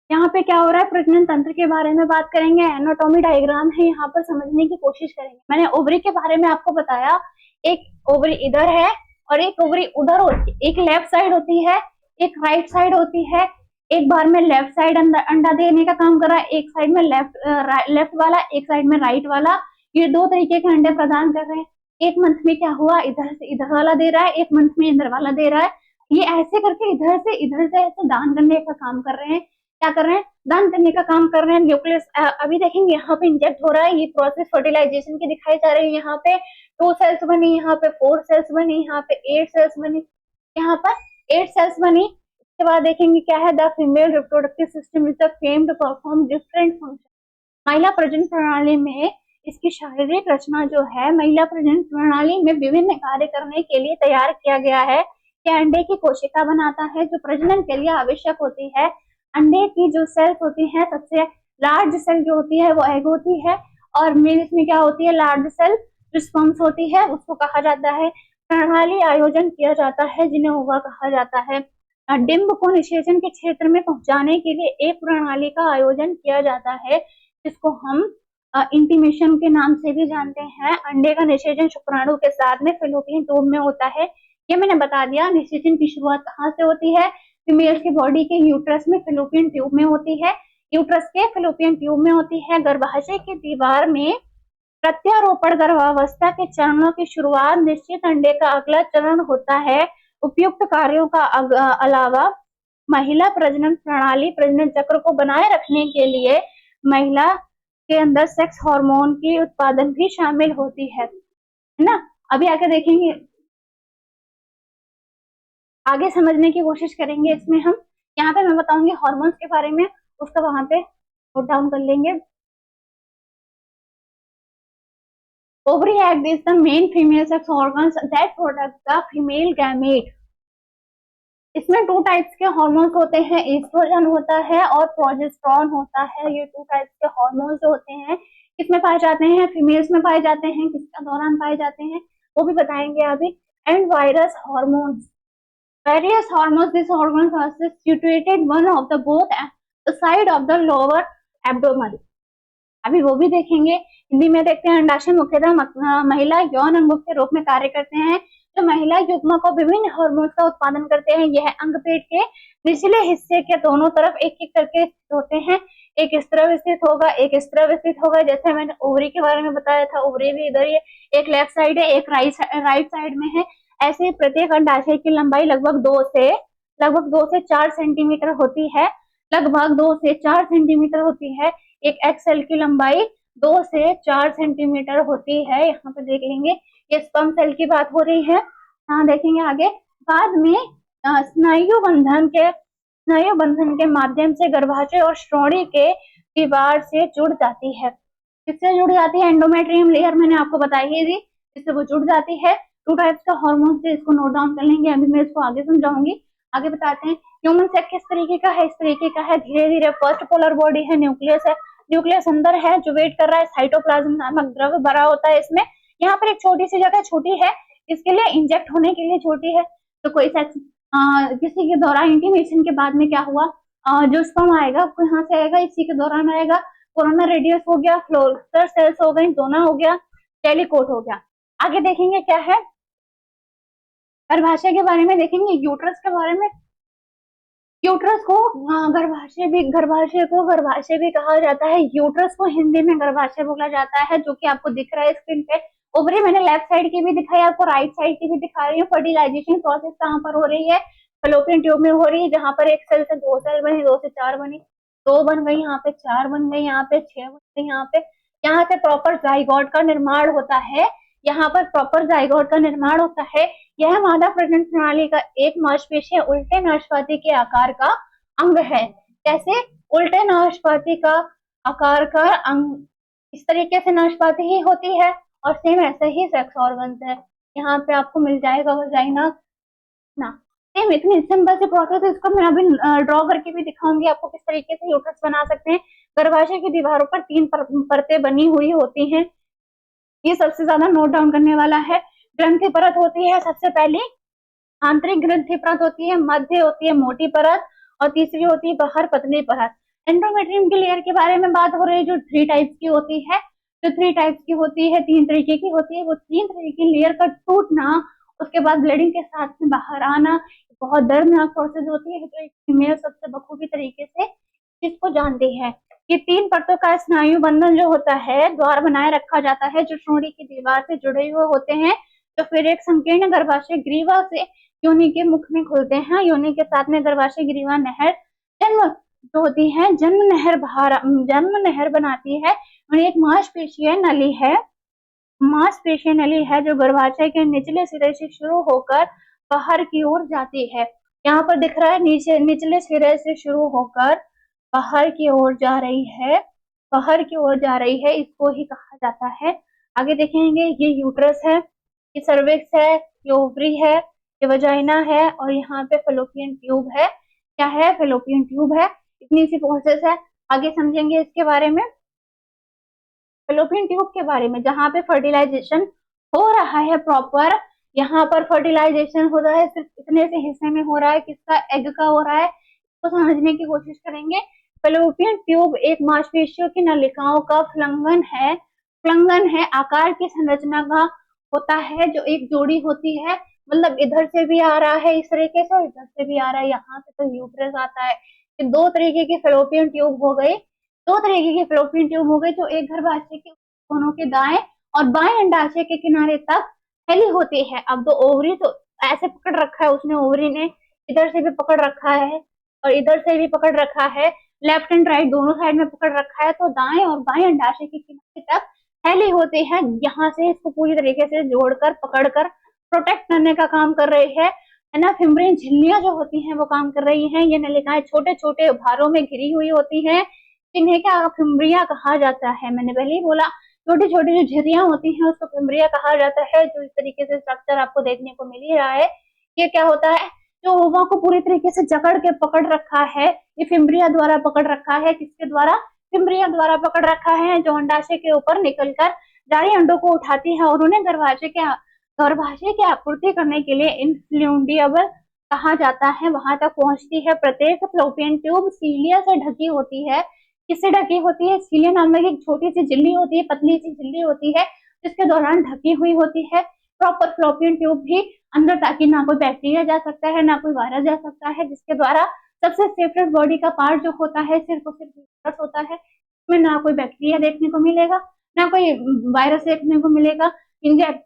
यहाँ पे क्या हो रहा है, प्रजनन तंत्र के बारे में बात करेंगे। एनाटॉमी डायग्राम है, यहाँ पर समझने की कोशिश करेंगे। मैंने ओवरी के बारे में आपको बताया, एक ओवरी इधर है और एक ओवरी उधर होती है। एक लेफ्ट साइड होती है, एक राइट साइड होती है। एक बार में लेफ्ट साइड अंडा देने का काम कर रहा है, एक साइड में लेफ्ट वाला, एक साइड में राइट वाला। ये 2 तरीके के अंडे प्रदान कर रहे हैं। एक मंथ में क्या हुआ, इधर से इधर वाला दे रहा है, एक मंथ में इधर वाला दे रहा है। ये ऐसे करके इधर से ऐसे दान करने का काम कर रहे हैं। क्या कर रहे हैं, दान करने का काम कर रहे हैं। न्यूक्लियस अभी देखेंगे यहाँ पे इंजेक्ट हो रहा है। ये प्रोसेस फर्टिलाइजेशन की दिखाई जा रही है। यहाँ पे 2 सेल्स बनी, यहाँ पे 4 सेल्स बनी, यहाँ पे 8 सेल्स बनी, यहाँ पर 8 सेल्स बनी। इसके बाद देखेंगे क्या है, the female reproductive system is the fame to perform different function. महिला प्रजनन प्रणाली में इसकी शारीरिक रचना जो है, महिला प्रजनन प्रणाली में विभिन्न कार्य करने के लिए तैयार किया गया है। यह अंडे की कोशिका बनाता है जो प्रजनन के लिए आवश्यक होती है। अंडे की जो सेल्स होती है, सबसे लार्ज सेल जो होती है वो एग होती है और मेल में क्या होती है, लार्ज सेल जो स्पर्म्स होती है उसको कहा जाता है। प्रणाली आयोजन किया जाता है जिन्हें ओवा कहा जाता है। डिंब को निषेचन के क्षेत्र में पहुंचाने के लिए एक प्रणाली का आयोजन किया जाता है, जिसको हम इंटीमेशन के नाम से भी जानते हैं। अंडे का निषेचन शुक्राणु के साथ में फेलोपियन ट्यूब में होता है। ये मैंने बता दिया। निषेचन की शुरुआत कहाँ से होती है, फीमेल के बॉडी के यूट्रस में फेलोपियन ट्यूब में होती है। यूट्रस के फेलोपियन ट्यूब में होती है। गर्भाशय की दीवार में प्रत्यारोपण गर्भावस्था के चरणों की शुरुआत निश्चित अंडे का अगला चरण होता है। उपयुक्त कार्यों का अलावा महिला प्रजनन प्रणाली प्रजनन चक्र को बनाए रखने के लिए महिला के अंदर सेक्स हार्मोन की उत्पादन भी शामिल होती है ना। अभी आगे देखेंगे, आगे समझने की कोशिश करेंगे इसमें हम। यहाँ पे मैं बताऊंगी हार्मोन्स के बारे में, उसका वहां पे नोट डाउन कर लेंगे। Ovary egg is the main female sex organs that produce the female gamete. इसमें 2 टाइप्स के हार्मोन्स होते हैं, एस्ट्रोजन होता है और प्रोजेस्टेरॉन होता है। ये 2 टाइप्स के हार्मोन्स जो होते हैं किसमें पाए जाते हैं, फीमेल्स में पाए जाते हैं। किसका दौरान पाए जाते हैं वो भी बताएंगे अभी। And virus hormones, Various hormones, these hormones are situated one of the both the side of the lower abdomen. अभी वो भी देखेंगे। हिंदी में देखते हैं, अंडाशय मुख्यतः महिला यौन अंगों के रूप में कार्य करते हैं, जो महिला युग्म को विभिन्न हार्मोन्स का उत्पादन करते हैं। यह अंग पेट के निचले हिस्से के दोनों तरफ एक एक करके स्थित होते हैं। एक इस तरफ स्थित होगा, एक इस तरफ स्थित होगा। जैसे मैंने ओवरी के बारे में बताया था, ओवरी भी इधर ही, एक लेफ्ट साइड है, एक राइट साइड में है। ऐसे प्रत्येक अंडाशय की लंबाई लगभग 2 से 4 सेंटीमीटर होती है। लगभग 2 से 4 सेंटीमीटर होती है। एक एक्सेल की लंबाई 2 से 4 सेंटीमीटर होती है। यहाँ पे देख लेंगे, ये स्पर्म सेल की बात हो रही है। यहाँ देखेंगे आगे। बाद में स्नायु बंधन के माध्यम से गर्भाशय और श्रोणि के दीवार से जुड़ जाती है। किससे जुड़ जाती है? एंडोमेट्रियम लेयर मैंने आपको बताई ही थी, जिससे वो जुड़ जाती है। 2 टाइप्स का हार्मोन से, इसको नोट डाउन कर लेंगे, अभी मैं इसको आगे समझाऊंगी। आगे बताते हैं ह्यूमन सेक्स किस तरीके का है। इस तरीके का है, धीरे धीरे फर्स्ट पोलर बॉडी है, न्यूक्लियस है, न्यूक्लियस अंदर है जो वेट कर रहा है, साइटोप्लाज्म नामक द्रव्य भरा होता है इसमें। यहाँ पर एक छोटी सी जगह छोटी है, इसके लिए इंजेक्ट होने के लिए छोटी है। तो कोई सेक्स किसी के दौरान इंटीमेशन के बाद में क्या हुआ, जो स्पर्म आएगा वो यहाँ से आएगा, इसी के दौरान आएगा। कोरोना रेडियस हो गया, फ्लोरल सेल्स हो गई, डोना हो गया, टेलिकोट हो गया। आगे देखेंगे क्या है, गर्भाशय के बारे में देखेंगे, यूट्रस के बारे में। यूट्रस को गर्भाशय भी कहा जाता है। यूट्रस को हिंदी में गर्भाशय बोला जाता है, जो कि आपको दिख रहा है स्क्रीन पे। ओवरी मैंने लेफ्ट साइड की भी दिखाई, आपको राइट साइड की भी दिखा रही हूँ। फर्टिलाइजेशन प्रोसेस कहाँ पर हो रही है? फैलोपियन ट्यूब में हो रही है, जहां पर एक सेल से 2 सेल बनी, 2 से 4 बनी, 2 बन गई, यहाँ पे 4 बन गई, यहाँ पे 6 बन गई, यहाँ से प्रॉपर जाइगोट का निर्माण होता है। यहाँ पर प्रॉपर जाइगोट का निर्माण होता है। यह मादा प्रजनन प्रणाली का एक मांसपेशी उल्टे नाशपाती के आकार का अंग है। कैसे? उल्टे नाशपाती का आकार का अंग, इस तरीके से नाशपाती ही होती है। और सेम ऐसे ही सेक्स ऑर्गन्स है, यहाँ पे आपको मिल जाएगा वजाइना ना। सेम इतनी सिंपल सी प्रोसेस है, इसको मैं अभी ड्रॉ करके भी दिखाऊंगी आपको किस तरीके से यूट्रस बना सकते हैं। गर्भाशय की दीवारों पर 3 परतें बनी हुई होती हैं। ये सबसे ज्यादा नोट डाउन करने वाला है। ग्रंथि परत होती है सबसे पहली, आंतरिक ग्रंथि परत होती है, मध्य होती है मोटी परत, और तीसरी होती है बाहर पतली परत। एंडोमेट्रियम की लेयर के बारे में बात हो रही है, जो 3 टाइप्स की होती है। जो 3 टाइप्स की होती है, 3 तरीके की होती है। वो 3 तरीके की लेयर का टूटना, उसके बाद ब्लीडिंग के साथ में बाहर आना, बहुत दर्दनाक प्रोसेस होती है। तो एक फीमेल सबसे बखूबी तरीके से इसको जानती है। ये 3 परतों का स्नायु बंधन जो होता है, द्वार बनाए रखा जाता है, जो श्रोणि की दीवार से जुड़े हुए होते हैं। तो फिर एक संकीर्ण गर्भाशय ग्रीवा से योनि के मुख में खुलते हैं। योनि के साथ में गर्भाशय ग्रीवा नहर जन्म जो होती है, जन्म नहर बनाती है। और एक मांसपेशीय नली है जो गर्भाशय के निचले सिरे से शुरू होकर बाहर की ओर जाती है। यहाँ पर दिख रहा है, निचले सिरे से शुरू होकर बाहर की ओर जा रही है, इसको ही कहा जाता है। आगे देखेंगे, ये यूट्रस है, ये सर्विक्स है, ये ओवरी है, ये वजाइना है, और यहाँ पे फैलोपियन ट्यूब है। क्या है? फैलोपियन ट्यूब है। इतनी सी प्रोसेस है। आगे समझेंगे इसके बारे में, फैलोपियन ट्यूब के बारे में, जहाँ पे फर्टिलाइजेशन हो रहा है प्रॉपर। यहाँ पर फर्टिलाइजेशन हो रहा है, सिर्फ इतने से हिस्से में हो रहा है, किसका? एग का हो रहा है। इसको समझने की कोशिश करेंगे। फैलोपियन ट्यूब एक मांसपेशियों की नलिकाओं का फ्लंगन है, आकार की संरचना का होता है, जो एक जोड़ी होती है। मतलब इधर से भी आ रहा है इस तरीके से, इधर से भी आ रहा है, यहाँ से तो यूट्रस आता है। ये 2 तरीके की फैलोपियन ट्यूब हो गई, जो एक गर्भाशय के कोनों के दाएं और बाएं अंडाशय के किनारे तक फैली होती है। अब तो ओवरी तो ऐसे पकड़ रखा है उसने, ओवरी ने इधर से भी पकड़ रखा है और इधर से भी पकड़ रखा है, लेफ्ट एंड राइट दोनों साइड में पकड़ रखा है। तो दाएं और बाएं अंडाशय के किनारे तक फैली होती है। यहाँ से इसको पूरी तरीके से जोड़कर, पकड़कर प्रोटेक्ट करने का काम कर रही है ना। फिम्ब्रिन झिल्लियां जो होती हैं वो काम कर रही हैं। ये नलिकाएं छोटे छोटे भारों में घिरी हुई होती हैं, इन्हें क्या? फिम्ब्रिया कहा जाता है। मैंने पहले ही बोला, छोटी छोटी जो झिर्रियां होती हैं उसको फिम्ब्रिया कहा जाता है। जो इस तरीके से स्ट्रक्चर आपको देखने को मिल ही रहा है, ये क्या होता है? जो ओवा को पूरी तरीके से जकड़ के पकड़ रखा है, ये फिम्ब्रिया द्वारा पकड़ रखा है। किसके द्वारा? फिम्ब्रिया द्वारा पकड़ रखा है, जो अंडाशय के ऊपर निकलकर जारी अंडों को उठाती है और उन्हें गर्भाशय की आपूर्ति करने के लिए इनफ्लूडियबल कहा जाता है वहां तक पहुंचती है। प्रत्येक फ्लोपियन ट्यूब सीलिया से ढकी होती है। किससे ढकी होती है? सीलिया नामक एक छोटी सी झिल्ली होती है, पतली सी झिल्ली होती है, जिसके दौरान ढकी हुई होती है प्रॉपर फ्लोपियन ट्यूब भी अंदर, ताकि ना कोई बैक्टीरिया जा सकता है ना कोई वायरस जा सकता है, जिसके द्वारा सबसे सेफेस्ट बॉडी का पार्ट जो होता है सिर्फ और सिर्फ यूट्रस होता है। इसमें ना कोई बैक्टीरिया देखने को मिलेगा ना कोई वायरस देखने को मिलेगा।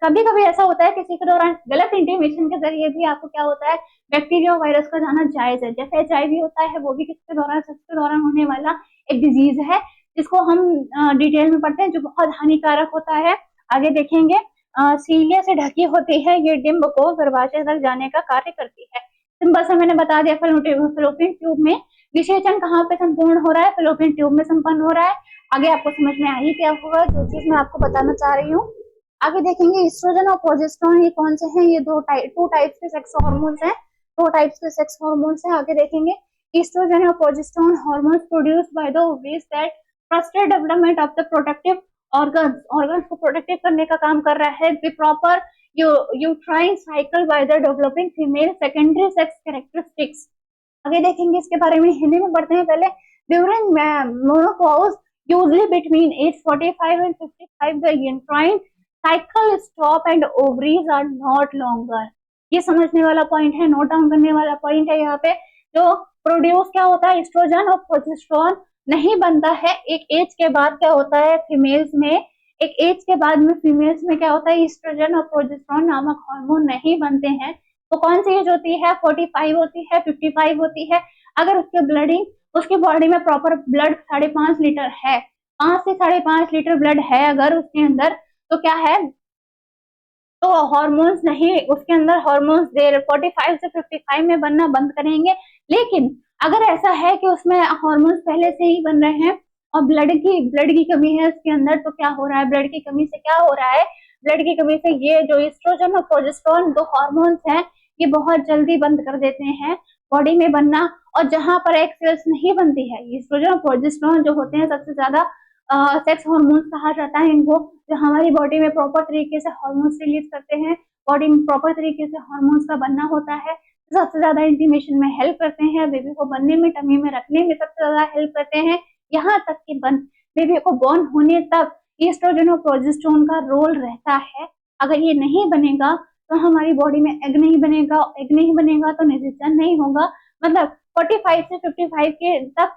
कभी कभी ऐसा होता है किसी के दौरान गलत इंटीमेशन के जरिए भी आपको क्या होता है, बैक्टीरिया और वायरस का जाना जायज है। जैसे HIV होता है, वो भी किसके दौरान, सेक्स के दौरान होने वाला एक डिजीज है, जिसको हम डिटेल में पढ़ते हैं, जो बहुत हानिकारक होता है। आगे देखेंगे, सीलिया से ढकी होती है, ये डिम्ब को गर्भाशय तक जाने का कार्य करती है। सिंपल सा मैंने बता दिया, फैलोपियन ट्यूब में विसेचन कहाँ पे संपूर्ण हो रहा है? फैलोपियन ट्यूब में संपन्न हो रहा है। आगे आपको समझ में आ ही क्या होगा जो चीज मैं आपको बताना चाह रही हूँ। आगे देखेंगे ईस्ट्रोजन और प्रोजेस्टेरोन, ये कौन से हैं? ये टू टाइप्स के सेक्स हार्मोन्स हैं, दो टाइप्स के सेक्स हार्मोन्स हैं। आगे देखेंगे, ईस्ट्रोजन और progesterone hormones produced by the ovaries that frustrate development of the productive organs को प्रोटेक्टिव करने का काम कर रहा है। The proper uterine cycle by the developing female secondary sex characteristics. आगे देखेंगे इसके बारे में, हिंदी में पढ़ते हैं पहले। During menopause usually between age 45 and 55 the uterine cycle stop and ovaries are not longer। ये समझने वाला पॉइंट है, नोट डाउन करने वाला पॉइंट है। यहाँ पे जो प्रोड्यूस क्या होता है, एस्ट्रोजन और प्रोजेस्टेरोन नहीं बनता है। एक एज के बाद क्या होता है फीमेल्स में, एक एज के बाद में फीमेल्स में क्या होता है, एस्ट्रोजन और प्रोजेस्टेरोन नामक हार्मोन नहीं बनते हैं। तो कौन सी एज होती है? 45 होती है, 55 होती है। अगर उसके ब्लडिंग, उसकी बॉडी में प्रॉपर ब्लड 5.5 लीटर है, 5 से 5.5 लीटर ब्लड है अगर उसके अंदर, तो क्या है, तो हॉर्मोन्स नहीं, उसके अंदर हॉर्मोन्स देर 45 से 55 में बनना बंद करेंगे। लेकिन अगर ऐसा है कि उसमें हॉर्मोन्स पहले से ही बन रहे हैं और ब्लड की कमी है उसके अंदर, तो क्या हो रहा है, ब्लड की कमी से क्या हो रहा है, ब्लड की कमी से ये जो एस्ट्रोजन और प्रोजेस्टेरोन दो हॉर्मोन्स हैं, ये बहुत जल्दी बंद कर देते हैं बॉडी में बनना। और जहां पर एग सेल्स नहीं बनती है, एस्ट्रोजन और प्रोजेस्टेरोन जो होते हैं सबसे ज्यादा सेक्स हार्मोन्स कहा जाता है इनको, जो हमारी बॉडी में प्रॉपर तरीके से हार्मोन्स रिलीज करते हैं, बॉडी में प्रॉपर तरीके से हार्मोन्स का बनना होता है, सबसे ज्यादा इंटीमेशन में हेल्प करते हैं, बेबी को बनने में, टमी में रखने में सबसे ज्यादा हेल्प करते हैं। यहाँ तक कि बेबी को बॉर्न होने तक एस्ट्रोजन और प्रोजेस्टेरोन का रोल रहता है। अगर ये नहीं बनेगा तो हमारी बॉडी में एग नहीं बनेगा, एग नहीं बनेगा तो निषेचन नहीं होगा। मतलब 45 से 55 के तक,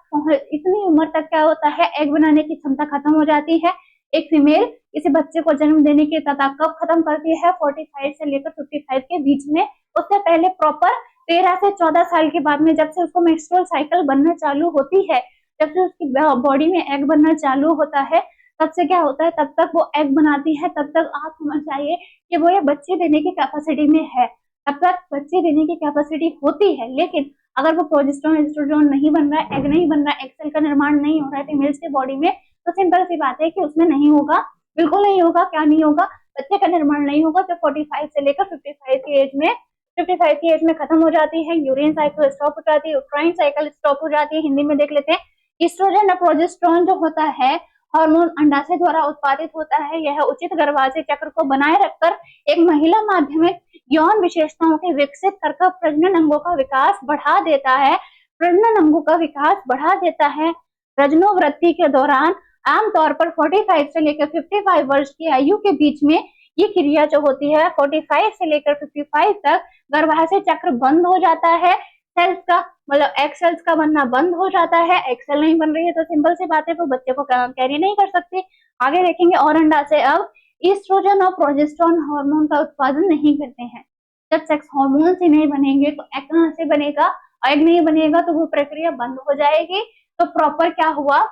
इतनी उम्र तक क्या होता है, एग बनाने की क्षमता खत्म हो जाती है। एक फीमेल इसे बच्चे को जन्म देने की तथा कब खत्म करती है? 45 से लेकर 55 के बीच में। उससे पहले प्रॉपर 13 से 14 साल के बाद में, जब से उसको मेंस्ट्रुअल साइकिल बनना चालू होती है, जब से उसकी बॉडी में एग बनना चालू होता है, तब से क्या होता है, तब तक वो एग बनाती है, तब तक आप समझ जाइए कि वो ये बच्चे देने की कैपेसिटी में है, तब तक बच्चे देने की कैपेसिटी होती है। लेकिन अगर वो प्रोजेस्टेरोन एस्ट्रोजन नहीं बन रहा है, एग नहीं बन रहा है, एग सेल का निर्माण नहीं हो रहा है फीमेल्स के बॉडी में, तो सिंपल सी बात है कि उसमें नहीं होगा, बिल्कुल नहीं होगा। क्या नहीं होगा? बच्चे का निर्माण नहीं होगा। तो 45 से लेकर 55 की एज में, 55 की एज में खत्म हो जाती है, यूरिन साइकिल स्टॉप हो जाती है, यूट्राइन साइकिल स्टॉप हो जाती है। हिंदी में देख लेते हैं, एस्ट्रोजन और प्रोजेस्टेरोन जो होता है हार्मोन अंडाशय द्वारा उत्पादित होता है। यह उचित गर्भाशय चक्र को बनाए रखकर एक महिला माध्यमिक यौन विशेषताओं के विकसित कर प्रजनन अंगों का विकास बढ़ा देता है। प्रजनन अंगों का विकास बढ़ा देता है। प्रजनोवृत्ति के दौरान आमतौर पर 45 से लेकर 55 वर्ष की आयु के बीच में ये क्रिया जो होती है, 45 से लेकर 55 तक गर्भाशय चक्र बंद हो जाता है। सेल्स का मतलब एग सेल्स का बनना बंद हो जाता है। एग सेल नहीं बन रही है तो सिंपल सी बात है, वो बच्चे को कैरी नहीं कर सकती। आगे देखेंगे, और अंडाशय अब ईस्ट्रोजन और प्रोजेस्टेरोन हार्मोन का उत्पादन नहीं करते हैं। जब सेक्स हार्मोन ही नहीं बनेंगे तो एग कहां से बनेगा? एग नहीं बनेगा तो वो प्रक्रिया बंद हो जाएगी। तो प्रॉपर क्या हुआ,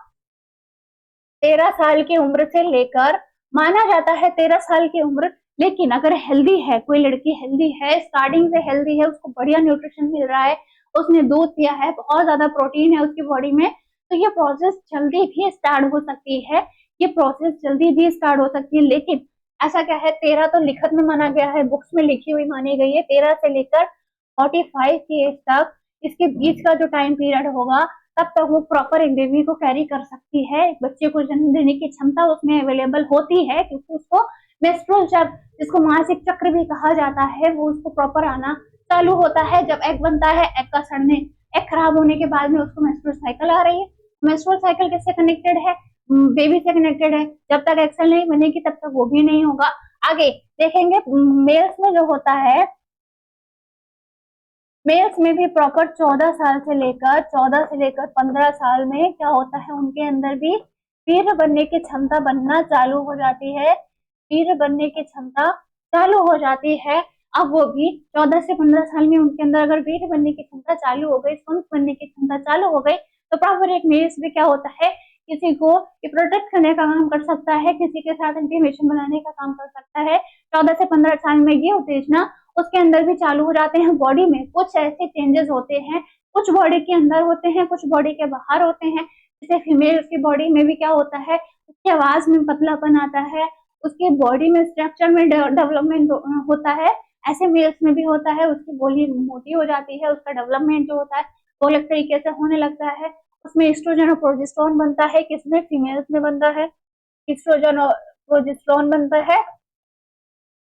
13 साल की उम्र से लेकर, माना जाता है 13 साल की उम्र, लेकिन अगर हेल्दी है, कोई लड़की हेल्दी है, स्टार्टिंग से हेल्दी है, उसको बढ़िया न्यूट्रिशन मिल रहा है, उसने दूध पिया है, बहुत ज्यादा प्रोटीन है उसकी बॉडी में, तो ये प्रोसेस जल्दी भी स्टार्ट हो सकती है। ये प्रोसेस जल्दी भी स्टार्ट हो सकती है। लेकिन ऐसा क्या है, 13 तो लिखत में माना गया है, बुक्स में लिखी हुई मानी गई है। 13 से लेकर 45 की एज तक, इसके बीच का जो टाइम पीरियड होगा, तब तक वो प्रॉपर एक बेबी को कैरी कर सकती है। एक बच्चे को जन्म देने की क्षमता उसमें अवेलेबल होती है, क्योंकि उसको मेंस्ट्रुअल चक्र, जिसको मासिक चक्र भी कहा जाता है, वो उसको प्रॉपर आना चालू होता है जब एग बनता है, एग का सड़ने, एग खराब होने के बाद में उसको मेंस्ट्रुअल साइकिल आ रही है। मेंस्ट्रुअल साइकिल किससे कनेक्टेड है? बेबी से कनेक्टेड है। जब तक एग सेल नहीं बनेगी तब तक वो भी नहीं होगा। आगे देखेंगे मेल्स में जो होता है, मेल्स में भी प्रॉपर 14 से लेकर 15 साल में क्या होता है, उनके अंदर भी वीर्य बनने की क्षमता बनना चालू हो जाती है। वीर्य बनने की क्षमता चालू हो जाती है। अब वो भी 14 से 15 साल में उनके अंदर अगर वीर्य बनने की क्षमता चालू हो गई, स्पंज बनने की क्षमता चालू हो गई, तो प्रॉपर एक मेल्स में क्या होता है, किसी को प्रोटेक्ट करने का काम कर सकता है, किसी के साथ इंटीमेशन बनाने का काम कर सकता है। 14 से 15 साल में ये उत्तेजना उसके अंदर भी चालू हो जाते हैं। बॉडी में कुछ ऐसे चेंजेस होते हैं, कुछ बॉडी के अंदर होते हैं, कुछ बॉडी के बाहर होते हैं। जैसे फीमेल की बॉडी में भी क्या होता है, उसकी आवाज में पतलापन आता है, उसकी बॉडी में स्ट्रक्चर में डेवलपमेंट होता है। ऐसे मेल्स में भी होता है, उसकी बॉडी मोटी हो जाती है, उसका डेवलपमेंट जो होता है वो अलग तरीके से होने लगता है। उसमें एस्ट्रोजन और प्रोजेस्टेरोन बनता है। किसमें? फीमेल्स में बनता है एस्ट्रोजन और प्रोजेस्टेरोन बनता है।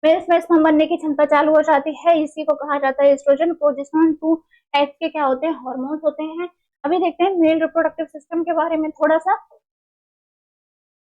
मेल्स में स्पर्म बनने की क्षमता चालू हो जाती है, इसी को कहा जाता है एस्ट्रोजन। प्रोजेस्टेरोन 2 टाइप के क्या होते हैं, हार्मोन्स होते हैं। अभी देखते हैं मेल रिप्रोडक्टिव सिस्टम के बारे में थोड़ा सा।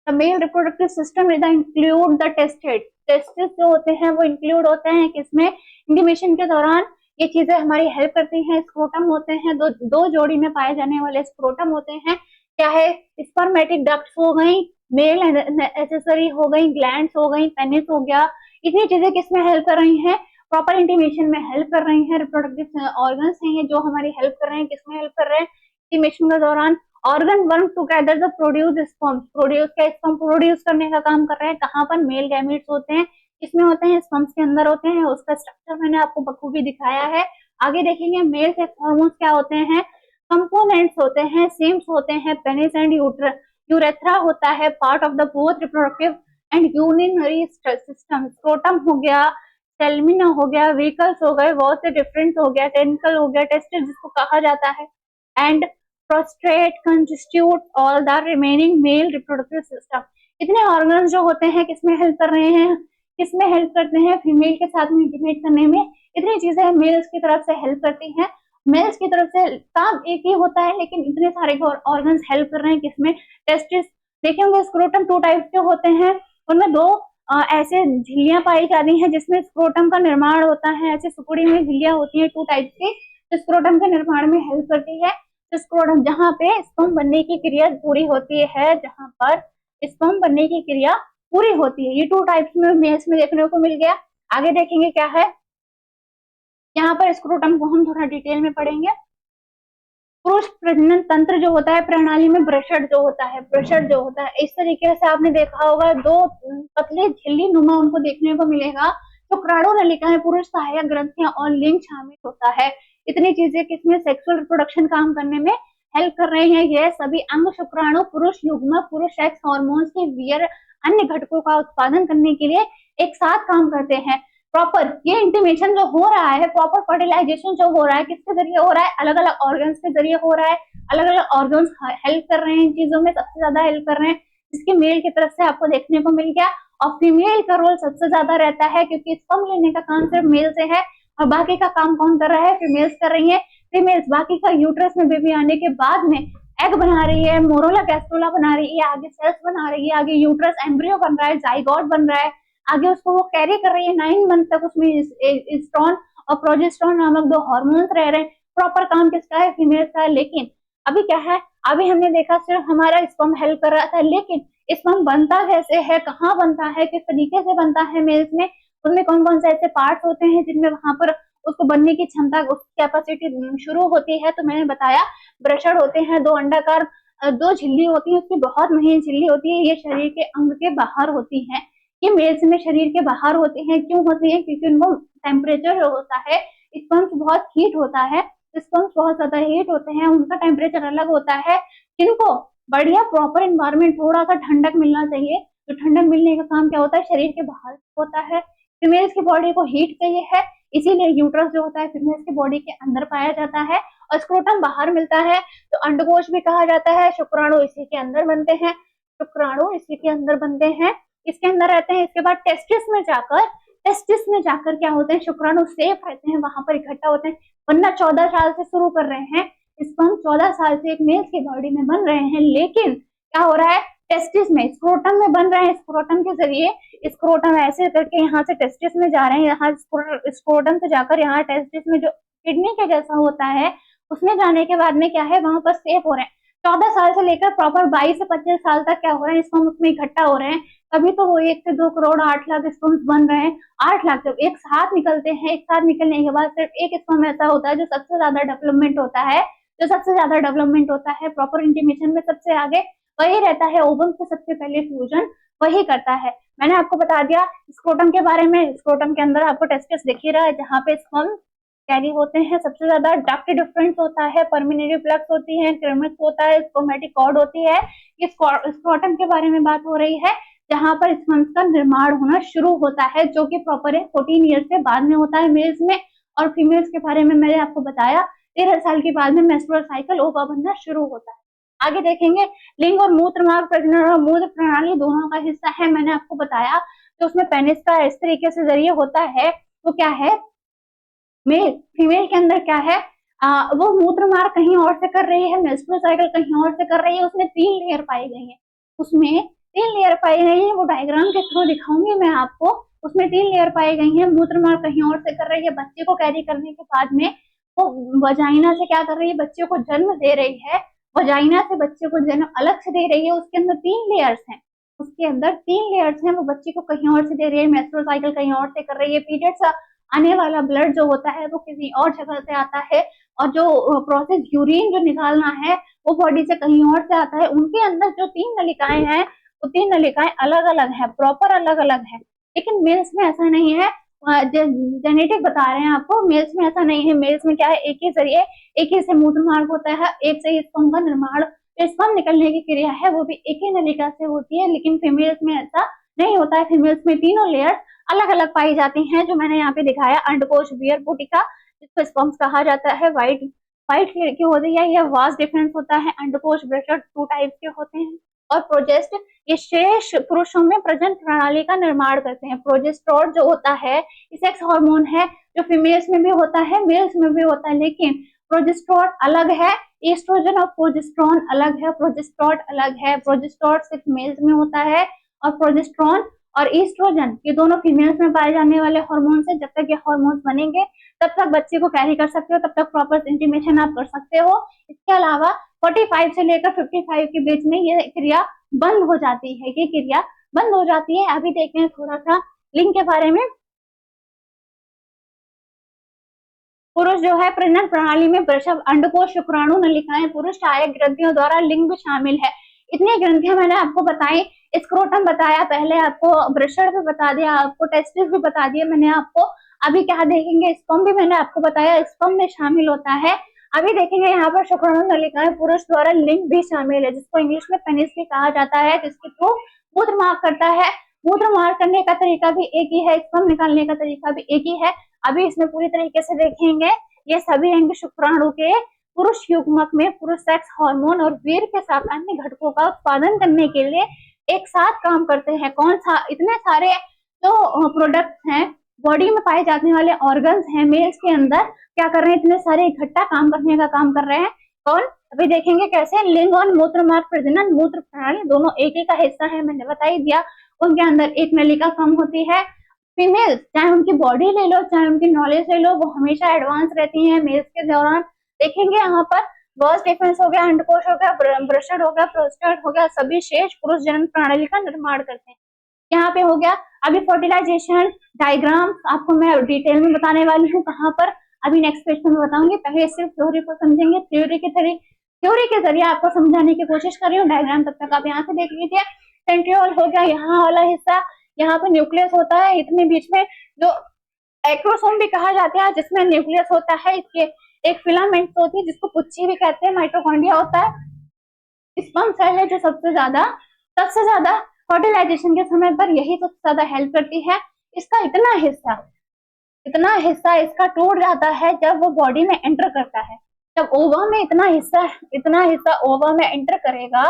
The male reproductive system is include the tested, testis जो होते हैं वो इंक्लूड होते हैं किसमें, इंटीमेशन के दौरान। ये चीजें हमारी हेल्प करती हैं। स्क्रोटम होते हैं, दो जोड़ी में पाए जाने वाले स्क्रोटम होते हैं। क्या है, स्पर्मेटिक डक्ट्स हो गई, मेल एसेसरी हो गई, ग्लैंड्स हो गई, पेनिस हो गया। इतनी चीजें किसमें हेल्प कर रही हैं, प्रॉपर इंटीमेशन में हेल्प कर रही हैं। रिप्रोडक्टिव ऑर्गन्स हैं ये जो हमारी हेल्प कर रहे हैं, किसमें हेल्प कर रहे हैं, इंटीमेशन के दौरान। Organ work together the produce sperm, sperm produce करने का काम कर रहे हैं। कहाँ पर? मेल गैमेट्स होते हैं, इसमें होते हैं, स्पर्म्स के अंदर होते हैं। उसका स्ट्रक्चर मैंने आपको बखूबी दिखाया है। आगे देखेंगे मेल सेक्स हार्मोन्स क्या होते हैं, कंपोनेंट्स होते हैं, सेम्स होते हैं, पेनिस एंड यूरेथ्रा होता है, part of the both reproductive and urinary system. Scrotum हो गया, सेल्मिना हो गया, वेहिकल्स हो गए, बहुत से डिफरेंस हो गया, टेंकल हो गया, टेस्टिस जिसको कहा जाता है, and prostate constitute all the remaining male reproductive system. इतने ऑर्गन्स जो होते हैं किसमें हेल्प कर रहे हैं, किसमें हेल्प करते हैं, फीमेल के साथ में इंटीमेट करने में। इतनी चीजें मेल्स की तरफ से हेल्प करती हैं। मेल्स की तरफ से काम एक ही होता है लेकिन इतने सारे ऑर्गन्स हेल्प कर रहे हैं किसमें, टेस्टिस। देखे होंगे स्क्रोटम 2 टाइप के होते हैं, उनमें 2 ऐसे झिल्लियां पाई जाती हैं जिसमें स्क्रोटम का निर्माण होता है। ऐसे सुकुड़ी में झिल्लियां होती हैं 2 टाइप की, जो स्क्रोटम के निर्माण में हेल्प करती है। तो स्क्रोटम जहाँ पे स्पर्म बनने की क्रिया पूरी होती है, जहाँ पर स्पर्म बनने की क्रिया पूरी होती है, ये 2 टाइप्स में मेल्स में देखने को मिल गया। आगे देखेंगे क्या है, यहाँ पर स्क्रोटम को हम थोड़ा डिटेल में पढ़ेंगे। पुरुष प्रजनन तंत्र जो होता है प्रणाली में ब्रशड जो होता है, ब्रशड जो होता है, इस तरीके से आपने देखा होगा 2 पतले झिल्ली नुमा उनको देखने को मिलेगा। शुक्राणु नलिकाएं, पुरुष सहायक ग्रंथियां और लिंग शामिल होता है। इतनी चीजें किसमें, सेक्सुअल रिप्रोडक्शन काम करने में हेल्प कर रहे हैं। यह सभी अंग शुक्राणु पुरुष युग्मक, पुरुष सेक्स हार्मोन्स के वीर्य अन्य घटकों का उत्पादन करने के लिए एक साथ काम करते हैं। प्रॉपर ये इंटीमेशन जो हो रहा है, प्रॉपर फर्टिलाइजेशन जो हो रहा है, किसके जरिए हो रहा है, अलग अलग ऑर्गन्स के जरिए हो रहा है। अलग अलग ऑर्गन्स हेल्प कर रहे हैं इन चीजों में, सबसे ज्यादा हेल्प कर रहे हैं, जिसके मेल की तरफ से आपको देखने को मिल गया। और फीमेल का रोल सबसे ज्यादा रहता है क्योंकि स्पर्म लेने का काम सिर्फ मेल से है और बाकी का काम कौन कर रहा है, फीमेल्स कर रही है। फीमेल्स बाकी का यूट्रस में बेबी आने के बाद में एग बना रही है, मोरोला गैस्ट्रोला बना रही है, आगे सेल्स बना रही है, आगे यूट्रस एम्ब्रियो बन रहा है, जाइगोट बन रहा है, आगे उसको वो कैरी कर रही है 9 मंथ तक। उसमें एस्ट्रोन और प्रोजेस्टेरोन नामक 2 हार्मोन्स रह रहे हैं। प्रॉपर काम किसका है, फीमेल्स का है। लेकिन अभी क्या है, अभी हमने देखा सिर्फ हमारा स्पर्म हेल्प कर रहा था, लेकिन स्पर्म बनता कैसे है, कहाँ बनता है, किस तरीके से बनता है मेल्स में, उनमें कौन कौन से ऐसे पार्ट्स होते हैं जिनमें वहां पर उसको बनने की क्षमता, उसकी कैपेसिटी शुरू होती है। तो मैंने बताया ब्रशड होते हैं, 2 अंडाकार 2 झिल्ली होती है, उसकी बहुत महीन झिल्ली होती है, ये शरीर के अंग के बाहर होती है। ये मेल्स में शरीर के बाहर होते हैं, क्यों होती है, क्योंकि उनको टेम्परेचर होता है, स्पर्म्स बहुत हीट होता है, स्पर्म्स बहुत ज्यादा हीट होते हैं, उनका टेम्परेचर अलग होता है। जिनको बढ़िया प्रॉपर एनवायरमेंट, थोड़ा सा ठंडक मिलना चाहिए, तो ठंडक मिलने का काम क्या होता है, शरीर के बाहर होता है। फीमेल्स की बॉडी को हीट चाहिए है, इसीलिए यूट्रस जो होता है फीमेल्स की बॉडी के अंदर पाया जाता है और स्क्रोटम बाहर मिलता है। तो अंडकोश भी कहा जाता है, शुक्राणु इसी के अंदर बनते हैं, शुक्राणु इसी के अंदर बनते हैं, इसके अंदर रहते हैं। इसके बाद टेस्टिस में जाकर टेस्टिस में जाकर क्या होते हैं, शुक्राणु सेफ रहते हैं, वहां पर इकट्ठा होते हैं। वरना 14 साल से शुरू कर रहे हैं, स्पर्म 14 साल से एक मेल की बॉडी में बन रहे हैं, लेकिन क्या हो रहा है, टेस्टिस में, स्क्रोटम में बन रहे हैं। स्क्रोटम के जरिए स्क्रोटम ऐसे करके यहाँ से टेस्टिस में जा रहे हैं, यहाँ स्क्रोटम से जाकर यहाँ टेस्टिस में जो किडनी के जैसा होता है उसमें जाने के बाद में क्या है, वहां पर सेफ हो रहे हैं। 14 साल से लेकर प्रॉपर 22 से 25 साल तक क्या हो रहा है, स्पर्म उसमें इकट्ठा हो रहे हैं। तभी तो वो 1 से 2 करोड़ 8 लाख स्पर्म बन रहे हैं। 8 लाख जब एक साथ निकलते हैं, एक साथ निकलने के बाद सिर्फ एक स्पर्म ऐसा होता है जो सबसे ज्यादा डेवलपमेंट होता है, जो सबसे ज्यादा डेवलपमेंट होता है प्रॉपर इंटीमेशन में सबसे आगे वही रहता है। ओवम से सबसे पहले फ्यूजन वही करता है। मैंने आपको बता दिया स्क्रोटम के बारे में। स्क्रोटम के अंदर आपको टेस्टिस दिख ही रहा है, जहाँ पे स्पर्म कैरी होते हैं। सबसे ज्यादा डक्ट डिफरेंस होता है, परमिनेरी प्लग्स होती है, क्रेमस होता है, स्पोमेटिक कॉर्ड होती है। ये स्क्रोटम के बारे में बात हो रही है, जहां पर स्पर्म्स का निर्माण होना शुरू होता है, जो कि प्रॉपर है 14 ईयर्स के बाद में होता है मेल्स में। और फीमेल्स के बारे में मैंने आपको बताया 13 साल के बाद में मेंस्ट्रुअल साइकिल ओवा बनना शुरू होता है। आगे देखेंगे लिंग और मूत्र मार्ग प्रजनन और मूत्र प्रणाली दोनों का हिस्सा है। मैंने आपको बताया तो उसमें पेनिस का इस तरीके से जरिए होता है, वो क्या है, मेल फीमेल के अंदर क्या है, वो मूत्र मार्ग कहीं और से कर रही है, मेंस्ट्रुअल साइकिल कहीं और से कर रही है। उसमें 3 लेयर पाई गई है, उसमें 3 लेयर पाई गई है, वो डायग्राम के थ्रू दिखाऊंगी मैं आपको। उसमें 3 लेयर पाई गई है, मूत्र मार्ग कहीं और से कर रही है, बच्चे को कैरी करने के बाद में वो वजाइना से क्या कर रही है, बच्चे को जन्म दे रही है। वजाइना से बच्चे को जन्म अलग से दे रही है, उसके अंदर 3 लेयर्स हैं, उसके अंदर 3 लेयर्स हैं, वो बच्चे को कहीं और से दे रही है, मेंस्ट्रुअल साइकिल कहीं और से कर रही है, पीरियड्स आने वाला ब्लड जो होता है वो किसी और जगह से आता है, और जो प्रोसेस यूरिन जो निकालना है वो बॉडी से कहीं और से आता है। उनके अंदर जो 3 नलिकाएं हैं, वो 3 नलिकाएं अलग अलग है, प्रॉपर अलग अलग है। लेकिन मेल्स में ऐसा नहीं है, जेनेटिक बता रहे हैं आपको, मेल्स में ऐसा नहीं है। मेल्स में क्या है, एक ही जरिए, एक ही से मूत्र मार्ग होता है, एक से ही स्पर्म का निर्माण, स्पर्म निकलने की क्रिया है वो भी एक ही नलिका से होती है। लेकिन फीमेल्स में ऐसा नहीं होता है, फीमेल्स में तीनों लेयर्स अलग अलग पाई जाती हैं, जो मैंने यहाँ पे दिखाया। अंडकोश, बियर पुटिका, जिसको स्पर्म्स कहा जाता है, व्हाइट कलर की होती है, यह वास्ट डिफरेंस होता है। अंडकोश ब्रशर 2 टाइप्स के होते हैं। और प्रोजेस्ट, ये शेष पुरुषों में प्रजनन प्रणाली का निर्माण करते हैं। प्रोजेस्टेरोन जो होता है सेक्स हार्मोन है, जो फीमेल्स में भी होता है, मेल्स में भी होता है, लेकिन प्रोजेस्टेरोन अलग है, एस्ट्रोजन और प्रोजेस्टेरोन अलग है, प्रोजेस्टेरोन अलग है। प्रोजेस्टेरोन सिर्फ मेल्स में होता है, और प्रोजेस्टेरोन और ईस्ट्रोजन ये दोनों फीमेल्स में पाए जाने वाले हार्मोन्स हैं। जब तक ये हार्मोन्स बनेंगे तब तक बच्चे को कैरी कर सकते हो, तब तक प्रॉपर इंटीमेशन आप कर सकते हो। इसके अलावा 45 से लेकर 55 के बीच में ये क्रिया बंद हो जाती है, ये क्रिया बंद हो जाती है। अभी देखते हैं थोड़ा सा लिंग के बारे में। पुरुष जो है प्रजनन प्रणाली में वृषभ, अंडकोश, शुक्राणु, नलिकाएं, पुरुष सहायक ग्रंथियों द्वारा लिंग भी शामिल है। इतनी ग्रंथियां मैंने आपको बताई, स्क्रोटम बताया पहले आपको, वृषण भी बता दिया आपको, टेस्टिस भी बता दिया मैंने आपको। अभी क्या देखेंगे, स्पर्म भी मैंने आपको बताया, स्पर्म में शामिल होता है। अभी देखेंगे यहाँ पर शुक्राणु नलिकाएं, पुरुष द्वारा लिंग भी शामिल है, जिसको इंग्लिश में पेनिस भी कहा जाता है, जिसके थ्रू मूत्र मार्ग करता है। मूत्र मार्ग करने का तरीका भी एक ही है, स्पर्म निकालने का तरीका भी एक ही है। अभी इसमें पूरी तरीके से देखेंगे। ये सभी अंग शुक्राणु के पुरुष युग्मक में पुरुष सेक्स हार्मोन और वीर्य के साथ अन्य घटकों का उत्पादन करने के लिए एक साथ काम करते हैं। कौन सा, इतने सारे जो प्रोडक्ट्स हैं, बॉडी में पाए जाने वाले ऑर्गन्स हैं, मेल्स के अंदर क्या कर रहे हैं, इतने सारे इकट्ठा काम करने का काम कर रहे हैं। कौन, अभी देखेंगे कैसे। लिंग और मूत्र मार्ग प्रजनन मूत्र प्रणाली दोनों एक ही का हिस्सा है, मैंने बता ही दिया। उनके अंदर एक नलिका कम होती है। फीमेल्स, चाहे उनकी बॉडी ले लो, चाहे उनकी नॉलेज ले लो, वो हमेशा एडवांस रहती हैं। मेल्स के दौरान देखेंगे यहाँ पर वर्स डिफरेंस हो गया, अंडकोश हो गया, वृषण हो गया, प्रोस्टेट हो गया, सभी शेष पुरुष जनन प्रणाली का निर्माण करते हैं। यहाँ पे हो गया। अभी फर्टिलाइजेशन डायग्राम आपको मैं डिटेल में बताने वाली हूँ, कहाँ पर, अभी नेक्स्ट पेज में बताऊंगी। पहले सिर्फ थ्योरी को समझेंगे, थ्योरी के जरिए आपको समझाने की कोशिश कर रही हूँ। डायग्राम तब तक आप यहाँ से देख लीजिए। सेंट्रियोल हो गया, यहाँ वाला हिस्सा, यहाँ पे न्यूक्लियस होता है, इतने बीच में जो एक्रोसोम भी कहा जाता है, जिसमें न्यूक्लियस होता है, इसके एक फिलामेंट होती है जिसको पुच्ची भी कहते हैं, माइटोकॉन्ड्रिया होता है। स्पर्म सेल है जो सबसे ज्यादा फर्टिलाइजेशन के समय पर यही सबसे ज्यादा हेल्प करती है। इसका इतना हिस्सा इसका टूट जाता है जब वो बॉडी में एंटर करता है। जब ओवा में इतना हिस्सा ओवा में एंटर करेगा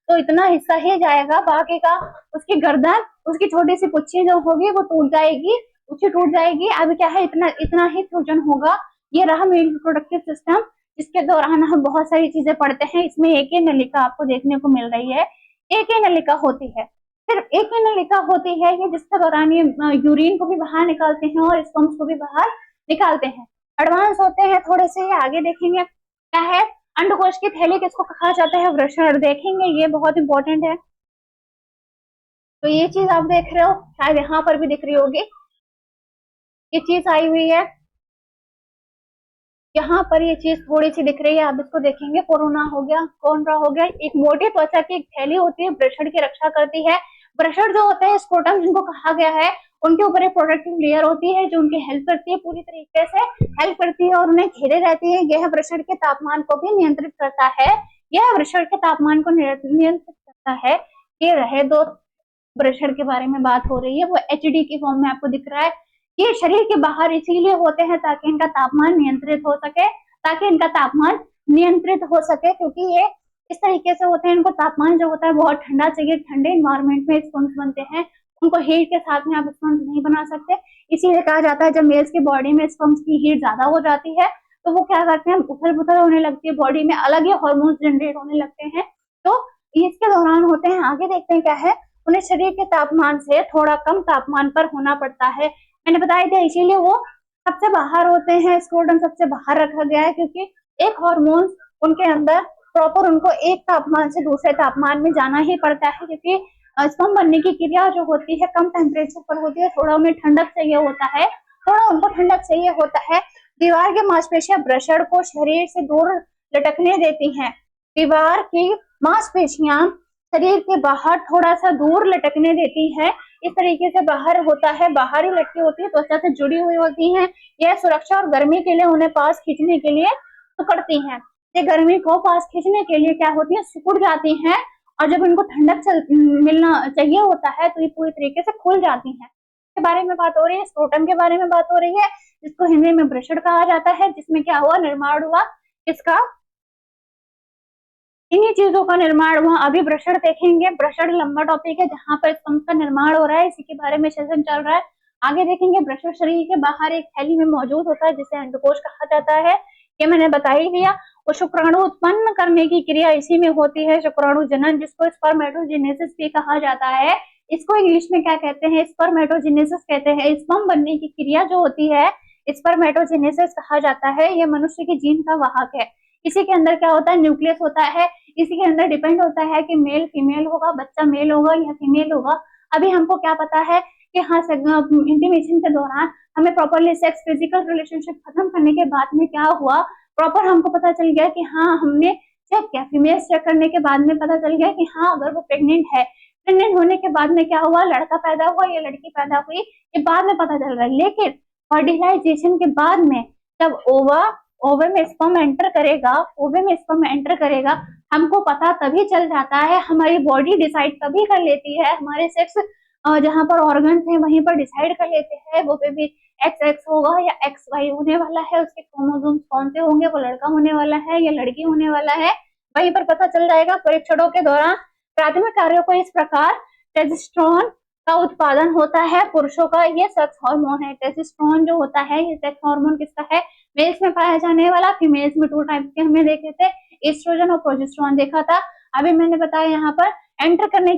तो इतना हिस्सा ही जाएगा, बाकी का उसकी गर्दन, उसकी छोटी सी पुच्ची जो होगी वो टूट जाएगी, ऊंची टूट जाएगी। अभी क्या है, इतना इतना ही फ्यूजन होगा। ये रहा मेल रिप्रोडक्टिव सिस्टम, जिसके दौरान हम बहुत सारी चीजें पढ़ते हैं। इसमें एक ही नलिका आपको देखने को मिल रही है, एक ही नलिका होती है, सिर्फ एक ही नलिका होती है ये, जिसके दौरान ये यूरिन को भी बाहर निकालते हैं और स्पर्म्स को भी बाहर निकालते हैं। एडवांस होते हैं थोड़े से, ये आगे देखेंगे क्या है। अंडकोश की थैली किसको कहा जाता है, वृषण, देखेंगे, ये बहुत इंपॉर्टेंट है। तो ये चीज आप देख रहे हो, शायद यहाँ पर भी दिख रही होगी, ये चीज आई हुई है, यहाँ पर ये चीज थोड़ी सी दिख रही है, आप इसको देखेंगे। कोरोना हो गया, कोनरा हो गया, एक मोटी त्वचा की एक थैली होती है, वृषण की रक्षा करती है। वृषण जो होते हैं, स्क्रोटम जिनको कहा गया है, उनके ऊपर एक प्रोटेक्टिव लेयर होती है जो उनकी हेल्प करती है, पूरी तरीके से हेल्प करती है और उन्हें घेरे रहती है। यह वृषण के तापमान को भी नियंत्रित करता है, यह वृषण के तापमान को नियंत्रित करता है। ये रहे दो वृषण के बारे में बात हो रही है, वो एचडी की फॉर्म में आपको दिख रहा है। ये शरीर के बाहर इसीलिए होते हैं ताकि इनका तापमान नियंत्रित हो सके, ताकि इनका तापमान नियंत्रित हो सके, क्योंकि ये इस तरीके से होते हैं, इनको तापमान जो होता है बहुत ठंडा चाहिए। ठंडे इन्वायरमेंट में स्पंज बनते हैं, उनको हीट के साथ में आप स्पंज नहीं बना सकते। इसीलिए कहा जाता है जब मेल्स की बॉडी में स्पंज की हीट ज्यादा हो जाती है तो वो क्या करते हैं, उथल पुथल होने लगती है, बॉडी में अलग ही हार्मोन्स जनरेट होने लगते हैं। तो इसके दौरान होते हैं, आगे देखते हैं क्या है, उन्हें शरीर के तापमान से थोड़ा कम तापमान पर होना पड़ता है। मैंने बताया था इसीलिए वो सबसे बाहर होते हैं, स्क्रोटम सबसे बाहर रखा गया है, क्योंकि एक हार्मोन उनके अंदर प्रॉपर उनको एक तापमान से दूसरे तापमान में जाना ही पड़ता है, क्योंकि स्पर्म बनने की क्रिया जो होती है कम टेम्परेचर पर होती है, थोड़ा उन्हें ठंडक चाहिए होता है, थोड़ा उनको ठंडक चाहिए होता है। दीवार की मांसपेशियां वृषण को शरीर से दूर लटकने देती हैं। दीवार की मांसपेशियां शरीर के बाहर थोड़ा सा दूर लटकने देती है, इस तरीके से बाहर होता है, बाहर ही लटकी होती है, त्वचा से जुड़ी हुई होती हैं। यह सुरक्षा और गर्मी के लिए उन्हें पास खींचने के लिए सिकुड़ती हैं। ये गर्मी को पास खींचने के लिए क्या होती है, सिकुड़ जाती हैं, और जब इनको ठंडक मिलना चाहिए होता है तो ये पूरी तरीके से खुल जाती हैं। के बारे में बात हो रही है, स्क्रोटम के बारे में बात हो रही है, जिसको हिंदी में वृषण कहा जाता है, जिसमें क्या हुआ, निर्माण हुआ, इसका इन्हीं चीजों का निर्माण हुआ। अभी वृषण देखेंगे, वृषण लंबा टॉपिक है जहां पर स्पंज का निर्माण हो रहा है, इसी के बारे में सेशन चल रहा है। आगे देखेंगे, वृषण शरीर के बाहर एक थैली में मौजूद होता है जिसे अंडकोश कहा जाता है, ये मैंने बता ही दिया। और शुक्राणु उत्पन्न करने की क्रिया इसी में होती है, शुक्राणु जनन, जिसको स्पर्मेटोजेनेसिस भी कहा जाता है। इसको इंग्लिश में क्या कहते हैं, स्पर्मेटोजेनेसिस कहते हैं। स्पर्म बनने की क्रिया जो होती है स्पर्मेटोजेनेसिस कहा जाता है, ये मनुष्य के जीन का वाहक है। इसी के अंदर क्या होता है, न्यूक्लियस होता है, इसी के अंदर डिपेंड होता है कि मेल फीमेल होगा, बच्चा मेल होगा या फीमेल होगा। अभी हमको क्या पता है कि हाँ, इंटीमेशन के दौरान हमें प्रॉपरली सेक्स फिजिकल रिलेशनशिप खत्म करने के बाद में क्या हुआ, प्रॉपर हमको पता चल गया कि हाँ, हमने चेक किया, फीमेल चेक करने के बाद में पता चल गया कि हाँ, अगर वो प्रेग्नेंट है, प्रेग्नेंट होने के बाद में क्या हुआ, लड़का पैदा हुआ या लड़की पैदा हुई, ये बाद में पता चल रहा है। लेकिन फर्टिलाइजेशन के बाद में जब ओवे में स्पर्म एंटर करेगा, ओवे में स्पर्म एंटर करेगा, हमको पता तभी चल जाता है, हमारी बॉडी डिसाइड तभी कर लेती है, हमारे सेक्स जहां पर ऑर्गन्स हैं वहीं पर डिसाइड कर लेते हैं वो बेबी एक्स होगा या एक्स वाई होने वाला है, उसके क्रोमोसोम्स कौन से होंगे, वो लड़का होने वाला है या लड़की होने वाला है, वहीं पर पता चल जाएगा। परीक्षणों के दौरान प्राथमिक कार्यों को इस प्रकार टेस्टोस्टेरोन का उत्पादन होता है, पुरुषों का ये सेक्स हार्मोन है। टेस्टोस्टेरोन जो होता है ये सेक्स हार्मोन किसका है, मेल्स में पाया जाने वाला, फीमेल्स में 2 टाइप के हमने देखे थे, एस्ट्रोजन और प्रोजेस्टेरोन देखा था। अभी मैंने बताया यहाँ पर एंटर करने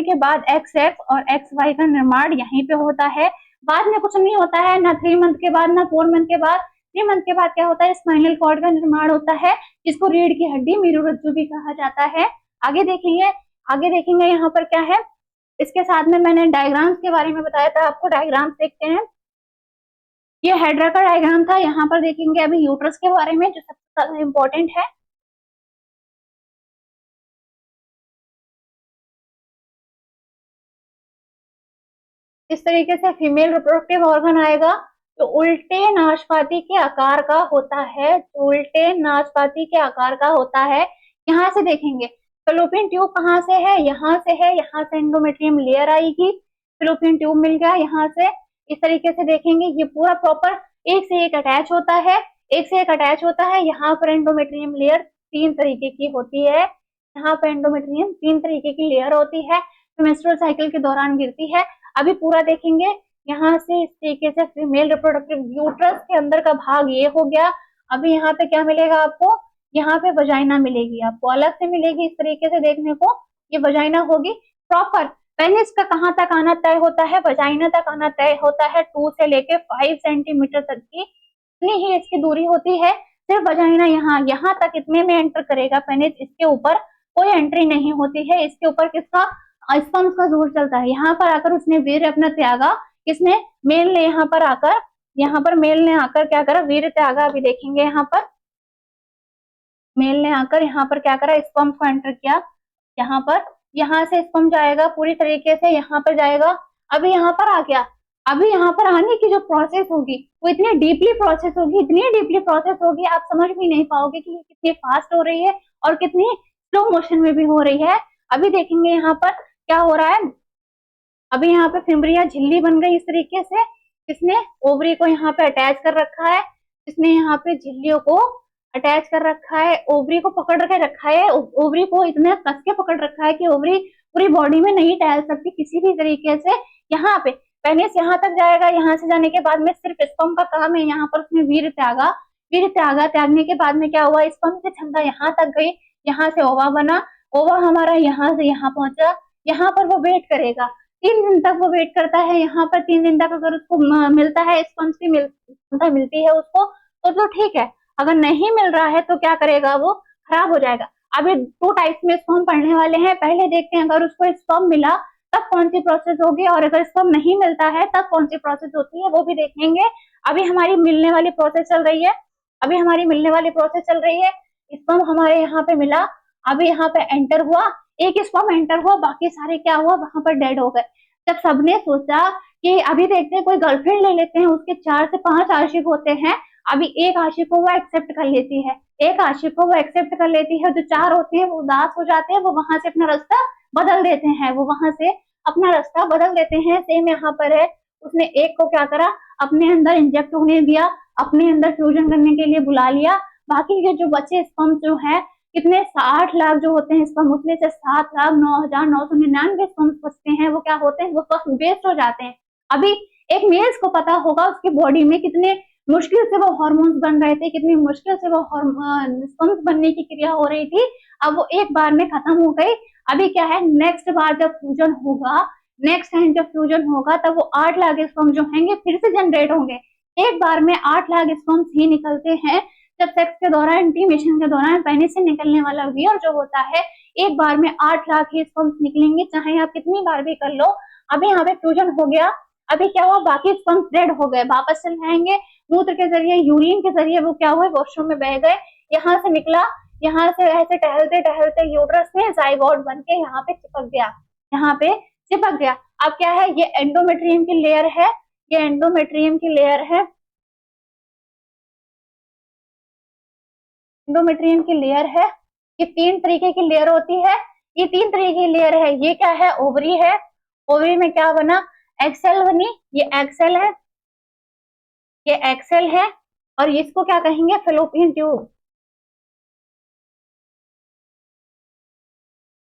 के बाद एक्स और एक्स वाई का निर्माण यहीं पे होता है, बाद में कुछ नहीं होता है, ना 3 मंथ के बाद, ना 4 मंथ के बाद। 3 मंथ के बाद क्या होता है, स्पाइनल कॉर्ड का निर्माण होता है, जिसको रीढ़ की हड्डी मेरुरज्जु भी कहा जाता है। आगे देखेंगे यहाँ पर क्या है, इसके साथ में मैंने डायग्राम्स के बारे में बताया था आपको, डायग्राम्स देखते हैं। ये हेड्रा का डायग्राम था, यहाँ पर देखेंगे अभी यूट्रस के बारे में जो सबसे ज्यादा इम्पोर्टेंट है। इस तरीके से फीमेल रिप्रोडक्टिव ऑर्गन आएगा तो उल्टे नाशपाती के आकार का होता है, उल्टे नाशपाती के आकार का होता है। यहाँ से देखेंगे फैलोपियन ट्यूब कहाँ से है, यहाँ से है, यहाँ से एंडोमेट्रियम लेयर आएगी, फैलोपियन ट्यूब मिल गया यहाँ से। इस तरीके से देखेंगे ये पूरा प्रॉपर एक से एक अटैच होता है, एक से एक अटैच होता है। यहाँ पर एंडोमेट्रियम लेयर 3 तरीके की होती है, यहाँ पर एंडोमेट्रियम 3 तरीके की लेयर होती है, जो मेंस्ट्रुअल साइकिल के दौरान गिरती है। अभी पूरा देखेंगे, यहाँ से इस तरीके से फीमेल रिप्रोडक्टिव यूट्रस के अंदर का भाग ये हो गया। अभी यहाँ पे क्या मिलेगा आपको, यहाँ पे वजाइना मिलेगी, आपको अलग से मिलेगी इस तरीके से देखने को, ये वजाइना होगी प्रॉपर। पेनिस का कहाँ तक आना तय होता है, वजाइना तक आना तय होता है 2 से लेके 5 सेंटीमीटर तक की, इतनी ही इसकी दूरी होती है। सिर्फ वजाइना यहाँ तक इतने में एंटर करेगा पेनिस, इसके ऊपर कोई एंट्री नहीं होती है। इसके ऊपर किसका, स्पर्म का जोर चलता है। यहाँ पर आकर उसने वीर अपना त्यागा, किसने, मेल ने यहाँ पर मेल ने आकर क्या करा, वीर त्यागा। अभी देखेंगे यहाँ पर मेल ने आकर यहाँ पर क्या करा, स्पर्म को एंटर किया यहाँ पर, यहाँ से स्पर्म जाएगा पूरी तरीके से यहाँ पर जाएगा। अभी यहाँ पर आ गया, अभी यहाँ पर आने की जो प्रोसेस होगी वो इतनी डीपली प्रोसेस होगी, इतनी डीपली प्रोसेस होगी, आप समझ भी नहीं पाओगे कि कितनी फास्ट हो रही है और कितनी स्लो मोशन में भी हो रही है। अभी देखेंगे यहाँ पर क्या हो रहा है। अभी यहाँ पे फिम्बरिया झिल्ली बन गई इस तरीके से, इसने ओवरी को यहाँ पे अटैच कर रखा है, इसने यहाँ पे झिल्लियों को अटैच कर रखा है, ओवरी को पकड़ के रखा है, ओवरी को इतना कस के पकड़ रखा है कि ओवरी पूरी बॉडी में नहीं टहल सकती किसी भी तरीके से। यहाँ पे पेनिस यहाँ तक जाएगा, यहाँ से जाने के बाद में सिर्फ स्पर्म का काम है। यहाँ पर उसने वीर त्यागा, वीर त्यागने के बाद में क्या हुआ, स्पर्म की क्षमता यहाँ तक गई, यहाँ से ओवा बना, ओवा हमारा यहाँ से यहाँ पहुंचा। यहाँ पर वो वेट करेगा 3 दिन तक, वो वेट करता है यहाँ पर 3 दिन तक। अगर उसको मिलता है स्पर्म की क्षमता मिलती है उसको तो ठीक है, अगर नहीं मिल रहा है तो क्या करेगा, वो खराब हो जाएगा। अभी 2 टाइप्स में स्पर्म पढ़ने वाले हैं, पहले देखते हैं अगर उसको स्पर्म मिला तब कौन सी प्रोसेस होगी, और अगर स्पर्म नहीं मिलता है तब कौन सी प्रोसेस होती है वो भी देखेंगे। अभी हमारी मिलने वाली प्रोसेस चल रही है, अभी हमारी मिलने वाली प्रोसेस चल रही है। स्पर्म हमारे यहाँ पे मिला, अभी यहाँ पे एंटर हुआ, एक स्पर्म एंटर हुआ, बाकी सारे क्या हुआ, वहां पर डेड हो गए। जब सबने सोचा कि अभी देखते हैं कोई गर्लफ्रेंड ले लेते हैं, उसके 4 से 5 आशिक होते हैं, अभी एक आशिक को वो एक्सेप्ट कर लेती है, एक आशिक को वो एक्सेप्ट कर लेती है, जो 4 होते हैं वो उदास हो जाते हैं, वो वहां से अपना रास्ता बदल देते हैं, वो वहां से अपना रास्ता बदल देते हैं। सेम यहाँ पर है, उसने एक को क्या करा, अपने अंदर इंजेक्ट होने दिया, अपने अंदर फ्यूजन करने के लिए बुला लिया। बाकी के जो बचे स्पर्म जो है, कितने 60 लाख जो होते हैं स्पर्म, उसमें से 7,09,999 स्पर्म बचते हैं, वो क्या होते हैं, वो फर्स्ट वेस्ट हो जाते हैं। अभी एक मेल्स को पता होगा उसकी बॉडी में कितने मुश्किल से वो हार्मोन्स बन रहे थे, कितनी मुश्किल से वो स्पर्म्स बनने की क्रिया हो रही थी, अब वो एक बार में खत्म हो गई। अभी क्या है, नेक्स्ट बार जब फ्यूजन होगा, नेक्स्ट टाइम जब फ्यूजन होगा तब वो 8 लाख स्पर्म जो होंगे फिर से जनरेट होंगे। एक बार में 8 लाख स्पर्म्स ही निकलते हैं। जब सेक्स के दौरान, इंटीमेशन के दौरान पेनिस से निकलने वाला वियर जो होता है, एक बार में 8 लाख ही स्पर्म्स निकलेंगे, चाहे आप कितनी बार भी कर लो। अभी यहाँ पे फ्यूजन हो गया, अभी क्या हुआ, बाकी स्पर्म्स डेड हो गए, वापस चले आएंगे मूत्र के जरिए, यूरिन के जरिए, वो क्या हुए, वॉशरूम में बह गए, यहाँ से निकला, यहाँ से ऐसे टहलते टहलते यूट्रस में जाइगोट बन के यहाँ पे चिपक गया, यहाँ पे चिपक गया। अब क्या है, ये एंडोमेट्रियम की लेयर है, ये एंडोमेट्रियम की लेयर है, एंडोमेट्रियम की लेयर है। ये 3 तरीके की लेयर होती है, ये 3 तरीके की लेयर है। ये क्या है, ओवरी है, ओवरी में क्या बना, एक्सेल बनी, ये एक्सेल है, ये एक्सेल है, और इसको क्या कहेंगे, फेलोपियन ट्यूब,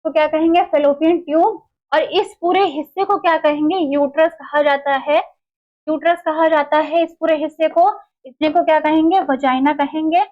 तो क्या कहेंगे, फेलोपियन ट्यूब। और इस पूरे हिस्से को क्या कहेंगे, यूट्रस कहा जाता है, यूट्रस कहा जाता है इस पूरे हिस्से को। इसने को क्या कहेंगे, वजाइना कहेंगे,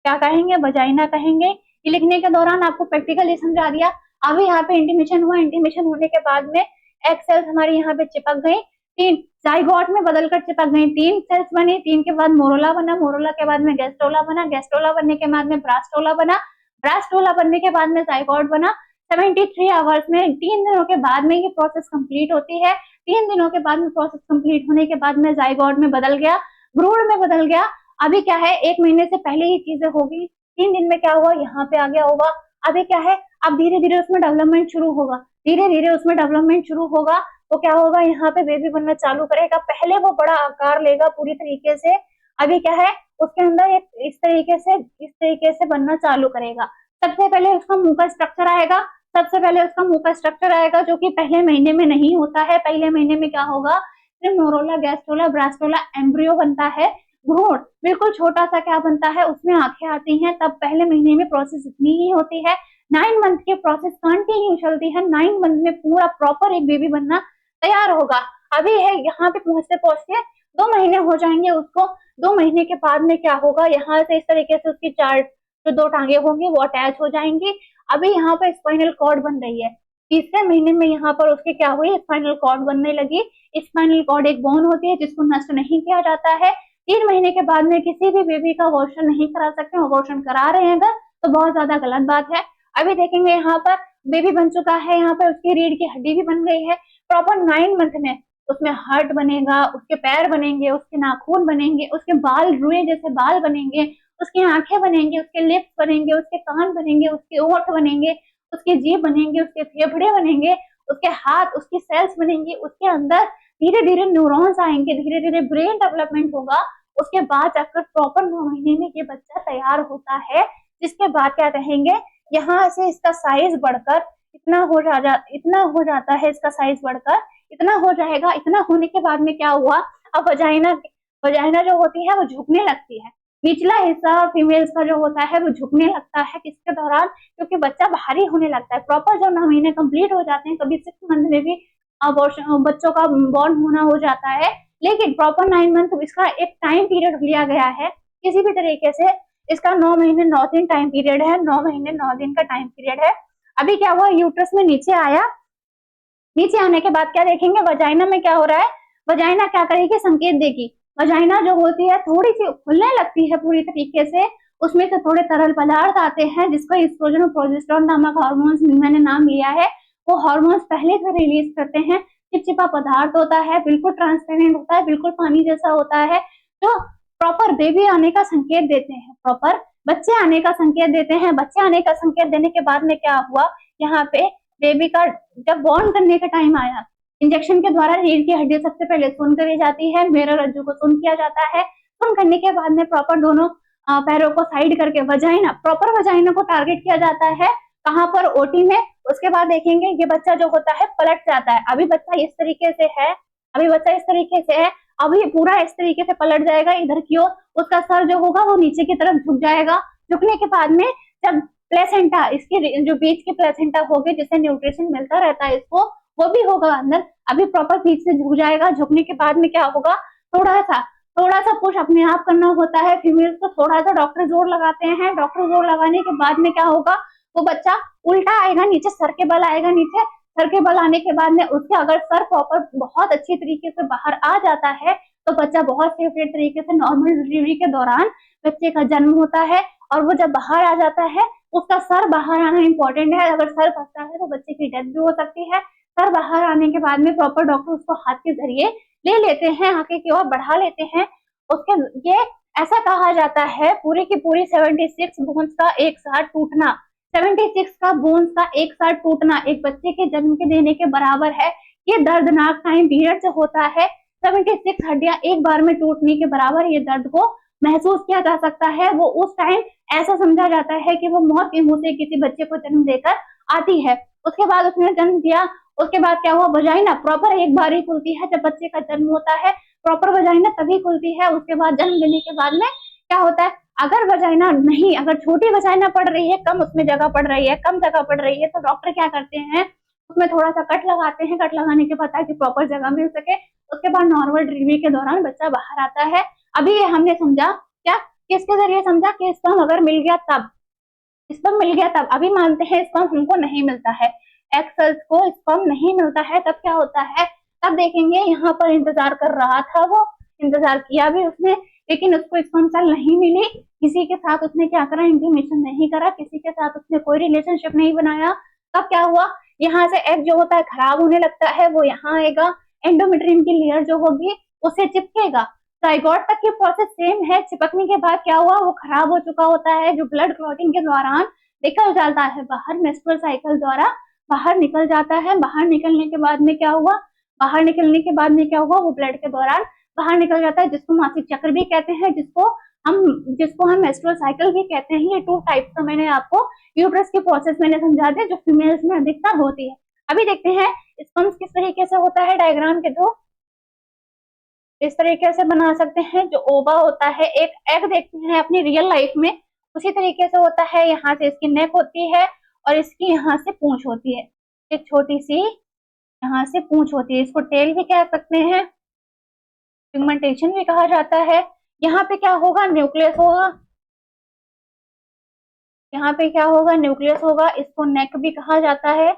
क्या कहेंगे, वजाइना कहेंगे। ये लिखने के दौरान आपको प्रैक्टिकली समझा दिया। अभी यहाँ पे इंटीमेशन हुआ, इंटीमेशन होने के बाद में एग सेल्स हमारी यहाँ पे चिपक गई, 3 जाइगोट में बदलकर चिपक गई, 3 सेल्स बनी, 3 के बाद मोरोला बना, मोरोला के बाद में गैस्ट्रोला बना, गैस्ट्रोला बनने के बाद में ब्रास्टोला बना, ब्रास्टोला बनने के बाद में जाइगोट बना। 73 आवर्स में, 3 दिनों के बाद में ये प्रोसेस कंप्लीट होती है। 3 दिनों के बाद में प्रोसेस कंप्लीट होने के बाद में जाइगोट में बदल गया, भ्रूण में बदल गया। अभी क्या है, 1 महीने से पहले ये चीजें होगी, 3 दिन में क्या हुआ, यहाँ पे आ गया होगा। अभी क्या है, अब धीरे धीरे उसमें डेवलपमेंट शुरू होगा, धीरे धीरे उसमें डेवलपमेंट शुरू होगा, तो क्या होगा, यहाँ पे बेबी बनना चालू करेगा। पहले वो बड़ा आकार लेगा पूरी तरीके से, अभी क्या है, उसके अंदर एक इस तरीके से बनना चालू करेगा। सबसे पहले उसका मुंह का स्ट्रक्चर आएगा, सबसे पहले उसका मुंह का स्ट्रक्चर आएगा, जो कि पहले महीने में नहीं होता है। पहले महीने में क्या होगा, सिर्फ मोरोला, गैस्ट्रोला, ब्रास्टोला, एम्ब्रियो बनता है, भ्रूण बिल्कुल छोटा सा क्या बनता है, उसमें आंखें आती हैं, तब पहले महीने में प्रोसेस इतनी ही होती है। 9 मंथ की प्रोसेस कंटिन्यू चलती है, 9 मंथ में पूरा प्रॉपर एक बेबी बनना तैयार होगा। अभी है यहाँ पे पहुंचते पहुंचते 2 महीने हो जाएंगे उसको। 2 महीने के बाद में क्या होगा, यहाँ से इस तरीके से उसकी चार जो 2 टांगे होंगी वो अटैच हो जाएंगी। अभी यहाँ पर स्पाइनल कॉर्ड बन रही है। तीसरे महीने में यहाँ पर उसके क्या हुई, स्पाइनल कॉर्ड बनने लगी। स्पाइनल कॉर्ड एक बोन होती है जिसको नष्ट नहीं किया जाता है। 3 महीने के बाद में किसी भी बेबी का अबॉर्शन नहीं करा सकते। अबॉर्शन करा रहे हैं अगर तो बहुत ज्यादा गलत बात है। अभी देखेंगे यहाँ पर बेबी बन चुका है, यहाँ पर उसकी रीढ़ की हड्डी भी बन गई है। प्रॉपर 9 मंथ में उसमें हार्ट बनेगा, उसके पैर बनेंगे, उसके नाखून बनेंगे, उसके बाल रुए जैसे बाल बनेंगे, उसकी आंखें बनेंगी, उसके लिप्स बनेंगे, उसके कान बनेंगे, उसके ओंठ बनेंगे, उसके जीभ बनेंगे, उसके फेफड़े बनेंगे, उसके हाथ, उसकी सेल्स बनेंगी, उसके अंदर धीरे धीरे न्यूरॉन्स आएंगे, धीरे धीरे ब्रेन डेवलपमेंट होगा। उसके बाद जाकर प्रॉपर 9 महीने में ये बच्चा तैयार होता है। जिसके बाद क्या कहेंगे, यहाँ से इसका साइज बढ़कर इतना हो जाता है, इसका साइज बढ़कर इतना हो जाएगा। इतना होने के बाद में क्या हुआ, अब वजाइना जो होती है वो झुकने लगती है। निचला हिस्सा फीमेल्स का जो होता है वो झुकने लगता है किसके दौरान, क्योंकि बच्चा भारी होने लगता है। प्रॉपर जब 9 महीने कंप्लीट हो जाते हैं, कभी 6 मंथ में भी अबॉर्शन बच्चों का बॉर्न होना हो जाता है, लेकिन प्रॉपर 9 मंथ इसका एक टाइम पीरियड लिया गया है। किसी भी तरीके से इसका 9 महीने 9 दिन टाइम पीरियड है, 9 महीने 9 दिन का टाइम पीरियड है। अभी क्या हुआ, यूट्रस में नीचे आया। नीचे आने के बाद क्या देखेंगे, वजाइना में क्या हो रहा है, वजाइना क्या करेगी, संकेत देगी। वजाइना जो होती है थोड़ी सी खुलने लगती है पूरी तरीके से, उसमें से थोड़े तरल पदार्थ आते हैं जिसको एस्ट्रोजन और प्रोजेस्टेरोन नामक हार्मोन्स मैंने नाम लिया है। वो हार्मोन्स पहले से रिलीज करते हैं। चिपचिपा पदार्थ होता है, बिल्कुल ट्रांसपेरेंट होता है, बिल्कुल पानी जैसा होता है, जो प्रॉपर बेबी आने का संकेत देते हैं, प्रॉपर बच्चे आने का संकेत देते हैं। बच्चे आने का संकेत देने के बाद में क्या हुआ, यहाँ पे बेबी का जब बॉर्न करने का टाइम आया, इंजेक्शन के द्वारा रीढ़ की हड्डी सबसे पहले सुन करी जाती है, मेरा रज्जु को सुन किया जाता है। सुन करने के बाद में प्रॉपर दोनों पैरों को साइड करके वजाइना, प्रॉपर वजाइना को टारगेट किया जाता है। कहाँ पर, ओटी में। उसके बाद देखेंगे ये बच्चा जो होता है पलट जाता है। अभी बच्चा इस तरीके से है, अभी बच्चा इस तरीके से है, अभी पूरा इस तरीके से पलट जाएगा इधर की ओर। उसका सर जो होगा वो नीचे की तरफ झुक जाएगा। झुकने के बाद में जब प्लेसेंटा, इसकी जो बीच की प्लेसेंटा होगी जिससे न्यूट्रिशन मिलता रहता है इसको, वो भी होगा अंदर। अभी प्रॉपर बीच से झुक जाएगा। झुकने के बाद में क्या होगा, थोड़ा सा पुश अपने आप करना होता है फीमेल्स को, थोड़ा सा डॉक्टर जोर लगाते हैं। डॉक्टर जोर लगाने के बाद में क्या होगा, वो बच्चा उल्टा आएगा नीचे, सर के बल आएगा नीचे। सर के बल आने के बाद में उसके अगर सर प्रॉपर बहुत अच्छी तरीके से बाहर आ जाता है तो बच्चा बहुत सेफ तरीके से नॉर्मल डिलीवरी के दौरान बच्चे का जन्म होता है। और वो जब बाहर आ जाता है, उसका सर बाहर आना इंपॉर्टेंट है। अगर सर फंसता है तो बच्चे की डेथ भी हो सकती है। सर बाहर आने के बाद में प्रॉपर डॉक्टर उसको हाथ के जरिए ले लेते हैं, आगे की ओर बढ़ा लेते हैं। उसके ये ऐसा कहा जाता है पूरी की पूरी 76 बोन्स का एक साथ टूटना, 76 का बोन्स का एक साथ टूटना एक बच्चे के जन्म के देने के बराबर है। ये दर्दनाक टाइम पीरियड जो होता है, 76 हड्डियां एक बार में टूटने के बराबर ये दर्द को महसूस किया जा सकता है। वो उस टाइम ऐसा समझा जाता है कि वो मौत के मुंह से किसी बच्चे को जन्म देकर आती है। उसके बाद उसने जन्म दिया, उसके बाद क्या हुआ, वजाइना प्रॉपर एक बार ही खुलती है जब बच्चे का जन्म होता है। प्रॉपर वजाइना तभी खुलती है। उसके बाद जन्म लेने के बाद में क्या होता है, अगर वजाइना नहीं, अगर छोटी वजाइना पड़ रही है, कम उसमें जगह पड़ रही है, कम जगह पड़ रही है, तो डॉक्टर क्या करते हैं, उसमें थोड़ा सा कट लगाते हैं। कट लगाने के बाद ताकि प्रॉपर जगह मिल सके। उसके बाद नॉर्मल डिलीवरी के दौरान बच्चा बाहर आता है। अभी ये हमने समझा क्या, किसके जरिए समझा कि स्पर्म अगर मिल गया तब, स्पर्म मिल गया तब। अभी मानते हैं स्पर्म हमको नहीं मिलता है, एग सेल्स को स्पर्म नहीं मिलता है, तब क्या होता है, तब देखेंगे यहाँ पर इंतजार कर रहा था, वो इंतजार किया भी उसने, लेकिन उसको स्पर्म सेल नहीं मिली। किसी के साथ उसने क्या करा, इंटीमेशन नहीं करा, किसी के साथ उसने कोई रिलेशनशिप नहीं बनाया। तब क्या हुआ, यहाँ से एग जो होता है खराब होने लगता है, वो यहाँ आएगा, एंडोमेट्रियम की लेयर जो होगी उसे चिपकेगा। जाइगोट तक की प्रोसेस सेम है। चिपकने के बाद क्या हुआ, वो खराब हो चुका होता है, जो ब्लड क्लॉटिंग के दौरान निकल जाता है बाहर, मेंस्ट्रुअल साइकिल द्वारा बाहर निकल जाता है। बाहर निकलने के बाद में क्या हुआ, बाहर निकलने के बाद में क्या हुआ, वो ब्लड के दौरान बाहर निकल जाता है, जिसको मासिक चक्र भी कहते हैं, जिसको हम मेंस्ट्रुअल साइकिल भी कहते हैं। ये 2 टाइप्स का मैंने आपको यूट्रस की प्रोसेस मैंने समझा दिया, जो फीमेल्स में अधिकतर होती है। अभी देखते हैं स्पर्म्स किस तरीके से होता है, डायग्राम के थ्रू इस तरीके से बना सकते हैं। जो ओवा होता है, एक एग देखते हैं अपनी रियल लाइफ में, उसी तरीके से होता है। यहाँ से इसकी नेक होती है और इसकी यहाँ से पूंछ होती है, एक छोटी सी यहाँ से पूंछ होती है, इसको टेल भी कह सकते हैं, पिगमेंटेशन भी कहा जाता है। यहाँ पे क्या होगा, न्यूक्लियस होगा, यहाँ पे क्या होगा, न्यूक्लियस होगा, इसको नेक भी कहा जाता है,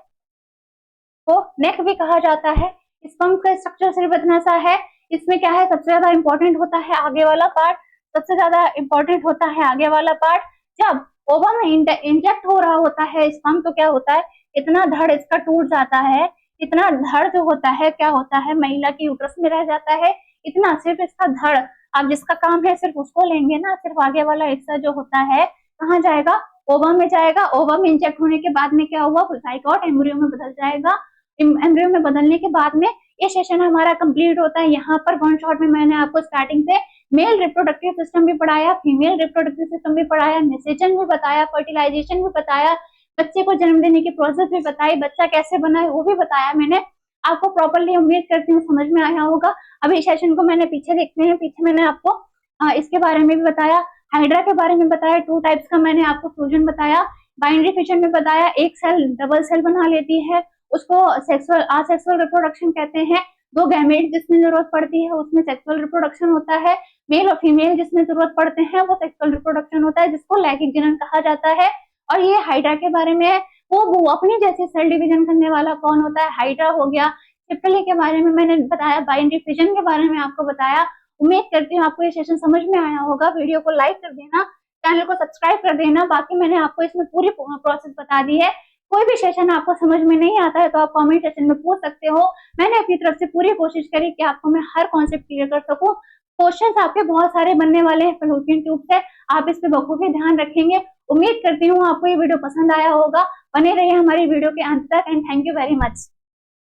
तो नेक भी कहा जाता है। स्पर्म का स्ट्रक्चर सिर्फ इतना सा है, इसमें क्या है, सबसे ज्यादा इंपॉर्टेंट होता है आगे वाला पार्ट, सबसे ज्यादा इंपॉर्टेंट होता है आगे वाला पार्ट। जब ओवम में इंजेक्ट हो रहा होता है स्पर्म, तो क्या होता है, इतना धड़ इसका टूट जाता है, इतना धड़ जो होता है क्या होता है, महिला की यूट्रस में रह जाता है, इतना सिर्फ इसका धड़। अब जिसका काम है सिर्फ उसको लेंगे ना, सिर्फ आगे वाला हिस्सा जो होता है कहाँ जाएगा, ओवम में जाएगा। ओवम में इंजेक्ट होने के बाद में क्या हुआ, जाइगोट एम्ब्रियो में बदल जाएगा। एम्ब्रियो में बदलने के बाद में ये सेशन हमारा कंप्लीट होता है। यहाँ पर वन शॉट में मैंने आपको स्टार्टिंग से मेल रिप्रोडक्टिव सिस्टम भी पढ़ाया, फीमेल रिप्रोडक्टिव सिस्टम भी पढ़ाया, निषेचन भी बताया, फर्टिलाइजेशन भी बताया, बच्चे को जन्म देने की प्रोसेस भी बताई, बच्चा कैसे बना है वो भी बताया मैंने आपको प्रॉपरली। उम्मीद करती हूँ समझ में आया होगा। अभी सेशन को मैंने पीछे देखते हैं, पीछे मैंने आपको इसके बारे में भी बताया, हाइड्रा के बारे में बताया, 2 टाइप्स का मैंने आपको फ्यूजन बताया, बाइनरी फिशन में बताया, एक सेल डबल सेल बना लेती है, उसको सेक्सुअल असेक्सुअल रिप्रोडक्शन कहते हैं। 2 गैमेट जिसमें जरूरत पड़ती है उसमें सेक्सुअल रिप्रोडक्शन होता है, मेल और फीमेल जिसमें जरूरत पड़ते हैं वो सेक्सुअल रिप्रोडक्शन होता है, जिसको लैंगिक जनन कहा जाता है। और ये हाइड्रा के बारे में है, वो अपनी जैसे सेल डिवीजन करने वाला कौन होता है, हाइड्रा हो गया। ट्रिपल के बारे में मैंने बताया, बाइनरी फिशन के बारे में आपको बताया। उम्मीद करती हूँ आपको ये सेशन समझ में आया होगा। वीडियो को लाइक कर देना, चैनल को सब्सक्राइब कर देना। बाकी मैंने आपको इसमें पूरी प्रोसेस बता दी है। कोई भी सेशन आपको समझ में नहीं आता है तो आप कमेंट सेक्शन में पूछ सकते हो। मैंने अपनी तरफ से पूरी कोशिश करी कि आपको मैं हर कॉन्सेप्ट क्लियर कर सकूं। क्वेश्चंस आपके बहुत सारे बनने वाले हैं फैलोपियन ट्यूब से, आप इस पे बखूबी ध्यान रखेंगे। उम्मीद करती हूँ आपको ये वीडियो पसंद आया होगा। बने रहिए हमारी वीडियो के अंत तक and thank you very much.